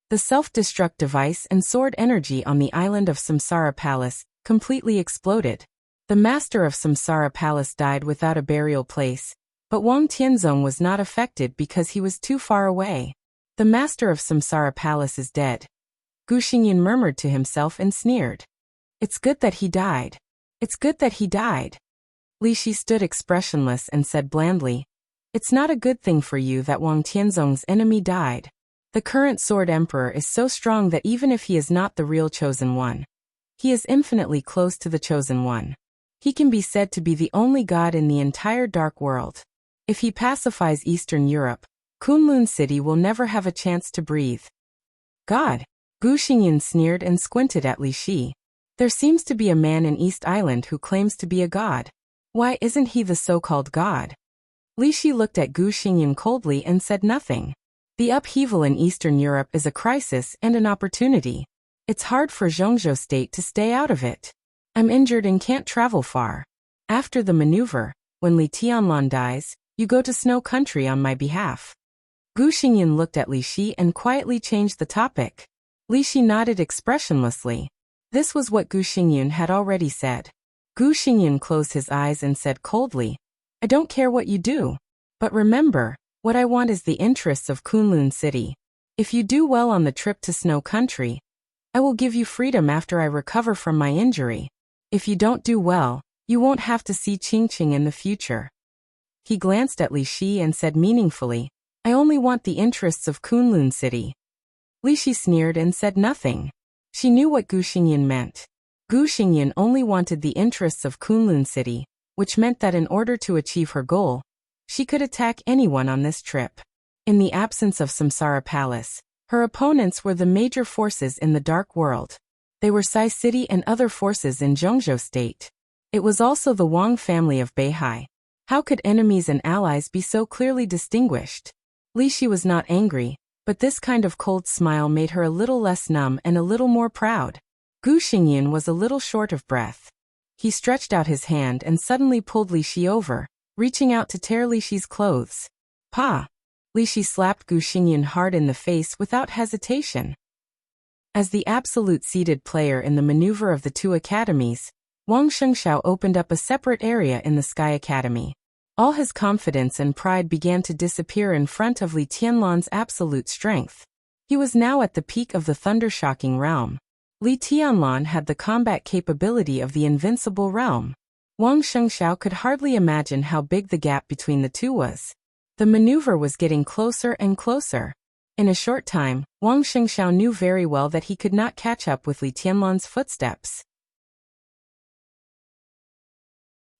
S1: The self-destruct device and sword energy on the island of Samsara Palace completely exploded. The master of Samsara Palace died without a burial place, but Wang Tianzong was not affected because he was too far away. The master of Samsara Palace is dead. Gu Xingyun murmured to himself and sneered. It's good that he died. It's good that he died. Li Shi stood expressionless and said blandly, It's not a good thing for you that Wang Tianzong's enemy died. The current Sword Emperor is so strong that even if he is not the real Chosen One, he is infinitely close to the Chosen One. He can be said to be the only god in the entire dark world. If he pacifies Eastern Europe, Kunlun City will never have a chance to breathe. God? Gu Xingyun sneered and squinted at Li Shi. There seems to be a man in East Island who claims to be a god. Why isn't he the so-called god? Li Shi looked at Gu Xingyun coldly and said nothing. The upheaval in Eastern Europe is a crisis and an opportunity. It's hard for Zhongzhou state to stay out of it. I'm injured and can't travel far. After the maneuver, when Li Tianlan dies, you go to Snow Country on my behalf. Gu Xingyun looked at Li Shi and quietly changed the topic. Li Shi nodded expressionlessly. This was what Gu Xingyun had already said. Gu Xingyun closed his eyes and said coldly, I don't care what you do. But remember, what I want is the interests of Kunlun City. If you do well on the trip to Snow Country, I will give you freedom after I recover from my injury. If you don't do well, you won't have to see Qingqing in the future. He glanced at Li Shi and said meaningfully, I only want the interests of Kunlun City. Li Shi sneered and said nothing. She knew what Gu Xingyan meant. Gu Xingyan only wanted the interests of Kunlun City, which meant that in order to achieve her goal, she could attack anyone on this trip. In the absence of Samsara Palace, her opponents were the major forces in the Dark World. They were Sai City and other forces in Zhongzhou State. It was also the Wang family of Beihai. How could enemies and allies be so clearly distinguished? Li Shi was not angry, but this kind of cold smile made her a little less numb and a little more proud. Gu Xingyan was a little short of breath. He stretched out his hand and suddenly pulled Li Shi over, reaching out to tear Li Shi's clothes. Pa! Li Shi slapped Gu Xingyan hard in the face without hesitation. As the absolute seeded player in the maneuver of the two academies, Wang Shengxiao opened up a separate area in the Sky Academy. All his confidence and pride began to disappear in front of Li Tianlan's absolute strength. He was now at the peak of the thunder-shocking realm. Li Tianlan had the combat capability of the invincible realm. Wang Shengxiao could hardly imagine how big the gap between the two was. The maneuver was getting closer and closer. In a short time, Wang Shengxiao knew very well that he could not catch up with Li Tianlan's footsteps.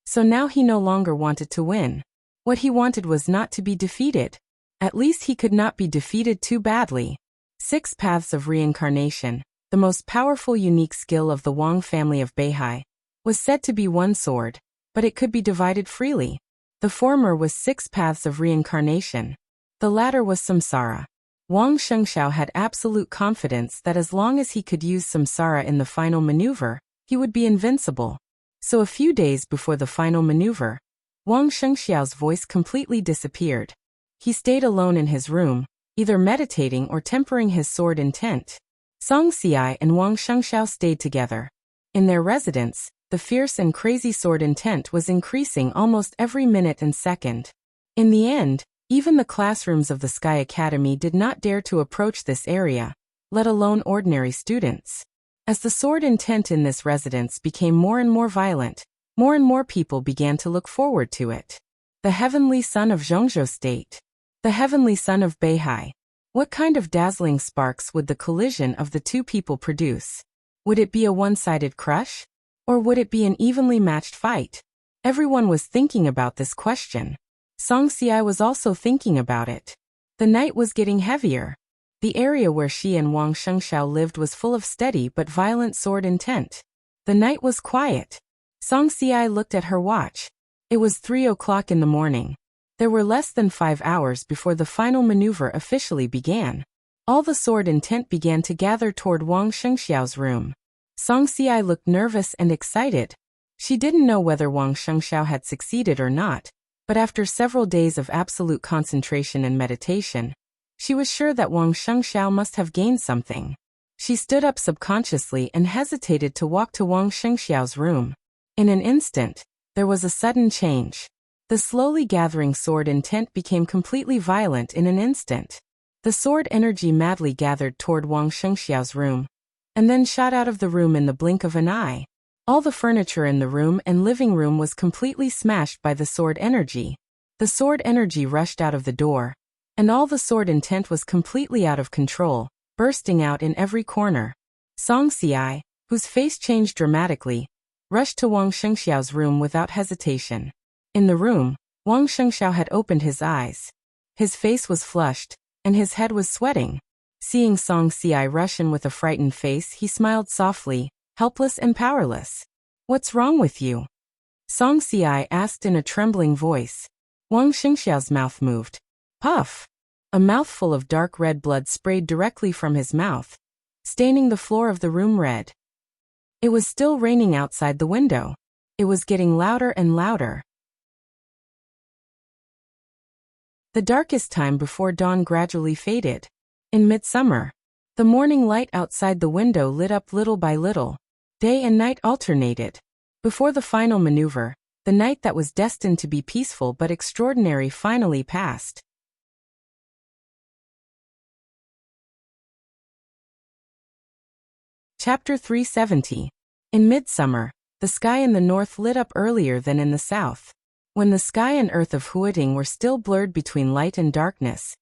S1: So now he no longer wanted to win. What he wanted was not to be defeated. At least he could not be defeated too badly. 6 Paths of Reincarnation, the most powerful unique skill of the Wang family of Beihai, was said to be one sword, but it could be divided freely. The former was 6 Paths of Reincarnation. The latter was Samsara. Wang Shengxiao had absolute confidence that as long as he could use Samsara in the final maneuver, he would be invincible. So a few days before the final maneuver, Wang Shengxiao's voice completely disappeared. He stayed alone in his room, either meditating or tempering his sword intent. Song Xiai and Wang Shengxiao stayed together. In their residence, the fierce and crazy sword intent was increasing almost every minute and second. In the end, even the classrooms of the Sky Academy did not dare to approach this area, let alone ordinary students. As the sword intent in this residence became more and more violent, more and more people began to look forward to it. The heavenly son of Zhongzhou State. The heavenly son of Beihai. What kind of dazzling sparks would the collision of the two people produce? Would it be a one-sided crush? Or would it be an evenly matched fight? Everyone was thinking about this question. Song Xiai was also thinking about it. The night was getting heavier. The area where she and Wang Shengxiao lived was full of steady but violent sword intent. The night was quiet. Song Xiai looked at her watch. It was 3 o'clock in the morning. There were less than 5 hours before the final maneuver officially began. All the sword intent began to gather toward Wang Shengxiao's room. Song Xiai looked nervous and excited. She didn't know whether Wang Shengxiao had succeeded or not, but after several days of absolute concentration and meditation, she was sure that Wang Shengxiao must have gained something. She stood up subconsciously and hesitated to walk to Wang Shengxiao's room. In an instant, there was a sudden change. The slowly gathering sword intent became completely violent in an instant. The sword energy madly gathered toward Wang Shengxiao's room, and then shot out of the room in the blink of an eye. All the furniture in the room and living room was completely smashed by the sword energy. The sword energy rushed out of the door, and all the sword intent was completely out of control, bursting out in every corner. Song Xiai, whose face changed dramatically, rushed to Wang Shengxiao's room without hesitation. In the room, Wang Shengxiao had opened his eyes. His face was flushed, and his head was sweating. Seeing Song Xiai rush in with a frightened face, he smiled softly, helpless and powerless. "What's wrong with you?" Song Xiai asked in a trembling voice. Wang Shengxiao's mouth moved. Puff! A mouthful of dark red blood sprayed directly from his mouth, staining the floor of the room red. It was still raining outside the window. It was getting louder and louder. The darkest time before dawn gradually faded. In midsummer, the morning light outside the window lit up little by little. Day and night alternated. Before the final maneuver, the night that was destined to be peaceful but extraordinary finally passed. Chapter 370. In midsummer, the sky in the north lit up earlier than in the south. When the sky and earth of Huiting were still blurred between light and darkness,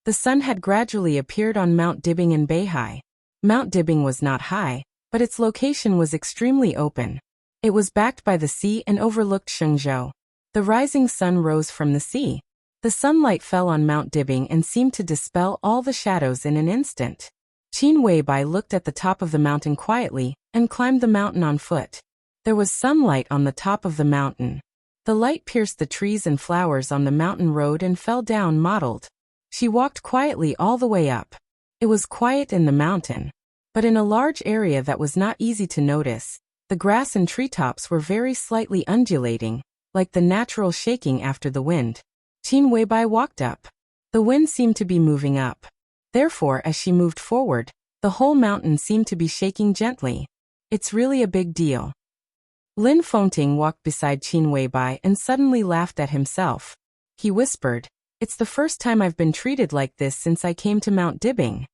S1: the sun had gradually appeared on Mount Dibing in Beihai. Mount Dibing was not high, but its location was extremely open. It was backed by the sea and overlooked Shenzhou. The rising sun rose from the sea. The sunlight fell on Mount Dibing and seemed to dispel all the shadows in an instant. Qin Weibai looked at the top of the mountain quietly and climbed the mountain on foot. There was sunlight on the top of the mountain. The light pierced the trees and flowers on the mountain road and fell down mottled. She walked quietly all the way up. It was quiet in the mountain, but in a large area that was not easy to notice, the grass and treetops were very slightly undulating, like the natural shaking after the wind. Qin Weibai walked up. The wind seemed to be moving up. Therefore, as she moved forward, the whole mountain seemed to be shaking gently. It's really a big deal. Lin Fengting walked beside Qin Weibai and suddenly laughed at himself. He whispered, "It's the first time I've been treated like this since I came to Mount Dibing."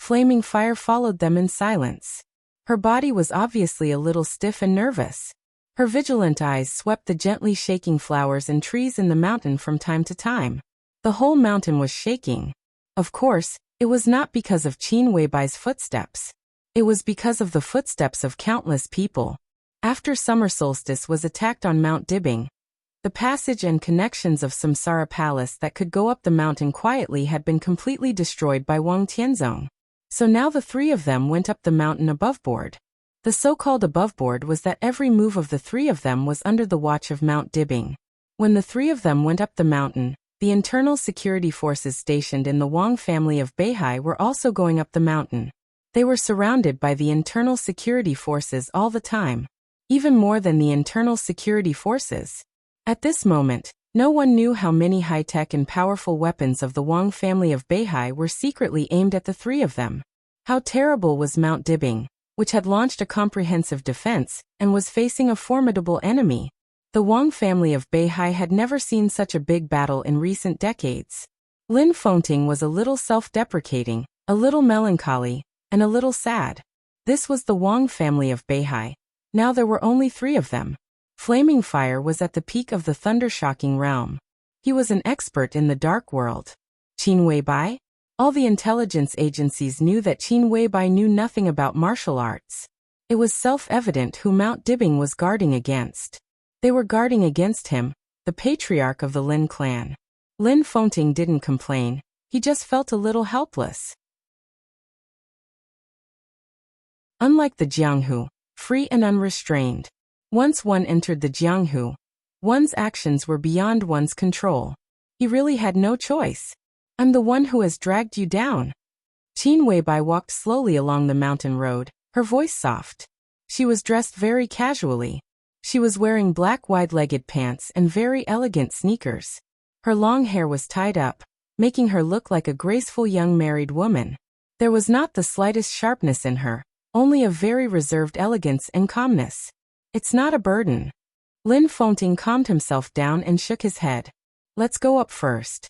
S1: Flaming fire followed them in silence. Her body was obviously a little stiff and nervous. Her vigilant eyes swept the gently shaking flowers and trees in the mountain from time to time. The whole mountain was shaking. Of course, it was not because of Qin Weibai's footsteps. It was because of the footsteps of countless people. After summer solstice was attacked on Mount Dibing, the passage and connections of Samsara Palace that could go up the mountain quietly had been completely destroyed by Wang Tianzong. So now the three of them went up the mountain aboveboard. The so-called aboveboard was that every move of the three of them was under the watch of Mount Dibing. When the three of them went up the mountain, the internal security forces stationed in the Wang family of Beihai were also going up the mountain. They were surrounded by the internal security forces all the time, even more than the internal security forces. At this moment, no one knew how many high-tech and powerful weapons of the Wang family of Beihai were secretly aimed at the three of them. How terrible was Mount Dibing, which had launched a comprehensive defense and was facing a formidable enemy. The Wang family of Beihai had never seen such a big battle in recent decades. Lin Fengting was a little self-deprecating, a little melancholy, and a little sad. This was the Wang family of Beihai. Now there were only three of them. Flaming Fire was at the peak of the thunder-shocking realm. He was an expert in the dark world. Qin Weibai? All the intelligence agencies knew that Qin Weibai knew nothing about martial arts. It was self-evident who Mount Dibing was guarding against. They were guarding against him, the patriarch of the Lin clan. Lin Fengting didn't complain, he just felt a little helpless. Unlike the Jianghu, free and unrestrained, once one entered the Jianghu, one's actions were beyond one's control. He really had no choice. "I'm the one who has dragged you down." Qin Weibai walked slowly along the mountain road, her voice soft. She was dressed very casually. She was wearing black wide-legged pants and very elegant sneakers. Her long hair was tied up, making her look like a graceful young married woman. There was not the slightest sharpness in her, only a very reserved elegance and calmness. "It's not a burden." Lin Fengting calmed himself down and shook his head. "Let's go up first."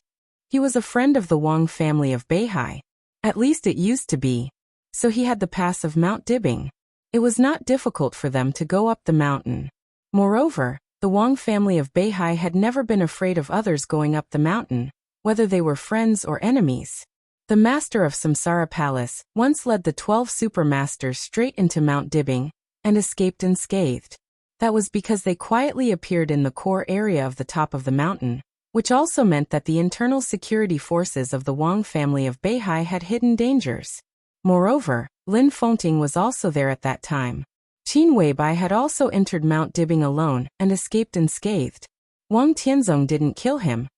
S1: He was a friend of the Wang family of Beihai. At least it used to be. So he had the pass of Mount Dibing. It was not difficult for them to go up the mountain. Moreover, the Wang family of Beihai had never been afraid of others going up the mountain, whether they were friends or enemies. The master of Samsara Palace once led the 12 super masters straight into Mount Dibing and escaped unscathed. That was because they quietly appeared in the core area of the top of the mountain, which also meant that the internal security forces of the Wang family of Beihai had hidden dangers. Moreover, Lin Fengting was also there at that time. Qin Weibai had also entered Mount Dibing alone and escaped unscathed. Wang Tianzong didn't kill him,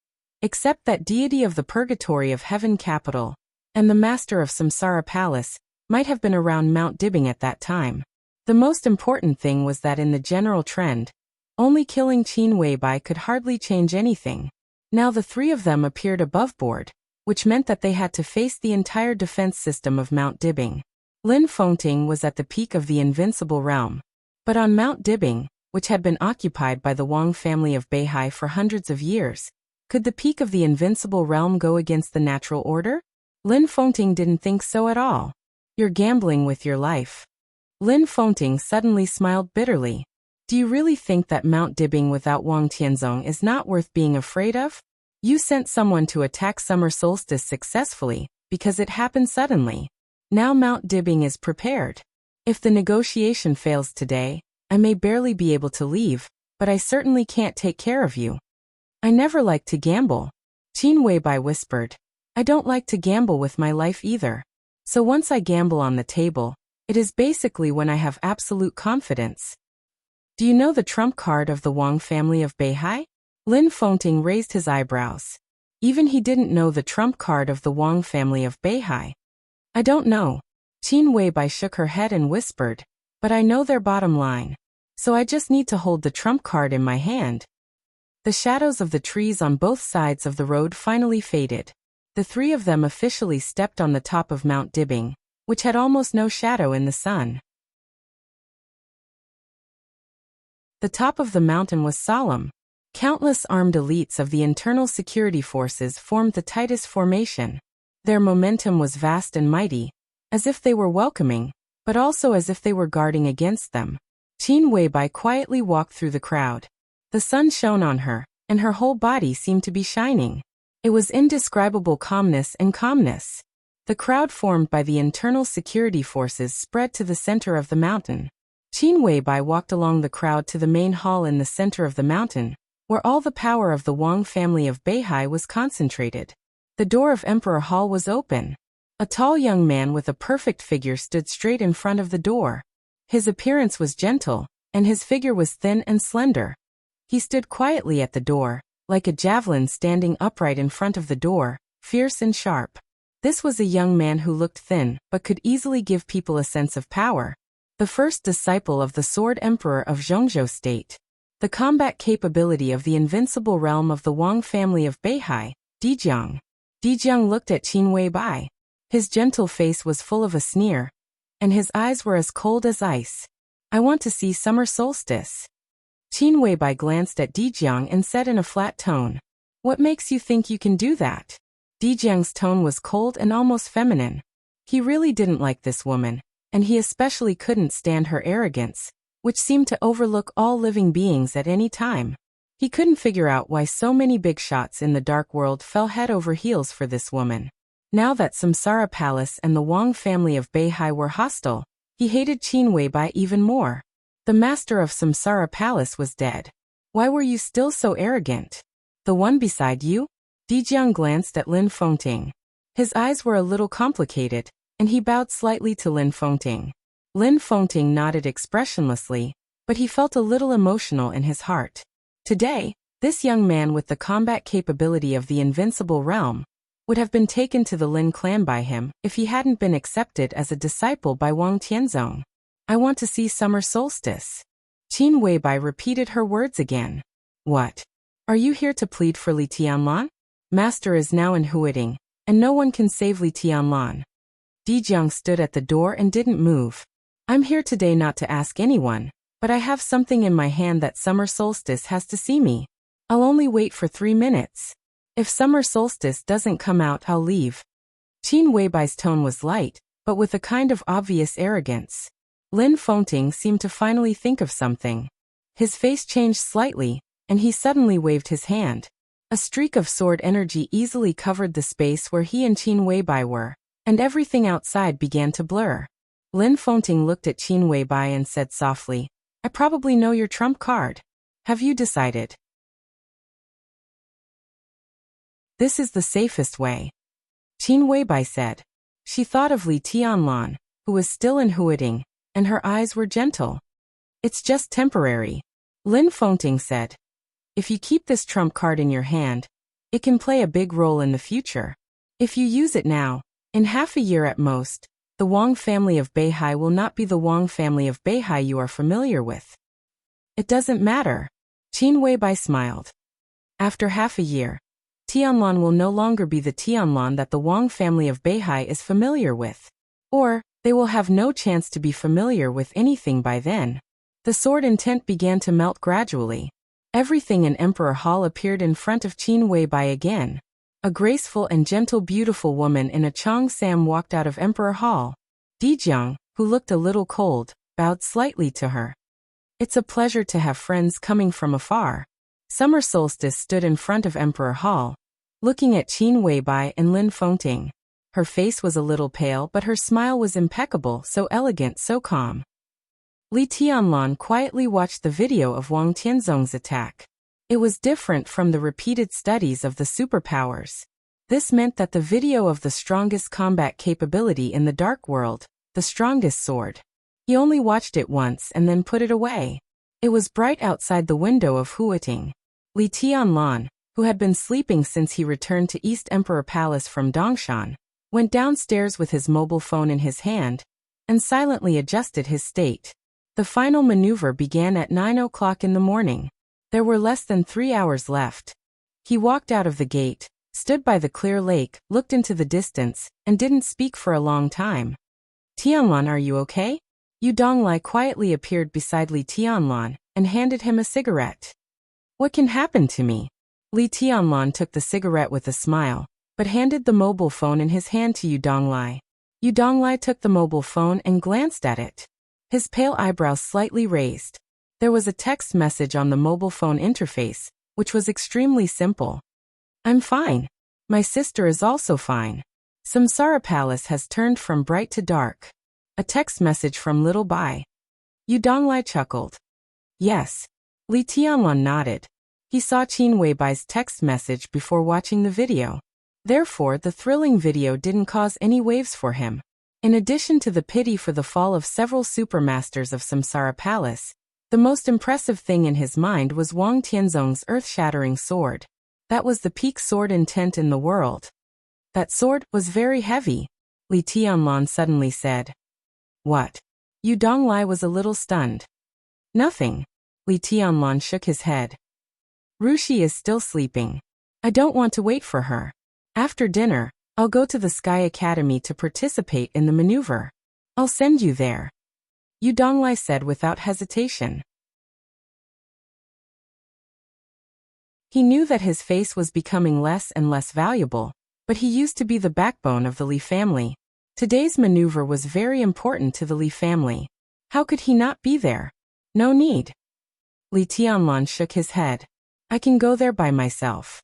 S1: except that deity of the purgatory of heaven capital, and the master of Samsara Palace, might have been around Mount Dibing at that time. The most important thing was that in the general trend, only killing Qin Weibai could hardly change anything. Now the three of them appeared above board, which meant that they had to face the entire defense system of Mount Dibing. Lin Fengting was at the peak of the invincible realm. But on Mount Dibing, which had been occupied by the Wang family of Beihai for hundreds of years, could the peak of the invincible realm go against the natural order? Lin Fengting didn't think so at all. "You're gambling with your life." Lin Fengting suddenly smiled bitterly. Do you really think that Mount Dibbing without Wang Tianzong is not worth being afraid of? You sent someone to attack summer solstice successfully, because it happened suddenly. Now Mount Dibbing is prepared. If the negotiation fails today, I may barely be able to leave, but I certainly can't take care of you. I never like to gamble. Qin Weibai whispered. I don't like to gamble with my life either. So once I gamble on the table, it is basically when I have absolute confidence. Do you know the trump card of the Wang family of Beihai? Lin Fengting raised his eyebrows. Even he didn't know the trump card of the Wang family of Beihai. I don't know. Qin Weibai shook her head and whispered, but I know their bottom line. So I just need to hold the trump card in my hand. The shadows of the trees on both sides of the road finally faded. The three of them officially stepped on the top of Mount Dibbing, which had almost no shadow in the sun. The top of the mountain was solemn. Countless armed elites of the internal security forces formed the tightest formation. Their momentum was vast and mighty, as if they were welcoming, but also as if they were guarding against them. Qin Weibai quietly walked through the crowd. The sun shone on her, and her whole body seemed to be shining. It was indescribable calmness and calmness. The crowd formed by the internal security forces spread to the center of the mountain. Qin Weibai walked along the crowd to the main hall in the center of the mountain, where all the power of the Wang family of Beihai was concentrated. The door of Emperor Hall was open. A tall young man with a perfect figure stood straight in front of the door. His appearance was gentle, and his figure was thin and slender. He stood quietly at the door, like a javelin standing upright in front of the door, fierce and sharp. This was a young man who looked thin, but could easily give people a sense of power. The first disciple of the Sword Emperor of Zhongzhou State. The combat capability of the invincible realm of the Wang family of Beihai, Dijiang. Dijiang looked at Qin Weibai. His gentle face was full of a sneer, and his eyes were as cold as ice. I want to see summer solstice. Qin Weibai glanced at Dijiang and said in a flat tone, What makes you think you can do that? Dijiang's tone was cold and almost feminine. He really didn't like this woman, and he especially couldn't stand her arrogance, which seemed to overlook all living beings at any time. He couldn't figure out why so many big shots in the dark world fell head over heels for this woman. Now that Samsara Palace and the Wang family of Beihai were hostile, he hated Qin Weibai even more. The master of Samsara Palace was dead. Why were you still so arrogant? The one beside you? Dijiang glanced at Lin Fengting. His eyes were a little complicated, and he bowed slightly to Lin Fengting. Lin Fengting nodded expressionlessly, but he felt a little emotional in his heart. Today, this young man with the combat capability of the invincible realm would have been taken to the Lin clan by him if he hadn't been accepted as a disciple by Wang Tianzong. I want to see summer solstice. Qin Weibai repeated her words again. What? Are you here to plead for Li Tianlan? Master is now in Huiting, and no one can save Li Tianlan. Dijiang stood at the door and didn't move. I'm here today not to ask anyone, but I have something in my hand that summer solstice has to see me. I'll only wait for 3 minutes. If summer solstice doesn't come out, I'll leave. Qin Weibai's tone was light, but with a kind of obvious arrogance. Lin Fengting seemed to finally think of something. His face changed slightly, and he suddenly waved his hand. A streak of sword energy easily covered the space where he and Qin Weibai were, and everything outside began to blur. Lin Fengting looked at Qin Weibai and said softly, I probably know your trump card. Have you decided? This is the safest way. Qin Weibai said. She thought of Li Tianlan, who was still in Huiting, and her eyes were gentle. It's just temporary. Lin Fengting said. If you keep this trump card in your hand, it can play a big role in the future. If you use it now, in half a year at most, the Wang family of Beihai will not be the Wang family of Beihai you are familiar with. It doesn't matter. Qin Weibai smiled. After half a year, Tianlan will no longer be the Tianlan that the Wang family of Beihai is familiar with. Or, they will have no chance to be familiar with anything by then. The sword intent began to melt gradually. Everything in Emperor Hall appeared in front of Qin Weibai again. A graceful and gentle beautiful woman in a Cheongsam walked out of Emperor Hall. Dijiang, who looked a little cold, bowed slightly to her. It's a pleasure to have friends coming from afar. Summer Solstice stood in front of Emperor Hall, looking at Qin Weibai and Lin Fengting. Her face was a little pale, but her smile was impeccable, so elegant, so calm. Li Tianlan quietly watched the video of Wang Tianzong's attack. It was different from the repeated studies of the superpowers. This meant that the video of the strongest combat capability in the dark world, the strongest sword. He only watched it once and then put it away. It was bright outside the window of Huiting. Li Tianlan, who had been sleeping since he returned to East Emperor Palace from Dongshan, went downstairs with his mobile phone in his hand and silently adjusted his state. The final maneuver began at 9 o'clock in the morning. There were less than 3 hours left. He walked out of the gate, stood by the clear lake, looked into the distance, and didn't speak for a long time. Tianlan, are you okay? Yu Donglai quietly appeared beside Li Tianlan and handed him a cigarette. What can happen to me? Li Tianlan took the cigarette with a smile, but handed the mobile phone in his hand to Yu Donglai. Yu Donglai took the mobile phone and glanced at it. His pale eyebrows slightly raised. There was a text message on the mobile phone interface, which was extremely simple. I'm fine. My sister is also fine. Samsara Palace has turned from bright to dark. A text message from Little Bai. Yu Donglai chuckled. Yes. Li Tianlan nodded. He saw Qin Weibai's text message before watching the video. Therefore, the thrilling video didn't cause any waves for him. In addition to the pity for the fall of several supermasters of Samsara Palace, the most impressive thing in his mind was Wang Tianzong's earth-shattering sword. That was the peak sword intent in the world. That sword was very heavy, Li Tianlan suddenly said. What? Yu Donglai was a little stunned. Nothing. Li Tianlan shook his head. Rushi is still sleeping. I don't want to wait for her. After dinner, I'll go to the Sky Academy to participate in the maneuver. I'll send you there. Yu Donglai said without hesitation. He knew that his face was becoming less and less valuable, but he used to be the backbone of the Li family. Today's maneuver was very important to the Li family. How could he not be there? No need. Li Tianlan shook his head. I can go there by myself.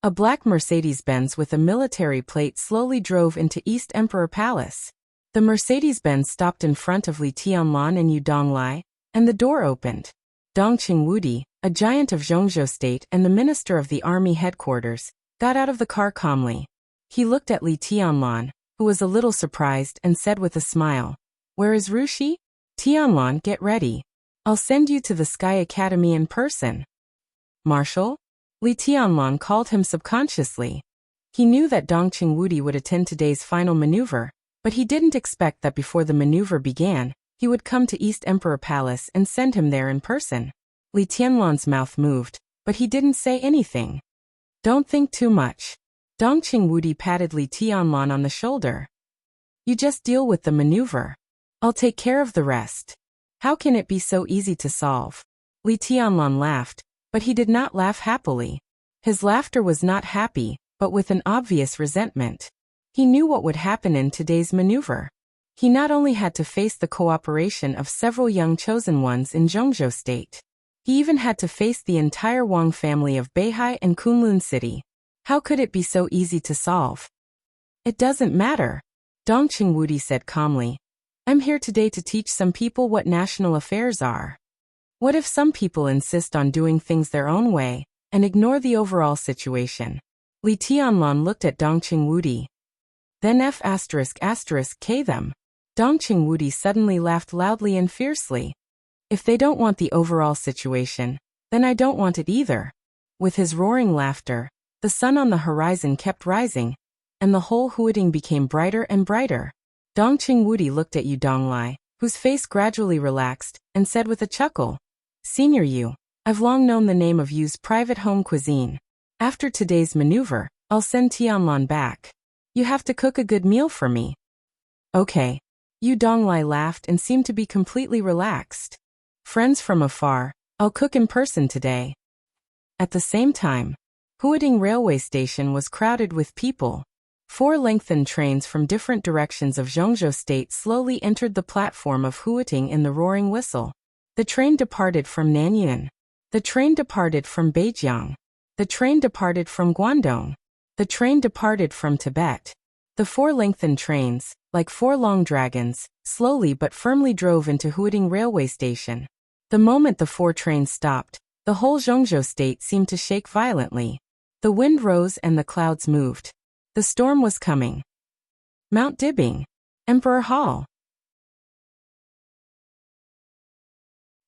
S1: A black Mercedes-Benz with a military plate slowly drove into East Emperor Palace. The Mercedes-Benz stopped in front of Li Tianlan and Yu Donglai, and the door opened. Dongqing Wudi, a giant of Zhongzhou State and the minister of the army headquarters, got out of the car calmly. He looked at Li Tianlan, who was a little surprised, and said with a smile, Where is Rushi? Tianlan, get ready. I'll send you to the Sky Academy in person. Marshal? Li Tianlan called him subconsciously. He knew that Dongqing Wudi would attend today's final maneuver, but he didn't expect that before the maneuver began, he would come to East Emperor Palace and send him there in person. Li Tianlan's mouth moved, but he didn't say anything. Don't think too much. Dongqing Wudi patted Li Tianlan on the shoulder. You just deal with the maneuver. I'll take care of the rest. How can it be so easy to solve? Li Tianlan laughed, but he did not laugh happily. His laughter was not happy, but with an obvious resentment. He knew what would happen in today's maneuver. He not only had to face the cooperation of several young chosen ones in Zhongzhou State. He even had to face the entire Wang family of Beihai and Kunlun City. How could it be so easy to solve? It doesn't matter, Dongqing Wudi said calmly. I'm here today to teach some people what national affairs are. What if some people insist on doing things their own way and ignore the overall situation? Li Tianlan looked at Dongqing Wudi. Then F***K them. Dongqing Wudi suddenly laughed loudly and fiercely. If they don't want the overall situation, then I don't want it either. With his roaring laughter, the sun on the horizon kept rising, and the whole Huiting became brighter and brighter. Dongqing Wudi looked at Yu Donglai, whose face gradually relaxed, and said with a chuckle, Senior Yu, I've long known the name of Yu's private home cuisine. After today's maneuver, I'll send Tianlan back. You have to cook a good meal for me. Okay. Yu Donglai laughed and seemed to be completely relaxed. Friends from afar, I'll cook in person today. At the same time, Huiting railway station was crowded with people. 4 lengthened trains from different directions of Zhongzhou State slowly entered the platform of Huiting in the roaring whistle. The train departed from Nanyuan. The train departed from Beijiang. The train departed from Guangdong. The train departed from Tibet. The 4 lengthened trains, like 4 long dragons, slowly but firmly drove into Huiting railway station. The moment the 4 trains stopped, the whole Zhongzhou State seemed to shake violently. The wind rose and the clouds moved. The storm was coming. Mount Dibing. Emperor Hall.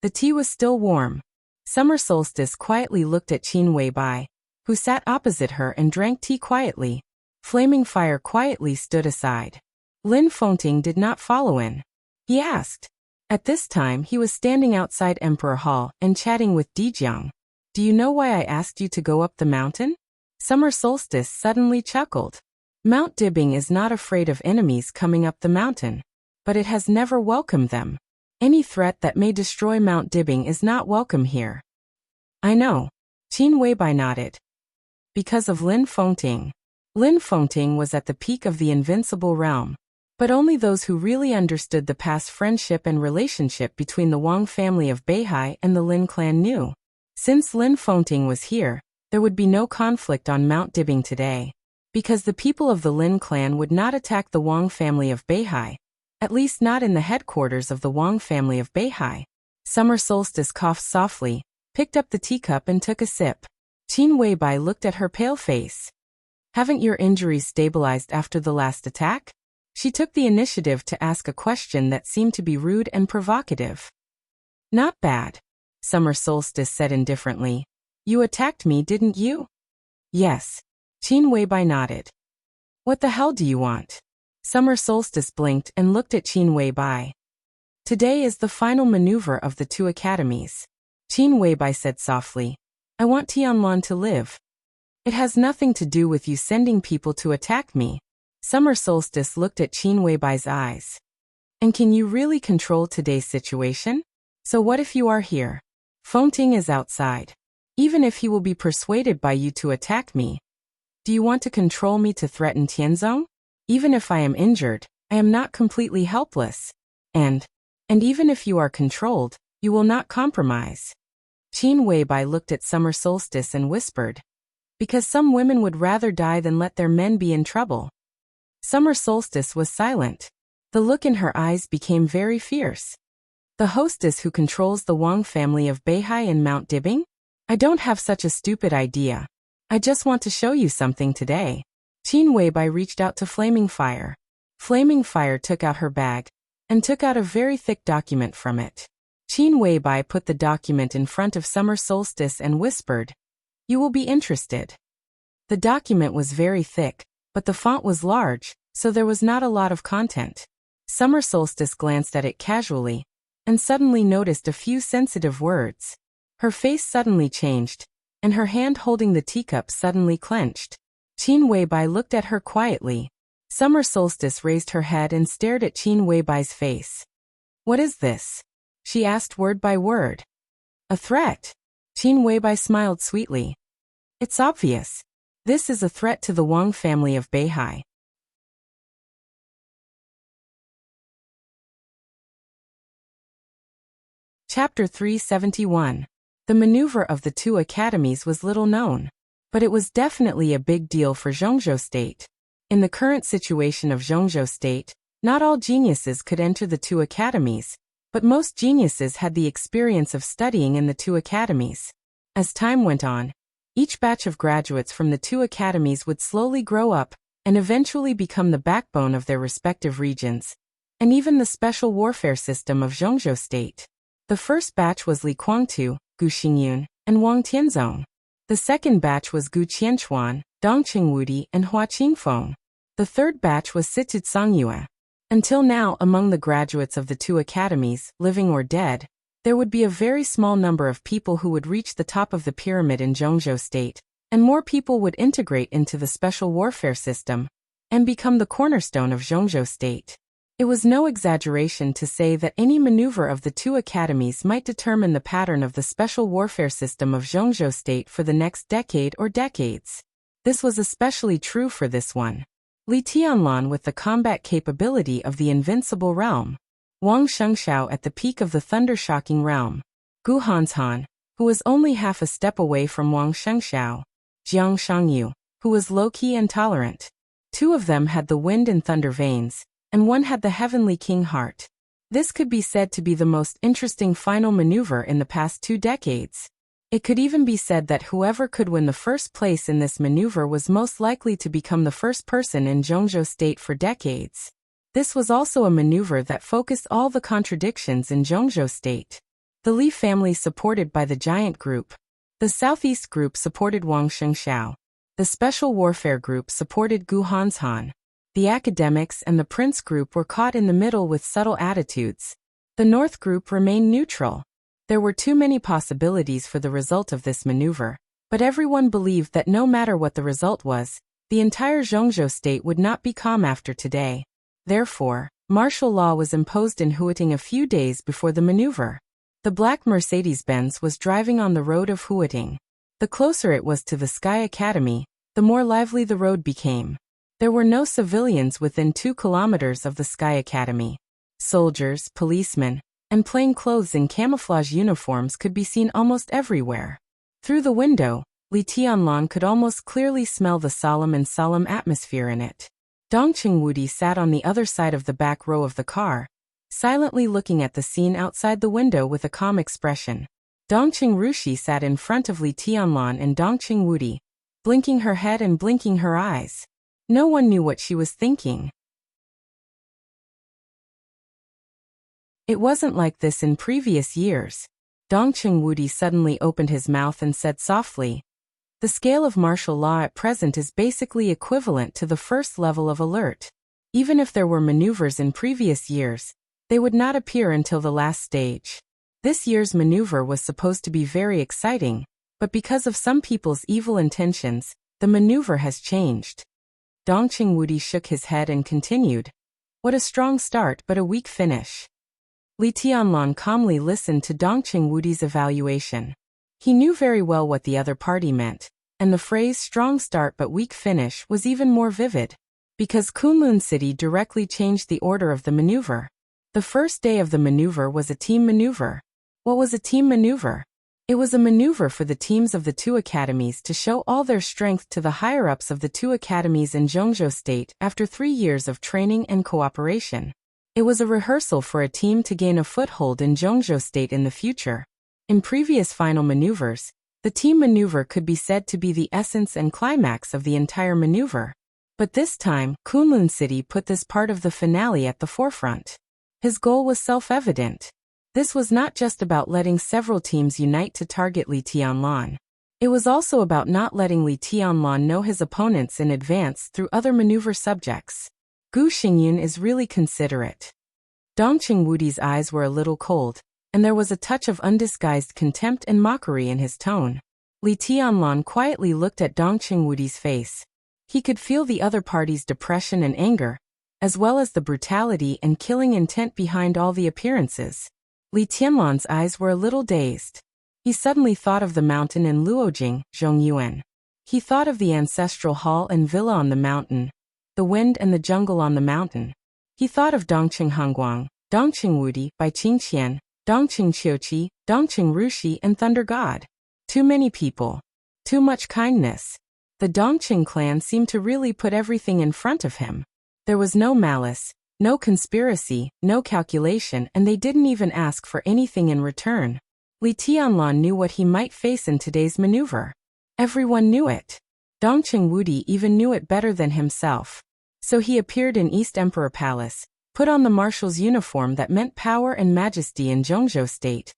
S1: The tea was still warm. Summer Solstice quietly looked at Qin Weibai, who sat opposite her and drank tea quietly. Flaming Fire quietly stood aside. Lin Fengting did not follow in. He asked. At this time he was standing outside Emperor Hall and chatting with Dijiang. Do you know why I asked you to go up the mountain? Summer Solstice suddenly chuckled. Mount Dibing is not afraid of enemies coming up the mountain, but it has never welcomed them. Any threat that may destroy Mount Dibing is not welcome here. I know. Qin Weibai nodded. Because of Lin Fengting. Lin Fengting was at the peak of the invincible realm, but only those who really understood the past friendship and relationship between the Wang family of Beihai and the Lin clan knew. Since Lin Fengting was here, there would be no conflict on Mount Dibing today, because the people of the Lin clan would not attack the Wang family of Beihai, at least not in the headquarters of the Wang family of Beihai. Summer Solstice coughed softly, picked up the teacup and took a sip. Qin Weibai looked at her pale face. Haven't your injuries stabilized after the last attack? She took the initiative to ask a question that seemed to be rude and provocative. Not bad, Summer Solstice said indifferently. You attacked me, didn't you? Yes. Qin Weibai nodded. What the hell do you want? Summer Solstice blinked and looked at Qin Weibai. Today is the final maneuver of the 2 academies. Qin Weibai said softly. I want Tianlan to live. It has nothing to do with you sending people to attack me. Summer Solstice looked at Qin Weibai's eyes. And can you really control today's situation? So what if you are here? Fengting is outside. Even if he will be persuaded by you to attack me. Do you want to control me to threaten Tianzong? Even if I am injured, I am not completely helpless. And even if you are controlled, you will not compromise. Qin Weibai looked at Summer Solstice and whispered. Because some women would rather die than let their men be in trouble. Summer Solstice was silent. The look in her eyes became very fierce. The hostess who controls the Wang family of Beihai in Mount Dibing? I don't have such a stupid idea. I just want to show you something today. Qin Weibai reached out to Flaming Fire. Flaming Fire took out her bag and took out a very thick document from it. Qin Weibai put the document in front of Summer Solstice and whispered, You will be interested. The document was very thick, but the font was large, so there was not a lot of content. Summer Solstice glanced at it casually and suddenly noticed a few sensitive words. Her face suddenly changed, and her hand holding the teacup suddenly clenched. Qin Weibai looked at her quietly. Summer Solstice raised her head and stared at Qin Weibai's face. What is this? She asked word by word. A threat. Qin Weibai smiled sweetly. It's obvious. This is a threat to the Wang family of Beihai. Chapter 371. The maneuver of the 2 academies was little known, but it was definitely a big deal for Zhongzhou State. In the current situation of Zhongzhou State, not all geniuses could enter the 2 academies, but most geniuses had the experience of studying in the 2 academies. As time went on, each batch of graduates from the 2 academies would slowly grow up and eventually become the backbone of their respective regions, and even the special warfare system of Zhongzhou State. The first batch was Li Kuangtu, Gu Xingyun, and Wang Tianzong. The second batch was Gu Qianchuan, Dong Qingwudi, and Hua Qingfeng. The third batch was Situ Songyue. Until now, among the graduates of the 2 academies, living or dead, there would be a very small number of people who would reach the top of the pyramid in Zhongzhou State, and more people would integrate into the special warfare system and become the cornerstone of Zhongzhou State. It was no exaggeration to say that any maneuver of the 2 academies might determine the pattern of the special warfare system of Zhongzhou State for the next decade or decades. This was especially true for this one. Li Tianlan with the combat capability of the invincible realm. Wang Shengxiao at the peak of the thunder-shocking realm. Gu Hanshan, who was only half a step away from Wang Shengxiao. Jiang Shangyu, who was low-key and tolerant. Two of them had the wind and thunder veins, and one had the heavenly king heart. This could be said to be the most interesting final maneuver in the past 2 decades. It could even be said that whoever could win the first place in this maneuver was most likely to become the first person in Zhongzhou state for decades. This was also a maneuver that focused all the contradictions in Zhongzhou state. The Li family supported by the giant group. The Southeast group supported Wang Shengxiao. The Special Warfare group supported Gu Hanshan. The academics and the Prince group were caught in the middle with subtle attitudes. The North group remained neutral. There were too many possibilities for the result of this maneuver, but everyone believed that no matter what the result was, the entire Zhongzhou state would not be calm after today. Therefore, martial law was imposed in Huiting a few days before the maneuver. The black Mercedes-Benz was driving on the road of Huiting. The closer it was to the Sky Academy, the more lively the road became. There were no civilians within 2 kilometers of the Sky Academy. Soldiers, policemen, and plainclothes in camouflage uniforms could be seen almost everywhere. Through the window, Li Tianlan could almost clearly smell the solemn atmosphere in it. Dongqing Wudi sat on the other side of the back row of the car, silently looking at the scene outside the window with a calm expression. Dongqing Rushi sat in front of Li Tianlan and Dongqing Wudi, blinking her head and blinking her eyes. No one knew what she was thinking. It wasn't like this in previous years. Dongqing Wudi suddenly opened his mouth and said softly, "The scale of martial law at present is basically equivalent to the first level of alert. Even if there were maneuvers in previous years, they would not appear until the last stage. This year's maneuver was supposed to be very exciting, but because of some people's evil intentions, the maneuver has changed." Dongqing Wudi shook his head and continued, "What a strong start but a weak finish." Li Tianlan calmly listened to Dongqing Wudi's evaluation. He knew very well what the other party meant, and the phrase strong start but weak finish was even more vivid, because Kunlun City directly changed the order of the maneuver. The first day of the maneuver was a team maneuver. What was a team maneuver? It was a maneuver for the teams of the 2 academies to show all their strength to the higher-ups of the 2 academies in Zhongzhou State after 3 years of training and cooperation. It was a rehearsal for a team to gain a foothold in Zhongzhou State in the future. In previous final maneuvers, the team maneuver could be said to be the essence and climax of the entire maneuver. But this time, Kunlun City put this part of the finale at the forefront. His goal was self-evident. This was not just about letting several teams unite to target Li Tianlan. It was also about not letting Li Tianlan know his opponents in advance through other maneuver subjects. Gu Xingyun is really considerate. Dongqing Wudi's eyes were a little cold, and there was a touch of undisguised contempt and mockery in his tone. Li Tianlan quietly looked at Dongqing Wudi's face. He could feel the other party's depression and anger, as well as the brutality and killing intent behind all the appearances. Li Tianlan's eyes were a little dazed. He suddenly thought of the mountain in Luojing, Zhongyuan. He thought of the ancestral hall and villa on the mountain, the wind and the jungle on the mountain. He thought of Dongqing Hongguang, Dongqing Wudi, Bai Qingqian, Dongqing Qiuqi, Dongqing Rushi, and Thunder God. Too many people. Too much kindness. The Dongqing clan seemed to really put everything in front of him. There was no malice, no conspiracy, no calculation, and they didn't even ask for anything in return. Li Tianlan knew what he might face in today's maneuver. Everyone knew it. Dongqing Wudi even knew it better than himself. So he appeared in East Emperor Palace, put on the marshal's uniform that meant power and majesty in Zhongzhou State,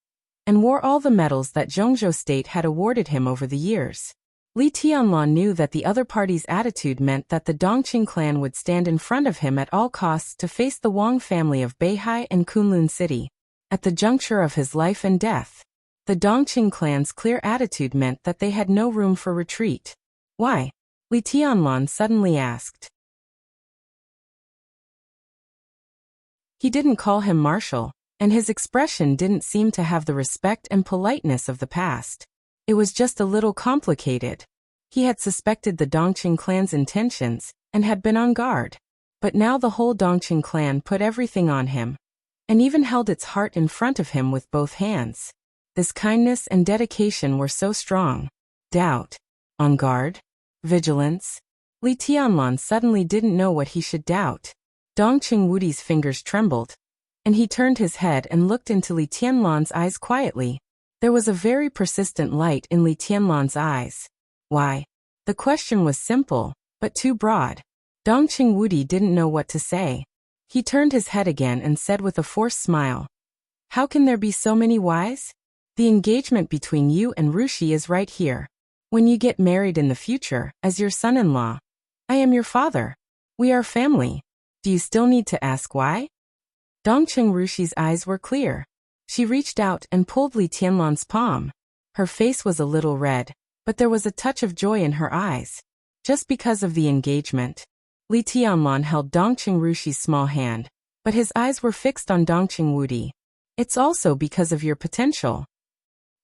S1: and wore all the medals that Zhongzhou State had awarded him over the years. Li Tianlan knew that the other party's attitude meant that the Dongqing clan would stand in front of him at all costs to face the Wang family of Beihai and Kunlun City. At the juncture of his life and death, the Dongqing clan's clear attitude meant that they had no room for retreat. Why? Li Tianlan suddenly asked. He didn't call him marshal, and his expression didn't seem to have the respect and politeness of the past. It was just a little complicated. He had suspected the Dongqing clan's intentions, and had been on guard. But now the whole Dongqing clan put everything on him, and even held its heart in front of him with both hands. This kindness and dedication were so strong. Doubt. On guard? Vigilance? Li Tianlan suddenly didn't know what he should doubt. Dongqing Wudi's fingers trembled, and he turned his head and looked into Li Tianlan's eyes quietly. There was a very persistent light in Li Tianlan's eyes. Why? The question was simple, but too broad. Dongqing Wudi didn't know what to say. He turned his head again and said with a forced smile, "How can there be so many whys? The engagement between you and Rushi is right here. When you get married in the future, as your son-in-law, I am your father. We are family. Do you still need to ask why?" Dongqing Rushi's eyes were clear. She reached out and pulled Li Tianlan's palm. Her face was a little red, but there was a touch of joy in her eyes. Just because of the engagement. Li Tianlan held Dongqing Rushi's small hand, but his eyes were fixed on Dongqing Wudi. "It's also because of your potential."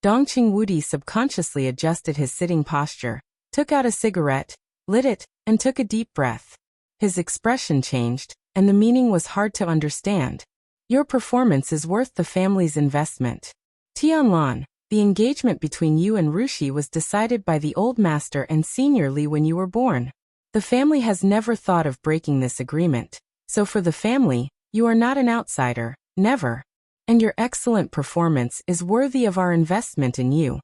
S1: Dongqing Wudi subconsciously adjusted his sitting posture, took out a cigarette, lit it, and took a deep breath. His expression changed, and the meaning was hard to understand. "Your performance is worth the family's investment. Tianlan, the engagement between you and Rushi was decided by the old master and senior Li when you were born. The family has never thought of breaking this agreement, so for the family, you are not an outsider, never. And your excellent performance is worthy of our investment in you."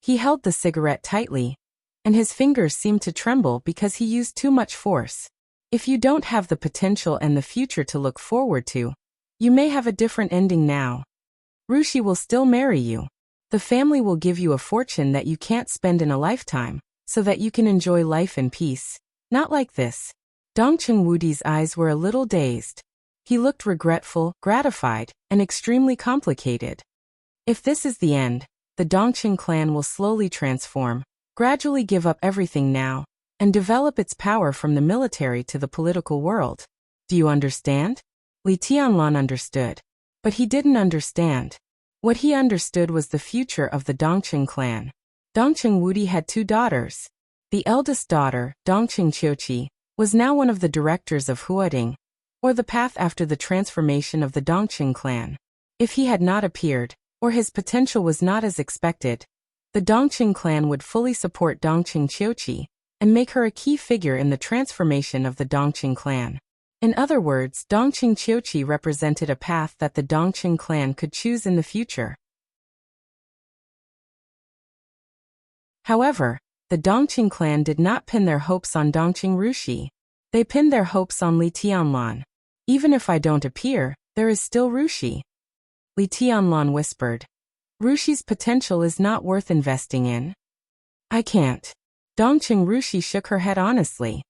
S1: He held the cigarette tightly, and his fingers seemed to tremble because he used too much force. If you don't have the potential and the future to look forward to, you may have a different ending now. Rushi will still marry you. The family will give you a fortune that you can't spend in a lifetime, so that you can enjoy life in peace. Not like this. Dongqing Wudi's eyes were a little dazed. He looked regretful, gratified, and extremely complicated. If this is the end, the Dongqing clan will slowly transform, gradually give up everything now, and develop its power from the military to the political world. Do you understand? Li Tianlan understood. But he didn't understand. What he understood was the future of the Dongqing clan. Dongqing Wudi had 2 daughters. The eldest daughter, Dongqing Qiuqi, was now one of the directors of Huading, or the path after the transformation of the Dongqing clan. If he had not appeared, or his potential was not as expected, the Dongqing clan would fully support Dongqing Qiuqi and make her a key figure in the transformation of the Dongqing clan. In other words, Dongqing Qiuqi represented a path that the Dongqing clan could choose in the future. However, the Dongqing clan did not pin their hopes on Dongqing Rushi. They pinned their hopes on Li Tianlan. "Even if I don't appear, there is still Rushi." Li Tianlan whispered. "Rushi's potential is not worth investing in." "I can't." Dongqing Rushi shook her head honestly.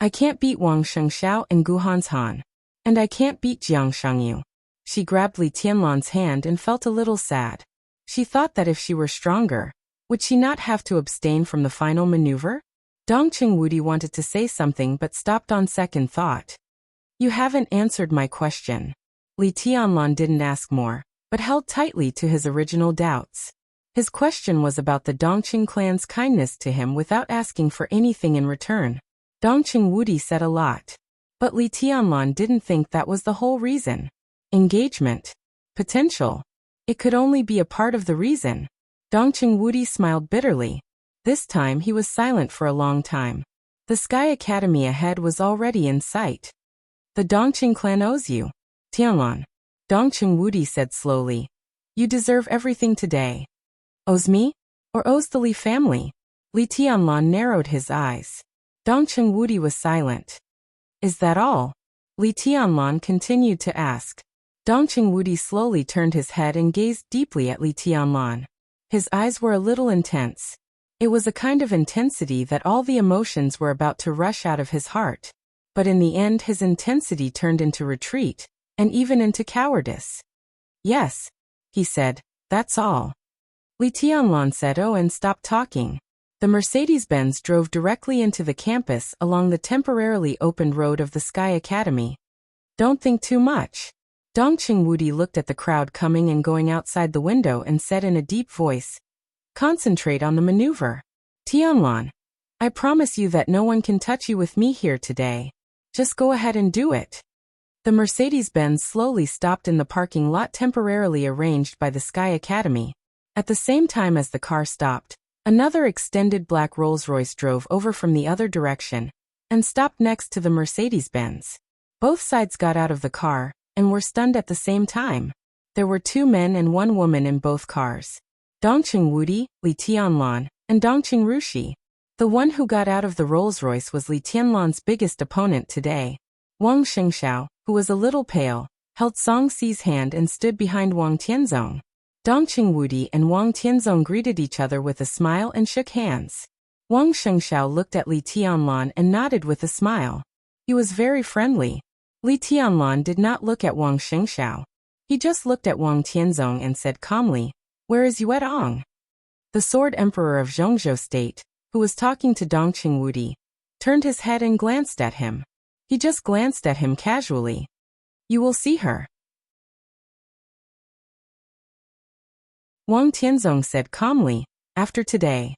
S1: "I can't beat Wang Shengxiao and Gu Hanshan. And I can't beat Jiang Shangyu." She grabbed Li Tianlan's hand and felt a little sad. She thought that if she were stronger, would she not have to abstain from the final maneuver? Dongqing Wudi wanted to say something but stopped on second thought. "You haven't answered my question." Li Tianlan didn't ask more, but held tightly to his original doubts. His question was about the Dongqing clan's kindness to him without asking for anything in return. Dongqing Wudi said a lot. But Li Tianlan didn't think that was the whole reason. Engagement. Potential. It could only be a part of the reason. Dongqing Wudi smiled bitterly. This time he was silent for a long time. The Sky Academy ahead was already in sight. "The Dongqing clan owes you, Tianlan," Dongqing Wudi said slowly. "You deserve everything today." "Owes me? Or owes the Li family?" Li Tianlan narrowed his eyes. Dongqing Wudi was silent. "Is that all?" Li Tianlan continued to ask. Dongqing Wudi slowly turned his head and gazed deeply at Li Tianlan. His eyes were a little intense. It was a kind of intensity that all the emotions were about to rush out of his heart. But in the end his intensity turned into retreat, and even into cowardice. "Yes," he said, "that's all." Li Tianlan said oh and stopped talking. The Mercedes-Benz drove directly into the campus along the temporarily opened road of the Sky Academy. "Don't think too much." Dongqing Wudi looked at the crowd coming and going outside the window and said in a deep voice, "Concentrate on the maneuver. Tianlan." I promise you that no one can touch you with me here today. Just go ahead and do it. The Mercedes-Benz slowly stopped in the parking lot temporarily arranged by the Sky Academy. At the same time as the car stopped, another extended black Rolls-Royce drove over from the other direction and stopped next to the Mercedes-Benz. Both sides got out of the car and were stunned at the same time. There were 2 men and 1 woman in both cars. Dongqing Wudi, Li Tianlan, and Dongqing Rushi. The one who got out of the Rolls-Royce was Li Tianlan's biggest opponent today. Wang Xingxiao, who was a little pale, held Song Si's hand and stood behind Wang Tianzong. Dongqing Wudi and Wang Tianzong greeted each other with a smile and shook hands. Wang Xingxiao looked at Li Tianlan and nodded with a smile. He was very friendly. Li Tianlan did not look at Wang Xingxiao. He just looked at Wang Tianzong and said calmly, "Where is Yue Dong?" The Sword Emperor of Zhongzhou State, who was talking to Dongqing Wudi, turned his head and glanced at him. He just glanced at him casually. "You will see her," Wang Tianzong said calmly, "after today."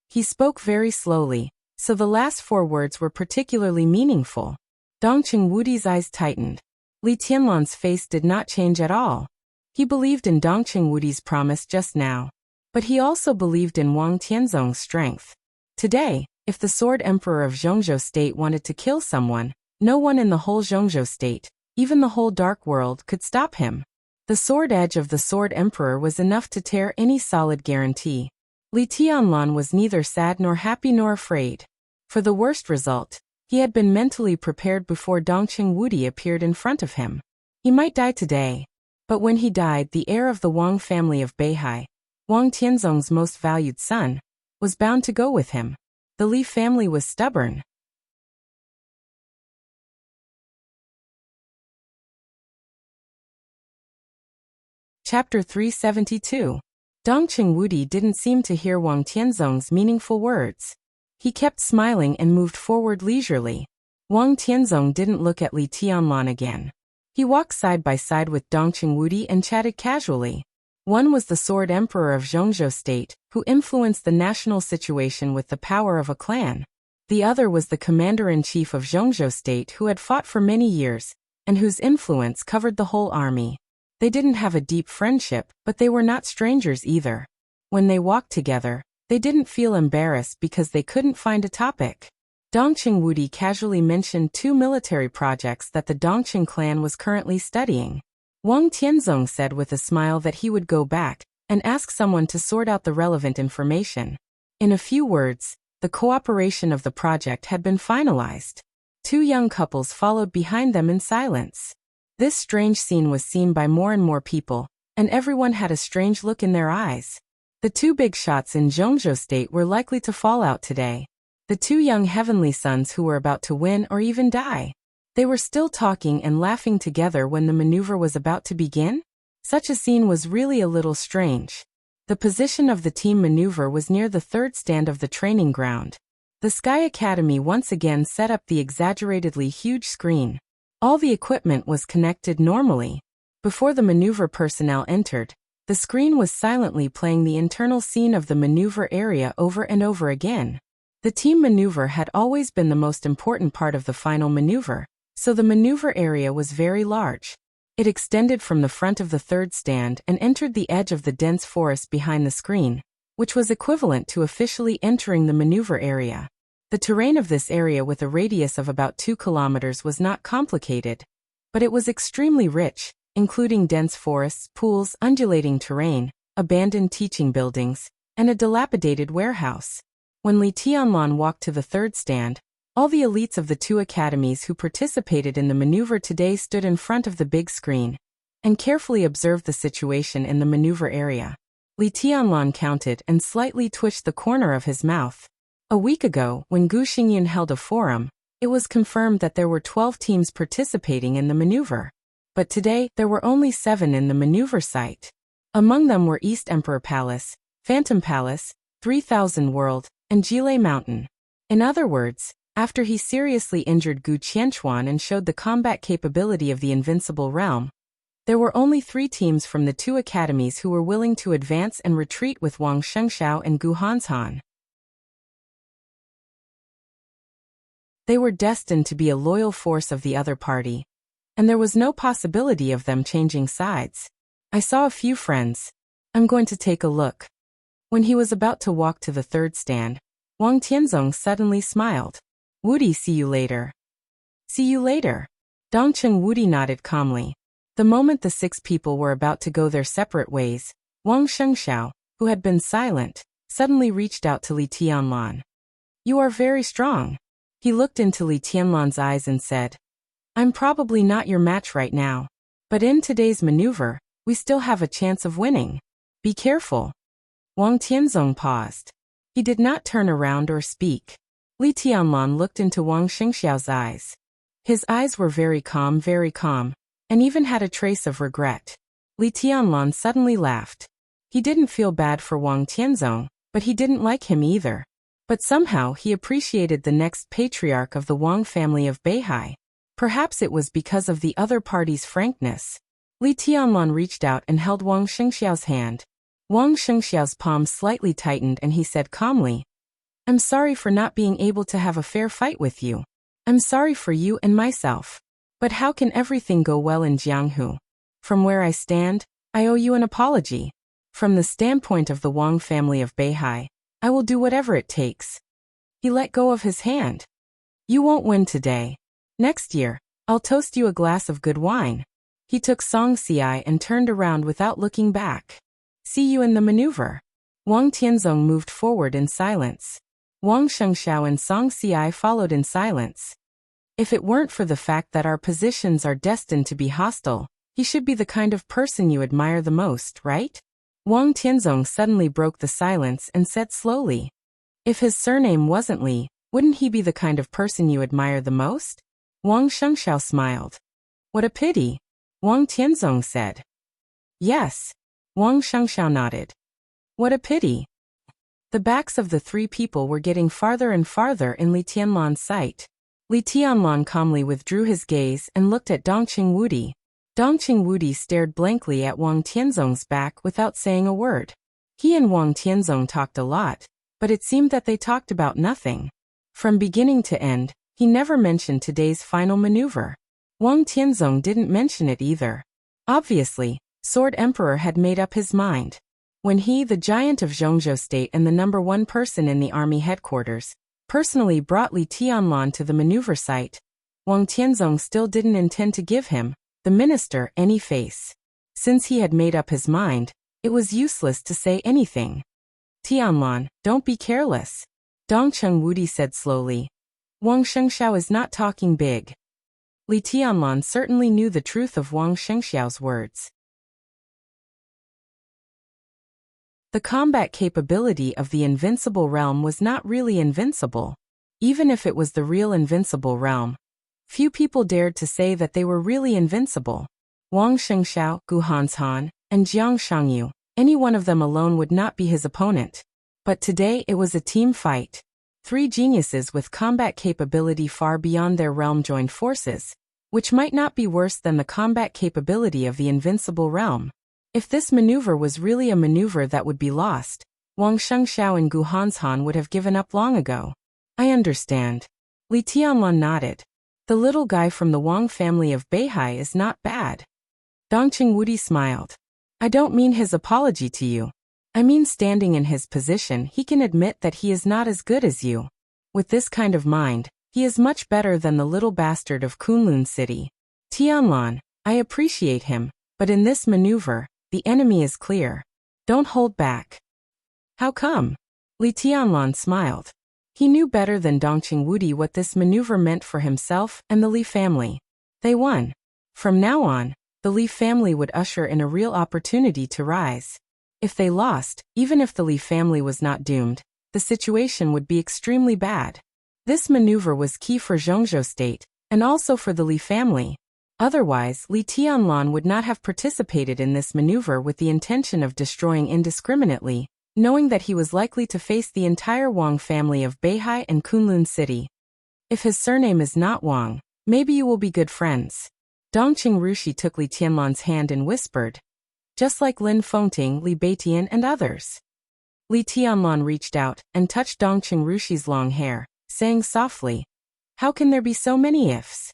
S1: He spoke very slowly, so the last 4 words were particularly meaningful. Dongqing Wudi's eyes tightened. Li Tianlan's face did not change at all. He believed in Dongqing Wudi's promise just now, but he also believed in Wang Tianzong's strength. Today, if the Sword Emperor of Zhongzhou State wanted to kill someone, no one in the whole Zhongzhou State, even the whole dark world, could stop him. The sword edge of the Sword Emperor was enough to tear any solid guarantee. Li Tianlan was neither sad nor happy nor afraid. For the worst result, he had been mentally prepared before Dongqing Wudi appeared in front of him. He might die today, but when he died, the heir of the Wang family of Beihai, Wang Tianzong's most valued son, was bound to go with him. The Li family was stubborn. Chapter 372. Dongqing Wudi didn't seem to hear Wang Tianzong's meaningful words. He kept smiling and moved forward leisurely. Wang Tianzong didn't look at Li Tianlan again. He walked side by side with Dongqing Wudi and chatted casually. One was the Sword Emperor of Zhongzhou State, who influenced the national situation with the power of a clan. The other was the Commander-in-Chief of Zhongzhou State, who had fought for many years, and whose influence covered the whole army. They didn't have a deep friendship, but they were not strangers either. When they walked together, they didn't feel embarrassed because they couldn't find a topic. Dongqing Wudi casually mentioned 2 military projects that the Dongqing clan was currently studying. Wang Tianzong said with a smile that he would go back and ask someone to sort out the relevant information. In a few words, the cooperation of the project had been finalized. 2 young couples followed behind them in silence. This strange scene was seen by more and more people, and everyone had a strange look in their eyes. The 2 big shots in Zhongzhou State were likely to fall out today. The 2 young heavenly sons who were about to win or even die. They were still talking and laughing together when the maneuver was about to begin? Such a scene was really a little strange. The position of the team maneuver was near the 3rd stand of the training ground. The Sky Academy once again set up the exaggeratedly huge screen. All the equipment was connected normally. Before the maneuver personnel entered, the screen was silently playing the internal scene of the maneuver area over and over again. The team maneuver had always been the most important part of the final maneuver, so the maneuver area was very large. It extended from the front of the 3rd stand and entered the edge of the dense forest behind the screen, which was equivalent to officially entering the maneuver area. The terrain of this area with a radius of about 2 kilometers was not complicated, but it was extremely rich, including dense forests, pools, undulating terrain, abandoned teaching buildings, and a dilapidated warehouse. When Li Tianlan walked to the 3rd stand, all the elites of the 2 academies who participated in the maneuver today stood in front of the big screen and carefully observed the situation in the maneuver area. Li Tianlan counted and slightly twitched the corner of his mouth. A week ago, when Gu Xingyan held a forum, it was confirmed that there were 12 teams participating in the maneuver. But today, there were only 7 in the maneuver site. Among them were East Emperor Palace, Phantom Palace, 3000 World, and Jile Mountain. In other words, after he seriously injured Gu Qianchuan and showed the combat capability of the Invincible Realm, there were only 3 teams from the 2 academies who were willing to advance and retreat with Wang Shengxiao and Gu Hanshan. They were destined to be a loyal force of the other party, and there was no possibility of them changing sides. I saw a few friends. I'm going to take a look. When he was about to walk to the third stand, Wang Tianzong suddenly smiled. Woody, see you later. See you later. Dongcheng Woody nodded calmly. The moment the 6 people were about to go their separate ways, Wang Shengxiao, who had been silent, suddenly reached out to Li Tianlan. You are very strong. He looked into Li Tianlan's eyes and said, I'm probably not your match right now, but in today's maneuver, we still have a chance of winning. Be careful. Wang Tianzong paused. He did not turn around or speak. Li Tianlan looked into Wang Shengxiao's eyes. His eyes were very calm, and even had a trace of regret. Li Tianlan suddenly laughed. He didn't feel bad for Wang Tianzong, but he didn't like him either. But somehow he appreciated the next patriarch of the Wang family of Beihai. Perhaps it was because of the other party's frankness. Li Tianlan reached out and held Wang Shengxiao's hand. Wang Shengxiao's palm slightly tightened and he said calmly, I'm sorry for not being able to have a fair fight with you. I'm sorry for you and myself. But how can everything go well in Jianghu? From where I stand, I owe you an apology. From the standpoint of the Wang family of Beihai, I will do whatever it takes. He let go of his hand. You won't win today. Next year, I'll toast you a glass of good wine. He took Song Xiai and turned around without looking back. See you in the maneuver. Wang Tianzong moved forward in silence. Wang Shengxiao and Song Xiai followed in silence. If it weren't for the fact that our positions are destined to be hostile, he should be the kind of person you admire the most, right? Wang Tianzong suddenly broke the silence and said slowly. If his surname wasn't Li, wouldn't he be the kind of person you admire the most? Wang Shengxiao smiled. What a pity. Wang Tianzong said. Yes. Wang Shengxiao nodded. What a pity. The backs of the 3 people were getting farther and farther in Li Tianlan's sight. Li Tianlan calmly withdrew his gaze and looked at Dongcheng Woody. Dongcheng Woody stared blankly at Wang Tianzong's back without saying a word. He and Wang Tianzong talked a lot, but it seemed that they talked about nothing. From beginning to end, he never mentioned today's final maneuver. Wang Tianzong didn't mention it either. Obviously, Sword Emperor had made up his mind. When he, the giant of Zhongzhou State and the #1 person in the army headquarters, personally brought Li Tianlan to the maneuver site, Wang Tianzong still didn't intend to give him, the minister, any face. Since he had made up his mind, it was useless to say anything. Tianlan, don't be careless. Dongcheng Woody said slowly. Wang Shengxiao is not talking big. Li Tianlan certainly knew the truth of Wang Shengxiao's words. The combat capability of the invincible realm was not really invincible. Even if it was the real invincible realm, few people dared to say that they were really invincible. Wang Shengxiao, Gu Hanshan, and Jiang Shangyu, any one of them alone would not be his opponent. But today it was a team fight. 3 geniuses with combat capability far beyond their realm joined forces, which might not be worse than the combat capability of the invincible realm. If this maneuver was really a maneuver that would be lost, Wang Shengxiao and Gu Hanshan would have given up long ago. I understand. Li Tianlan nodded. The little guy from the Wang family of Beihai is not bad. Dongcheng Woody smiled. I don't mean his apology to you. I mean standing in his position he can admit that he is not as good as you. With this kind of mind, he is much better than the little bastard of Kunlun City. Tianlan, I appreciate him, but in this maneuver, the enemy is clear. Don't hold back. How come? Li Tianlan smiled. He knew better than Dongcheng Woody what this maneuver meant for himself and the Li family. They won. From now on, the Li family would usher in a real opportunity to rise. If they lost, even if the Li family was not doomed, the situation would be extremely bad. This maneuver was key for Zhongzhou State, and also for the Li family. Otherwise, Li Tianlan would not have participated in this maneuver with the intention of destroying indiscriminately, knowing that he was likely to face the entire Wang family of Beihai and Kunlun City. If his surname is not Wang, maybe you will be good friends. Dongqing Rushi took Li Tianlan's hand and whispered, just like Lin Fengting, Li Beitian and others. Li Tianlan reached out and touched Dongqing Rushi's long hair, saying softly, How can there be so many ifs?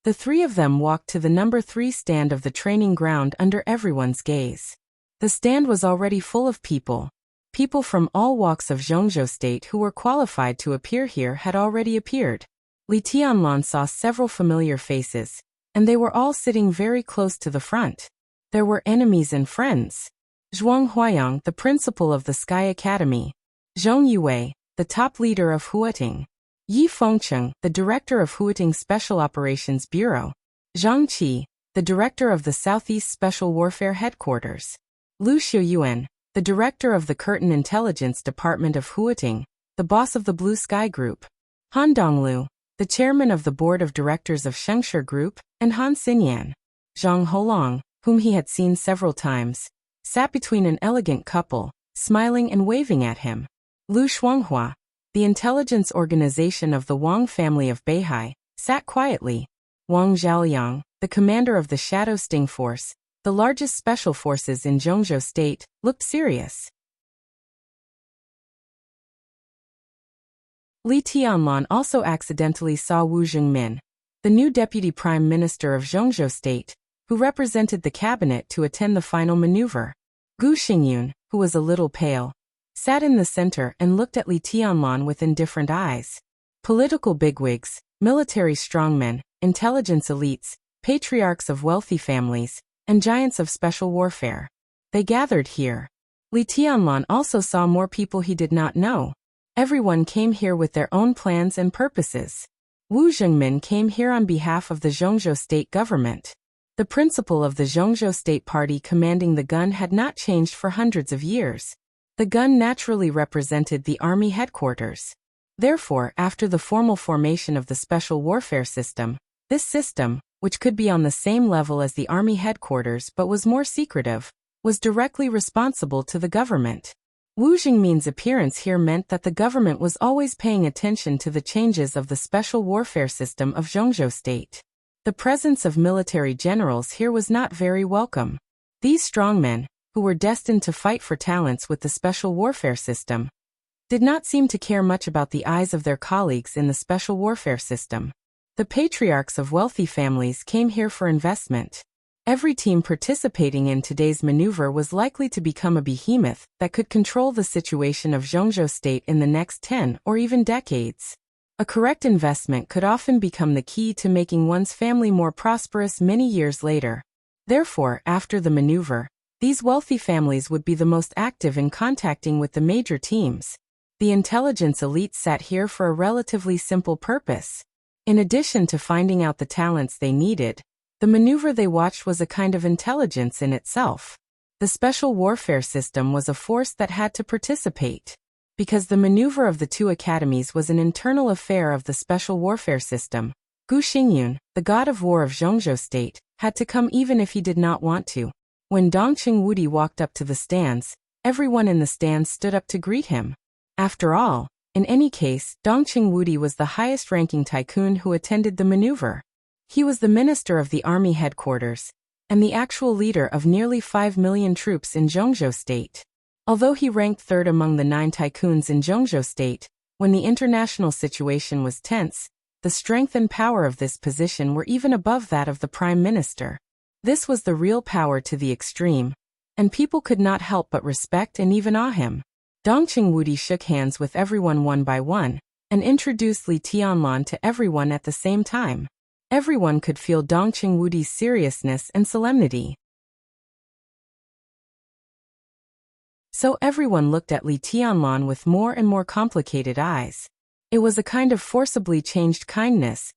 S1: The three of them walked to the number 3 stand of the training ground under everyone's gaze. The stand was already full of people. People from all walks of Zhongzhou State who were qualified to appear here had already appeared. Li Tianlan saw several familiar faces, and they were all sitting very close to the front. There were enemies and friends. Zhuang Huayang, the principal of the Sky Academy. Zhong Yue, the top leader of Huating. Yi Fengcheng, the director of Huating Special Operations Bureau. Zhang Qi, the director of the Southeast Special Warfare Headquarters. Lu Xiuyuan, the director of the Curtin Intelligence Department of Huating, the boss of the Blue Sky Group. Han Donglu, the chairman of the board of directors of Shengshi Group, and Han Xinyan. Zhang Holong, whom he had seen several times, sat between an elegant couple, smiling and waving at him. Lu Shuanghua, the intelligence organization of the Wang family of Beihai, sat quietly. Wang Zhaoyang, the commander of the Shadow Sting Force, the largest special forces in Zhongzhou State, looked serious. Li Tianlan also accidentally saw Wu Zhengmin, the new deputy prime minister of Zhongzhou State, who represented the cabinet to attend the final maneuver. Gu Xingyun, who was a little pale, sat in the center and looked at Li Tianlan with indifferent eyes. Political bigwigs, military strongmen, intelligence elites, patriarchs of wealthy families, and giants of special warfare. They gathered here. Li Tianlan also saw more people he did not know. Everyone came here with their own plans and purposes. Wu Zhengmin came here on behalf of the Zhongzhou State government. The principle of the Zhongzhou State Party commanding the gun had not changed for hundreds of years. The gun naturally represented the army headquarters. Therefore, after the formal formation of the special warfare system, this system, which could be on the same level as the army headquarters but was more secretive, was directly responsible to the government. Wu Zhengmin's appearance here meant that the government was always paying attention to the changes of the special warfare system of Zhongzhou State. The presence of military generals here was not very welcome. These strongmen, who were destined to fight for talents with the special warfare system, did not seem to care much about the eyes of their colleagues in the special warfare system. The patriarchs of wealthy families came here for investment. Every team participating in today's maneuver was likely to become a behemoth that could control the situation of Zhongzhou State in the next 10 or even decades. A correct investment could often become the key to making one's family more prosperous many years later. Therefore, after the maneuver, these wealthy families would be the most active in contacting with the major teams. The intelligence elite sat here for a relatively simple purpose. In addition to finding out the talents they needed, the maneuver they watched was a kind of intelligence in itself. The special warfare system was a force that had to participate. Because the maneuver of the two academies was an internal affair of the special warfare system, Gu Xingyun, the god of war of Zhongzhou State, had to come even if he did not want to. When Dongqing Wudi walked up to the stands, everyone in the stands stood up to greet him. After all, in any case, Dongqing Wudi was the highest-ranking tycoon who attended the maneuver. He was the minister of the army headquarters, and the actual leader of nearly 5 million troops in Zhongzhou State. Although he ranked third among the 9 tycoons in Zhongzhou State, when the international situation was tense, the strength and power of this position were even above that of the prime minister. This was the real power to the extreme, and people could not help but respect and even awe him. Dongqing Wudi shook hands with everyone one by one, and introduced Li Tianlan to everyone at the same time. Everyone could feel Dongqing Wudi's seriousness and solemnity. So everyone looked at Li Tianlan with more and more complicated eyes. It was a kind of forcibly changed kindness,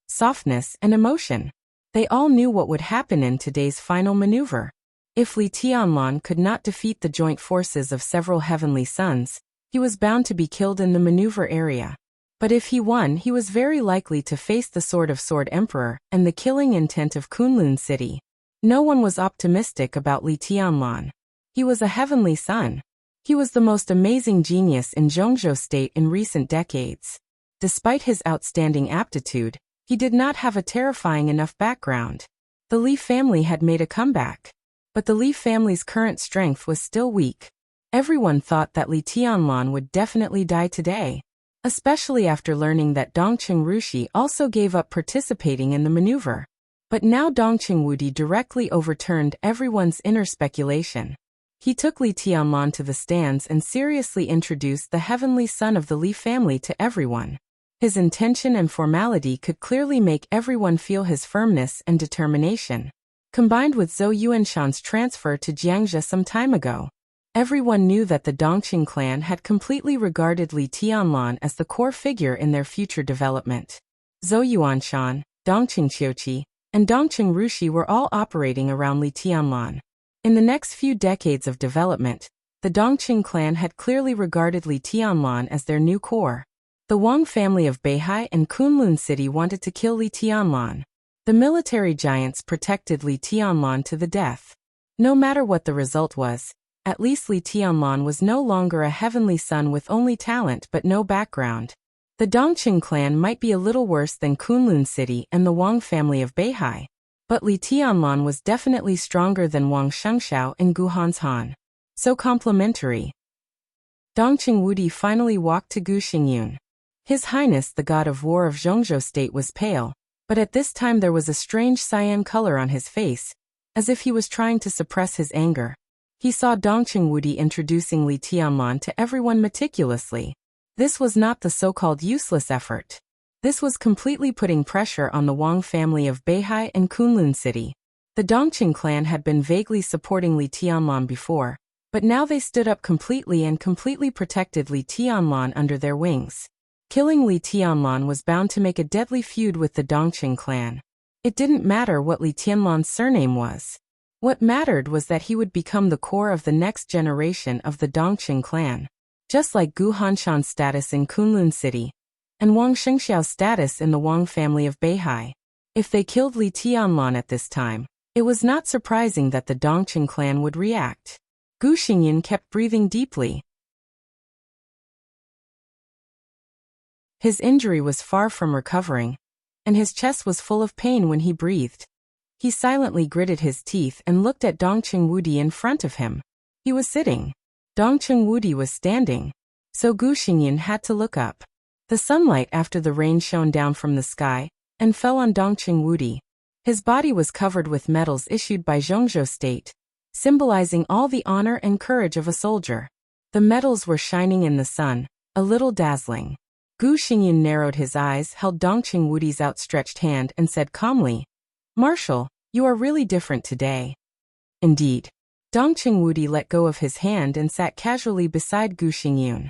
S1: softness, and emotion. They all knew what would happen in today's final maneuver. If Li Tianlan could not defeat the joint forces of several heavenly suns, he was bound to be killed in the maneuver area. But if he won, he was very likely to face the Sword of Sword Emperor and the killing intent of Kunlun City. No one was optimistic about Li Tianlan. He was a heavenly son. He was the most amazing genius in Zhongzhou State in recent decades. Despite his outstanding aptitude, he did not have a terrifying enough background. The Li family had made a comeback. But the Li family's current strength was still weak. Everyone thought that Li Tianlan would definitely die today. especially after learning that Dongqing Rushi also gave up participating in the maneuver. But now Dongqing Wudi directly overturned everyone's inner speculation. He took Li Tianlan to the stands and seriously introduced the heavenly son of the Li family to everyone. His intention and formality could clearly make everyone feel his firmness and determination. Combined with Zhou Yuanshan's transfer to Jiangxia some time ago, everyone knew that the Dongqing clan had completely regarded Li Tianlan as the core figure in their future development. Zhou Yuanshan, Dongqing Qiuqi, and Dongqing Rushi were all operating around Li Tianlan. In the next few decades of development, the Dongqing clan had clearly regarded Li Tianlan as their new core. The Wang family of Beihai and Kunlun City wanted to kill Li Tianlan. The military giants protected Li Tianlan to the death. No matter what the result was, at least Li Tianlan was no longer a heavenly son with only talent but no background. The Dongqing clan might be a little worse than Kunlun City and the Wang family of Beihai, but Li Tianlan was definitely stronger than Wang Shengxiao and Gu Hanshan. So complementary. Dongqing Wudi finally walked to Gu Xingyun. His Highness the God of War of Zhongzhou State was pale, but at this time there was a strange cyan color on his face, as if he was trying to suppress his anger. He saw Dongqing Wudi introducing Li Tianlan to everyone meticulously. This was not the so-called useless effort. This was completely putting pressure on the Wang family of Beihai and Kunlun City. The Dongqing clan had been vaguely supporting Li Tianlan before, but now they stood up completely and completely protected Li Tianlan under their wings. Killing Li Tianlan was bound to make a deadly feud with the Dongqing clan. It didn't matter what Li Tianlan's surname was. What mattered was that he would become the core of the next generation of the Dongqing clan. Just like Gu Hanshan's status in Kunlun City, and Wang Shengxiao's status in the Wang family of Beihai. If they killed Li Tianlan at this time, it was not surprising that the Dongqing clan would react. Gu Xingyun kept breathing deeply. His injury was far from recovering, and his chest was full of pain when he breathed. He silently gritted his teeth and looked at Dongqing Wudi in front of him. He was sitting. Dongqing Wudi was standing. So Gu Xingyun had to look up. The sunlight after the rain shone down from the sky and fell on Dongqing Wudi. His body was covered with medals issued by Zhongzhou State, symbolizing all the honor and courage of a soldier. The medals were shining in the sun, a little dazzling. Gu Xingyun narrowed his eyes, held Dongqing Wudi's outstretched hand and said calmly, "Marshal, you are really different today." Indeed. Dongqing Wudi let go of his hand and sat casually beside Gu Xingyun.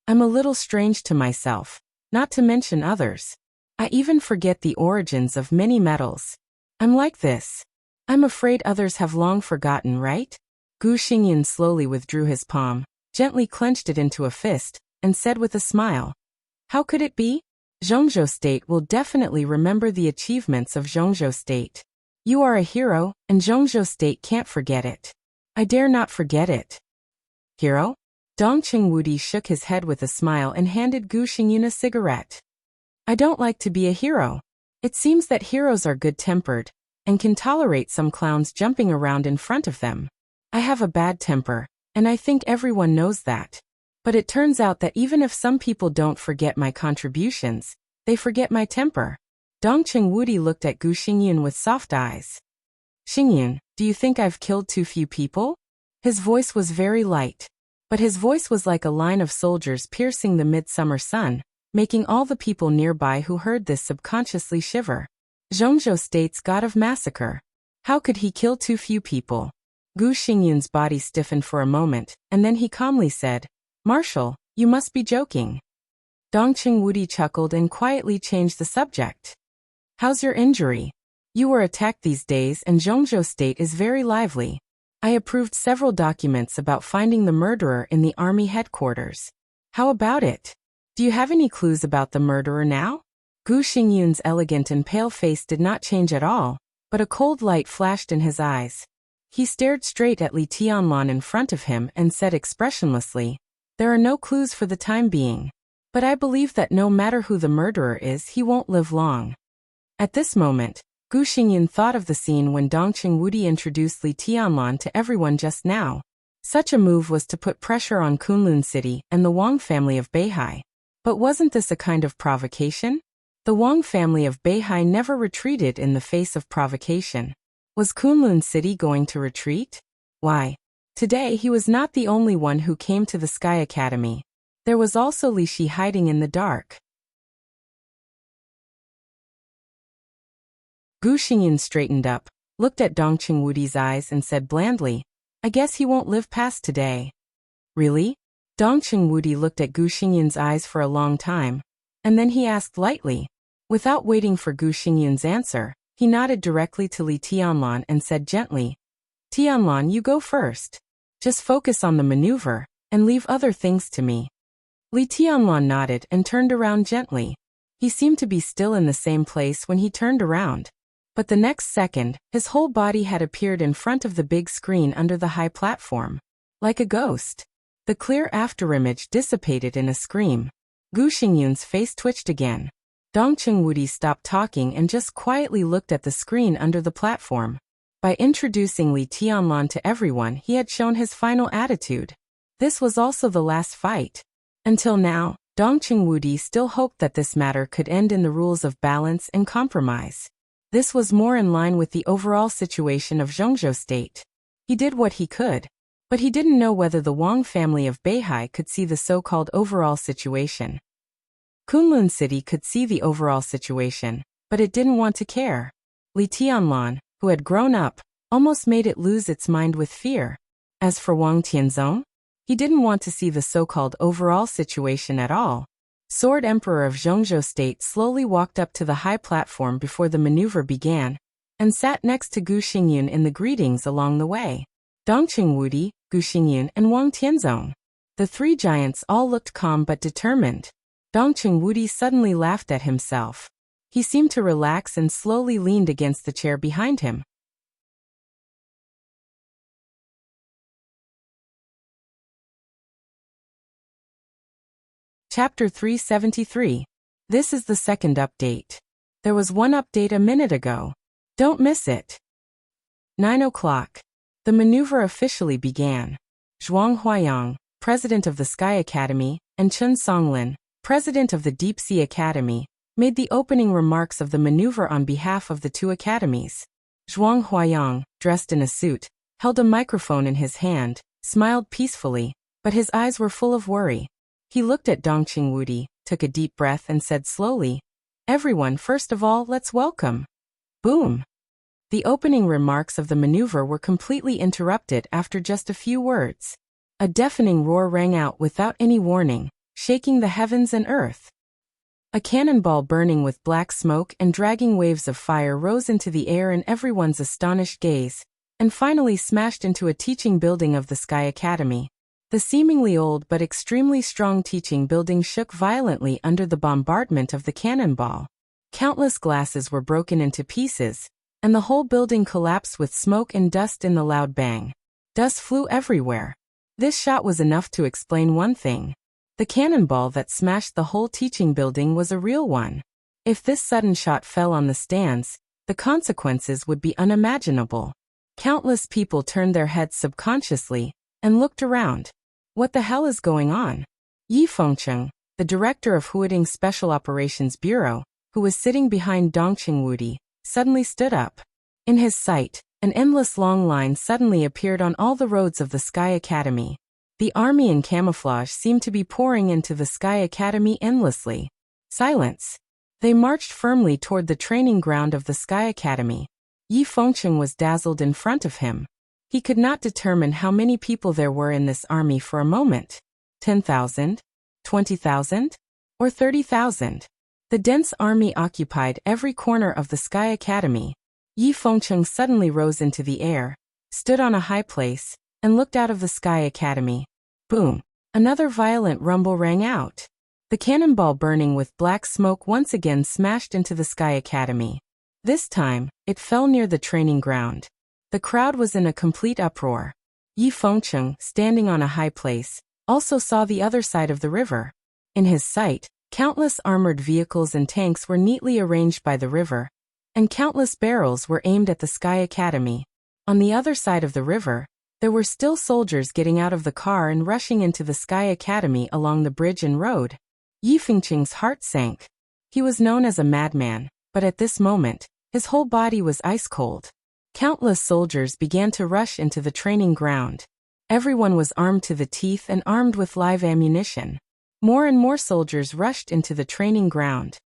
S1: "I'm a little strange to myself, not to mention others. I even forget the origins of many metals. I'm like this. I'm afraid others have long forgotten, right?" Gu Xingyun slowly withdrew his palm, gently clenched it into a fist, and said with a smile, "How could it be? Zhongzhou State will definitely remember the achievements of Zhongzhou State. You are a hero, and Zhongzhou State can't forget it. I dare not forget it." "Hero?" Dongqing Wudi shook his head with a smile and handed Gu Xingyun a cigarette. "I don't like to be a hero. It seems that heroes are good-tempered, and can tolerate some clowns jumping around in front of them. I have a bad temper, and I think everyone knows that. But it turns out that even if some people don't forget my contributions, they forget my temper." Dongqing Wudi looked at Gu Xingyun with soft eyes. "Xingyun, do you think I've killed too few people?" His voice was very light, but his voice was like a line of soldiers piercing the midsummer sun, making all the people nearby who heard this subconsciously shiver. Zhongzhou State's god of massacre. How could he kill too few people? Gu Xingyun's body stiffened for a moment, and then he calmly said, "Marshal, you must be joking." Dongqing Wudi chuckled and quietly changed the subject. "How's your injury? You were attacked these days and Zhongzhou State is very lively. I approved several documents about finding the murderer in the army headquarters. How about it? Do you have any clues about the murderer now?" Gu Xingyun's elegant and pale face did not change at all, but a cold light flashed in his eyes. He stared straight at Li Tianlan in front of him and said expressionlessly, "There are no clues for the time being. But I believe that no matter who the murderer is, he won't live long." At this moment, Gu Xingyun thought of the scene when Dongqing Wudi introduced Li Tianlan to everyone just now. Such a move was to put pressure on Kunlun City and the Wang family of Beihai. But wasn't this a kind of provocation? The Wang family of Beihai never retreated in the face of provocation. Was Kunlun City going to retreat? Why? Today he was not the only one who came to the Sky Academy. There was also Li Shi hiding in the dark. Gu Xingyan straightened up, looked at Dongqing Wudi's eyes and said blandly, "I guess he won't live past today." Really? Dongqing Wudi looked at Gu Xingyan's eyes for a long time, and then he asked lightly. Without waiting for Gu Xingyan's answer, he nodded directly to Li Tianlan and said gently, "Tianlan, you go first. Just focus on the maneuver, and leave other things to me." Li Tianlan nodded and turned around gently. He seemed to be still in the same place when he turned around. But the next second, his whole body had appeared in front of the big screen under the high platform. Like a ghost. The clear afterimage dissipated in a scream. Gu Xingyun's face twitched again. Dongqing Wudi stopped talking and just quietly looked at the screen under the platform. By introducing Li Tianlan to everyone, he had shown his final attitude. This was also the last fight. Until now, Dongqing Wudi still hoped that this matter could end in the rules of balance and compromise. This was more in line with the overall situation of Zhongzhou State. He did what he could. But he didn't know whether the Wang family of Beihai could see the so-called overall situation. Kunlun City could see the overall situation, but it didn't want to care. Li Tianlan, who had grown up, almost made it lose its mind with fear. As for Wang Tianzong, he didn't want to see the so-called overall situation at all. Sword Emperor of Zhongzhou State slowly walked up to the high platform before the maneuver began, and sat next to Gu Xingyun in the greetings along the way. Dongqing Wudi, Gu Xingyun, and Wang Tianzong. The three giants all looked calm but determined. Dongqing Wudi suddenly laughed at himself. He seemed to relax and slowly leaned against the chair behind him. Chapter 373. This is the second update. There was one update a minute ago. Don't miss it. 9 o'clock. The maneuver officially began. Zhuang Huayang, president of the Sky Academy, and Chen Songlin, president of the Deep Sea Academy, made the opening remarks of the maneuver on behalf of the two academies. Zhuang Huayang, dressed in a suit, held a microphone in his hand, smiled peacefully, but his eyes were full of worry. He looked at Dongqing Wudi, took a deep breath and said slowly, "Everyone, first of all, let's welcome." Boom! The opening remarks of the maneuver were completely interrupted after just a few words. A deafening roar rang out without any warning, shaking the heavens and earth. A cannonball burning with black smoke and dragging waves of fire rose into the air in everyone's astonished gaze, and finally smashed into a teaching building of the Sky Academy. The seemingly old but extremely strong teaching building shook violently under the bombardment of the cannonball. Countless glasses were broken into pieces, and the whole building collapsed with smoke and dust in the loud bang. Dust flew everywhere. This shot was enough to explain one thing. The cannonball that smashed the whole teaching building was a real one. If this sudden shot fell on the stands, the consequences would be unimaginable. Countless people turned their heads subconsciously and looked around. What the hell is going on? Yi Fengcheng, the director of Huading's Special Operations Bureau, who was sitting behind Dongqing Wudi, suddenly stood up. In his sight, an endless long line suddenly appeared on all the roads of the Sky Academy. The army in camouflage seemed to be pouring into the Sky Academy endlessly. Silence. They marched firmly toward the training ground of the Sky Academy. Yi Fengcheng was dazzled in front of him. He could not determine how many people there were in this army for a moment. 10,000? 20,000? Or 30,000? The dense army occupied every corner of the Sky Academy. Yi Fengcheng suddenly rose into the air, stood on a high place, and looked out of the Sky Academy. Boom! Another violent rumble rang out. The cannonball burning with black smoke once again smashed into the Sky Academy. This time, it fell near the training ground. The crowd was in a complete uproar. Yi Fengcheng, standing on a high place, also saw the other side of the river. In his sight, countless armored vehicles and tanks were neatly arranged by the river, and countless barrels were aimed at the Sky Academy. On the other side of the river, there were still soldiers getting out of the car and rushing into the Sky Academy along the bridge and road. Yi Fengqing's heart sank. He was known as a madman, but at this moment, his whole body was ice-cold. Countless soldiers began to rush into the training ground. Everyone was armed to the teeth and armed with live ammunition. More and more soldiers rushed into the training ground.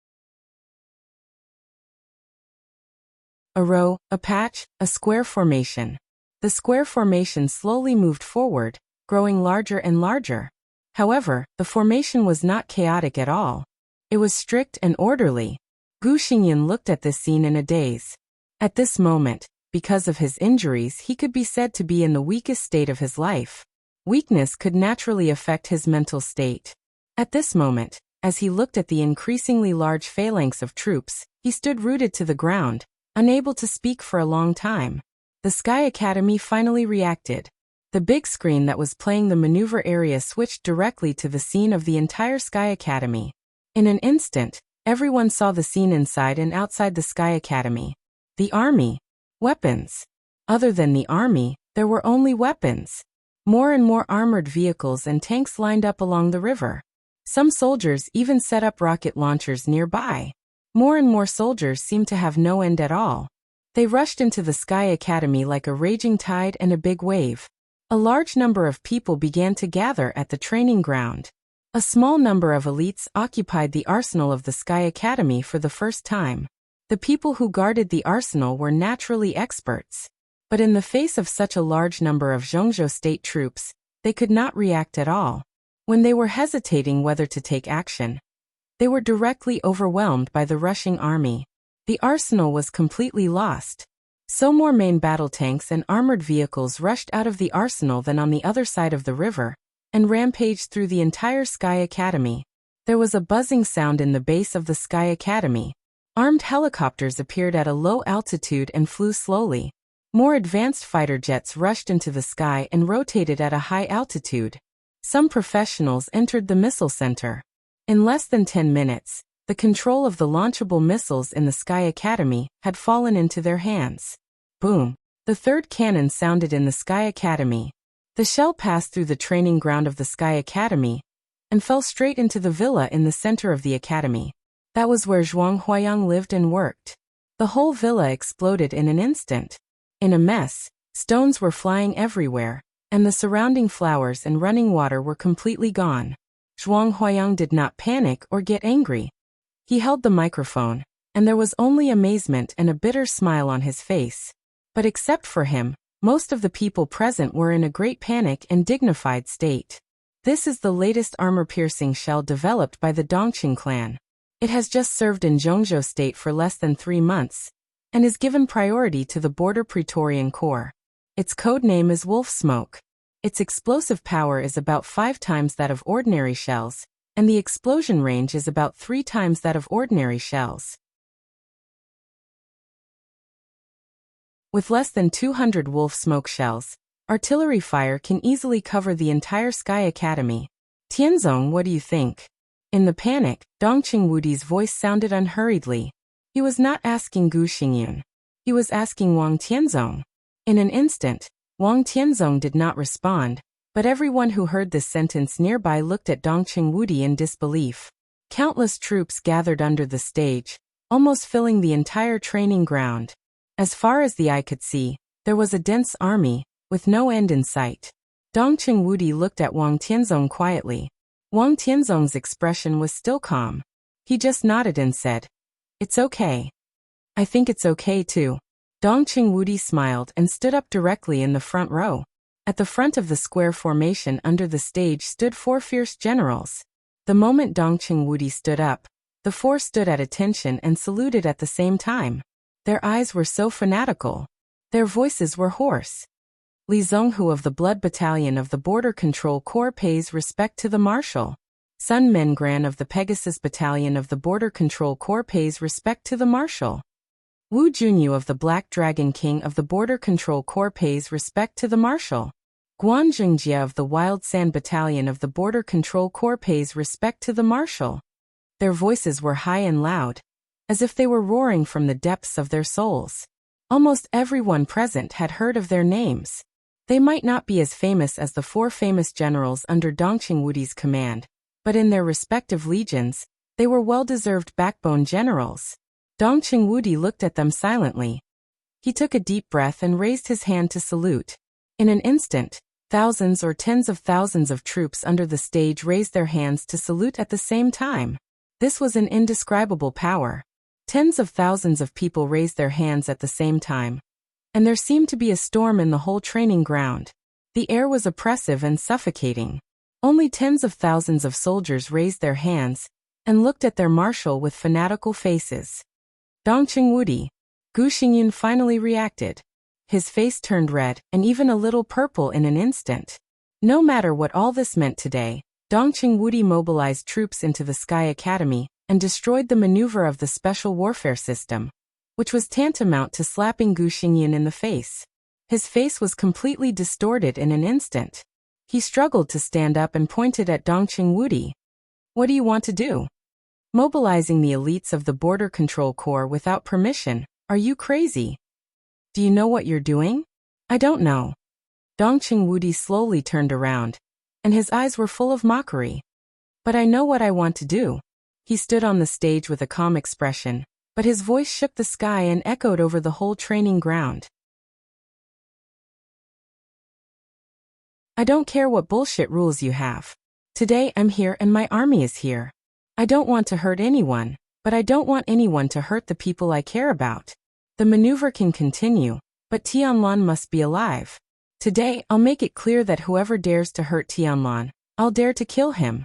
S1: A row, a patch, a square formation. The square formation slowly moved forward, growing larger and larger. However, the formation was not chaotic at all. It was strict and orderly. Gu Xingyan looked at this scene in a daze. At this moment, because of his injuries, he could be said to be in the weakest state of his life. Weakness could naturally affect his mental state. At this moment, as he looked at the increasingly large phalanx of troops, he stood rooted to the ground, unable to speak for a long time. The Sky Academy finally reacted. The big screen that was playing the maneuver area switched directly to the scene of the entire Sky Academy. In an instant, everyone saw the scene inside and outside the Sky Academy. The army. Weapons. Other than the army, there were only weapons. More and more armored vehicles and tanks lined up along the river. Some soldiers even set up rocket launchers nearby. More and more soldiers seemed to have no end at all. They rushed into the Sky Academy like a raging tide and a big wave. A large number of people began to gather at the training ground. A small number of elites occupied the arsenal of the Sky Academy for the first time. The people who guarded the arsenal were naturally experts. But in the face of such a large number of Zhongzhou state troops, they could not react at all. When they were hesitating whether to take action, they were directly overwhelmed by the rushing army. The arsenal was completely lost. So more main battle tanks and armored vehicles rushed out of the arsenal than on the other side of the river, and rampaged through the entire Sky Academy. There was a buzzing sound in the base of the Sky Academy. Armed helicopters appeared at a low altitude and flew slowly. More advanced fighter jets rushed into the sky and rotated at a high altitude. Some professionals entered the missile center. In less than 10 minutes, the control of the launchable missiles in the Sky Academy had fallen into their hands. Boom! The third cannon sounded in the Sky Academy. The shell passed through the training ground of the Sky Academy and fell straight into the villa in the center of the academy. That was where Zhuang Huayang lived and worked. The whole villa exploded in an instant. In a mess, stones were flying everywhere, and the surrounding flowers and running water were completely gone. Zhuang Huayang did not panic or get angry. He held the microphone, and there was only amazement and a bitter smile on his face. But except for him, most of the people present were in a great panic and dignified state. This is the latest armor-piercing shell developed by the Dongqing clan. It has just served in Zhongzhou state for less than 3 months, and is given priority to the Border Praetorian Corps. Its code name is Wolf Smoke. Its explosive power is about 5 times that of ordinary shells, and the explosion range is about 3 times that of ordinary shells. With less than 200 Wolf Smoke shells, artillery fire can easily cover the entire Sky Academy. Tianzong, what do you think? In the panic, Dongqing Wudi's voice sounded unhurriedly. He was not asking Gu Xingyun. He was asking Wang Tianzong. In an instant, Wang Tianzong did not respond, but everyone who heard this sentence nearby looked at Dongqing Wudi in disbelief. Countless troops gathered under the stage, almost filling the entire training ground. As far as the eye could see, there was a dense army, with no end in sight. Dongqing Wudi looked at Wang Tianzong quietly. Wang Tianzong's expression was still calm. He just nodded and said, "It's okay." "I think it's okay too." Dongqing Wudi smiled and stood up directly in the front row. At the front of the square formation under the stage stood 4 fierce generals. The moment Dongqing Wudi stood up, the 4 stood at attention and saluted at the same time. Their eyes were so fanatical. Their voices were hoarse. Li Zhonghu of the Blood Battalion of the Border Control Corps pays respect to the Marshal. Sun Mengran of the Pegasus Battalion of the Border Control Corps pays respect to the Marshal. Wu Junyu of the Black Dragon King of the Border Control Corps pays respect to the Marshal. Guan Zhengjia of the Wild Sand Battalion of the Border Control Corps pays respect to the Marshal. Their voices were high and loud, as if they were roaring from the depths of their souls. Almost everyone present had heard of their names. They might not be as famous as the 4 famous generals under Dongqing Wudi's command, but in their respective legions, they were well-deserved backbone generals. Dongqing Wudi looked at them silently. He took a deep breath and raised his hand to salute. In an instant, thousands or tens of thousands of troops under the stage raised their hands to salute at the same time. This was an indescribable power. Tens of thousands of people raised their hands at the same time. And there seemed to be a storm in the whole training ground. The air was oppressive and suffocating. Only tens of thousands of soldiers raised their hands and looked at their marshal with fanatical faces. Dongqing Wudi. Gu Xingyun finally reacted. His face turned red and even a little purple in an instant. No matter what all this meant today, Dongqing Wudi mobilized troops into the Sky Academy and destroyed the maneuver of the special warfare system, which was tantamount to slapping Gu Xingyun in the face. His face was completely distorted in an instant. He struggled to stand up and pointed at Dongqing Wudi. What do you want to do? Mobilizing the elites of the Border Control Corps without permission? Are you crazy? Do you know what you're doing? I don't know. Dongqing Wudi slowly turned around, and his eyes were full of mockery. But I know what I want to do. He stood on the stage with a calm expression, but his voice shook the sky and echoed over the whole training ground. I don't care what bullshit rules you have. Today I'm here and my army is here. I don't want to hurt anyone, but I don't want anyone to hurt the people I care about. The maneuver can continue, but Tianlan must be alive. Today I'll make it clear that whoever dares to hurt Tianlan, I'll dare to kill him.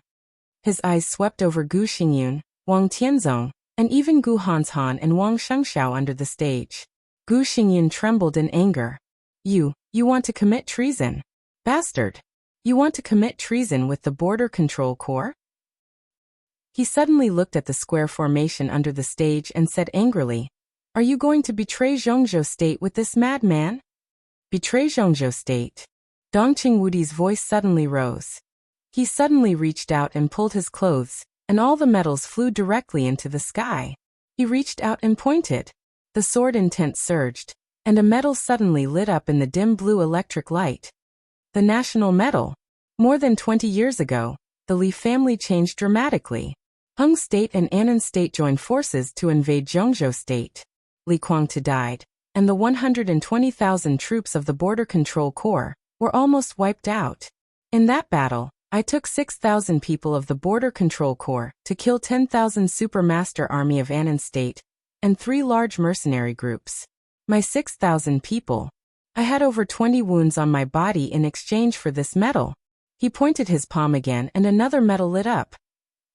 S1: His eyes swept over Gu Xingyun, Wang Tianzong, and even Gu Hanshan and Wang Shengxiao under the stage. Gu Xingyun trembled in anger. You want to commit treason? Bastard! You want to commit treason with the Border Control Corps? He suddenly looked at the square formation under the stage and said angrily, Are you going to betray Zhongzhou State with this madman? Betray Zhongzhou State? Dongqing Wudi's voice suddenly rose. He suddenly reached out and pulled his clothes, and all the metals flew directly into the sky. He reached out and pointed. The sword intent surged, and a metal suddenly lit up in the dim blue electric light. The national medal. More than 20 years ago, the Li family changed dramatically. Hung State and Annan State joined forces to invade Zhongzhou State. Li Guangta died, and the 120,000 troops of the Border Control Corps were almost wiped out. In that battle, I took 6,000 people of the Border Control Corps to kill 10,000 Supermaster Army of Annan State and 3 large mercenary groups. My 6,000 people. I had over 20 wounds on my body in exchange for this medal. He pointed his palm again and another medal lit up.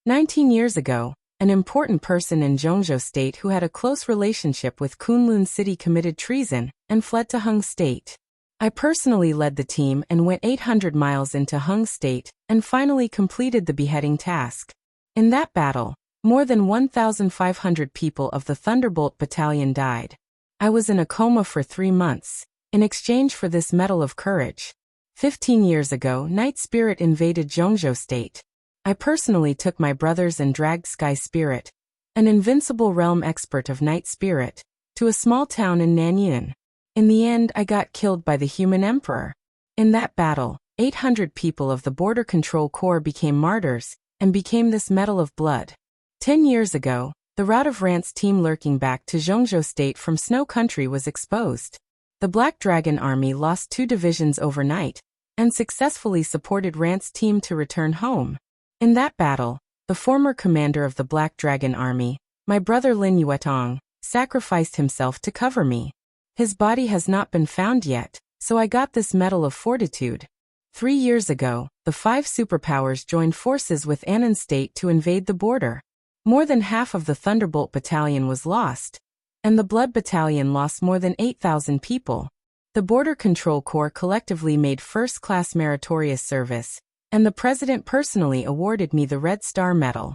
S1: 19 years ago, an important person in Zhongzhou State who had a close relationship with Kunlun City committed treason and fled to Hung State. I personally led the team and went 800 miles into Hung State and finally completed the beheading task. In that battle, more than 1,500 people of the Thunderbolt Battalion died. I was in a coma for 3 months, in exchange for this medal of courage. 15 years ago, Night Spirit invaded Zhongzhou State. I personally took my brothers and dragged Sky Spirit, an invincible realm expert of Night Spirit, to a small town in Nanyun. In the end, I got killed by the human emperor. In that battle, 800 people of the Border Control Corps became martyrs and became this medal of blood. 10 years ago, the rout of Rant's team lurking back to Zhongzhou State from Snow Country was exposed. The Black Dragon Army lost 2 divisions overnight and successfully supported Rant's team to return home. In that battle, the former commander of the Black Dragon Army, my brother Lin Yuetong, sacrificed himself to cover me. His body has not been found yet, so I got this Medal of Fortitude. 3 years ago, the 5 superpowers joined forces with Annan State to invade the border. More than half of the Thunderbolt Battalion was lost, and the Blood Battalion lost more than 8,000 people. The Border Control Corps collectively made first-class meritorious service, and the President personally awarded me the Red Star Medal.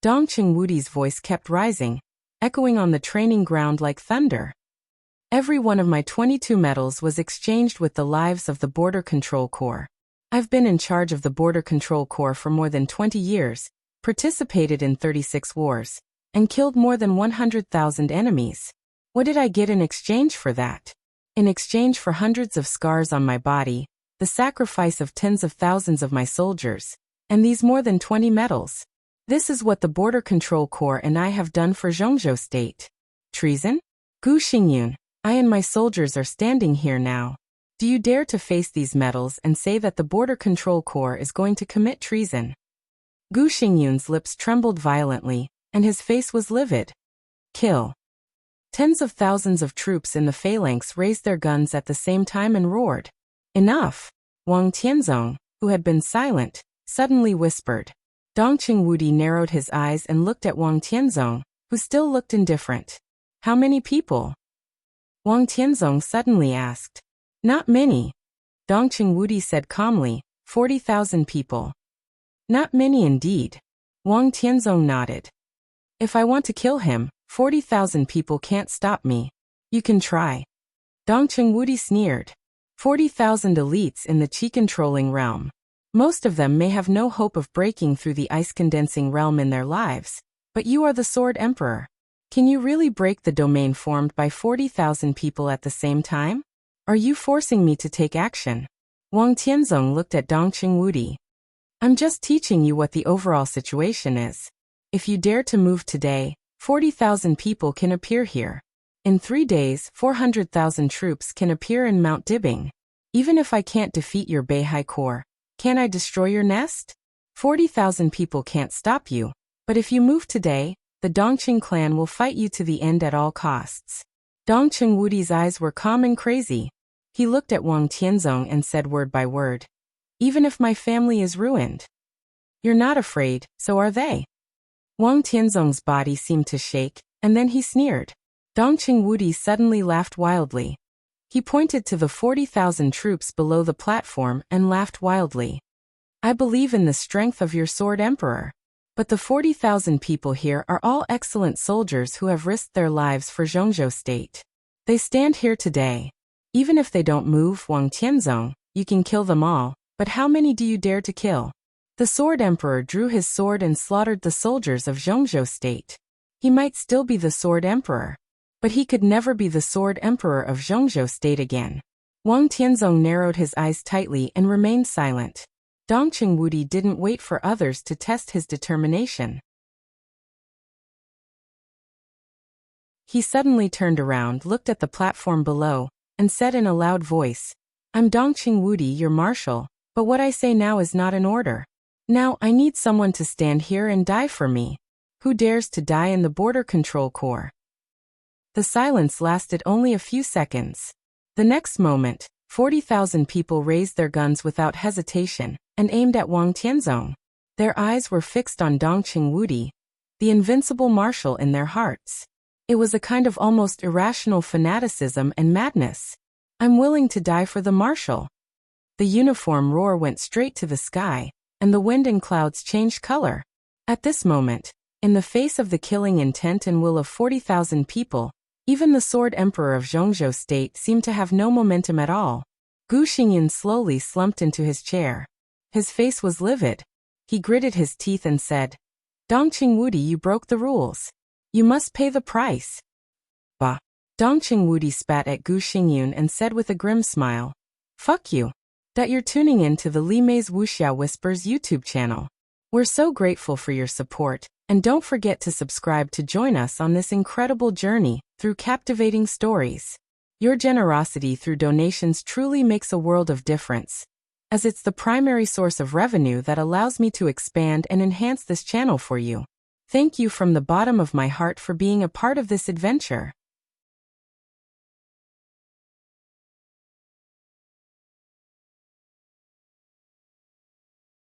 S1: Dongqing Wudi's voice kept rising, echoing on the training ground like thunder. Every one of my 22 medals was exchanged with the lives of the Border Control Corps. I've been in charge of the Border Control Corps for more than 20 years, participated in 36 wars, and killed more than 100,000 enemies. What did I get in exchange for that? In exchange for hundreds of scars on my body, the sacrifice of tens of thousands of my soldiers, and these more than 20 medals. This is what the Border Control Corps and I have done for Zhongzhou State. Treason? Gu Xingyun, I and my soldiers are standing here now. Do you dare to face these medals and say that the Border Control Corps is going to commit treason? Gu Xingyun's lips trembled violently, and his face was livid. Kill. Tens of thousands of troops in the phalanx raised their guns at the same time and roared. Enough! Wang Tianzong, who had been silent, suddenly whispered. Dongqing Wudi narrowed his eyes and looked at Wang Tianzong, who still looked indifferent. How many people? Wang Tianzong suddenly asked. Not many. Dongqing Wudi said calmly, 40,000 people. Not many indeed. Wang Tianzong nodded. If I want to kill him, 40,000 people can't stop me. You can try. Dongqing Wudi sneered. 40,000 elites in the Qi-controlling realm. Most of them may have no hope of breaking through the ice-condensing realm in their lives, but you are the Sword Emperor. Can you really break the domain formed by 40,000 people at the same time? Are you forcing me to take action? Wang Tianzong looked at Dongqing Wudi. I'm just teaching you what the overall situation is. If you dare to move today, 40,000 people can appear here. In 3 days, 400,000 troops can appear in Mount Dibing. Even if I can't defeat your Beihai Corps, can I destroy your nest? 40,000 people can't stop you, but if you move today, the Dongqing clan will fight you to the end at all costs. Dongqing Wudi's eyes were calm and crazy. He looked at Wang Tianzong and said word by word. Even if my family is ruined. You're not afraid, so are they. Wang Tianzong's body seemed to shake, and then he sneered. Dongqing Wudi suddenly laughed wildly. He pointed to the 40,000 troops below the platform and laughed wildly. I believe in the strength of your Sword Emperor. But the 40,000 people here are all excellent soldiers who have risked their lives for Zhongzhou State. They stand here today. Even if they don't move, Wang Tianzong, you can kill them all, but how many do you dare to kill? The Sword Emperor drew his sword and slaughtered the soldiers of Zhongzhou State. He might still be the Sword Emperor, but he could never be the Sword Emperor of Zhongzhou State again. Wang Tianzong narrowed his eyes tightly and remained silent. Dongqing Wudi didn't wait for others to test his determination. He suddenly turned around, looked at the platform below, and said in a loud voice, I'm Dongqing Wudi, your marshal, but what I say now is not in order. Now I need someone to stand here and die for me. Who dares to die in the Border Control Corps? The silence lasted only a few seconds. The next moment, 40,000 people raised their guns without hesitation and aimed at Wang Tianzong. Their eyes were fixed on Dongqing Wudi, the invincible marshal in their hearts. It was a kind of almost irrational fanaticism and madness. I'm willing to die for the marshal. The uniform roar went straight to the sky, and the wind and clouds changed color. At this moment, in the face of the killing intent and will of 40,000 people, even the Sword Emperor of Zhongzhou State seemed to have no momentum at all. Gu Xingyun slowly slumped into his chair. His face was livid. He gritted his teeth and said, Dongqing Wudi, you broke the rules. You must pay the price. Bah. Dongqing Wudi spat at Gu Xingyun and said with a grim smile, Fuck you. That you're tuning in to the Li Mei's Wuxia Whispers YouTube channel. We're so grateful for your support, and don't forget to subscribe to join us on this incredible journey through captivating stories. Your generosity through donations truly makes a world of difference, as it's the primary source of revenue that allows me to expand and enhance this channel for you. Thank you from the bottom of my heart for being a part of this adventure.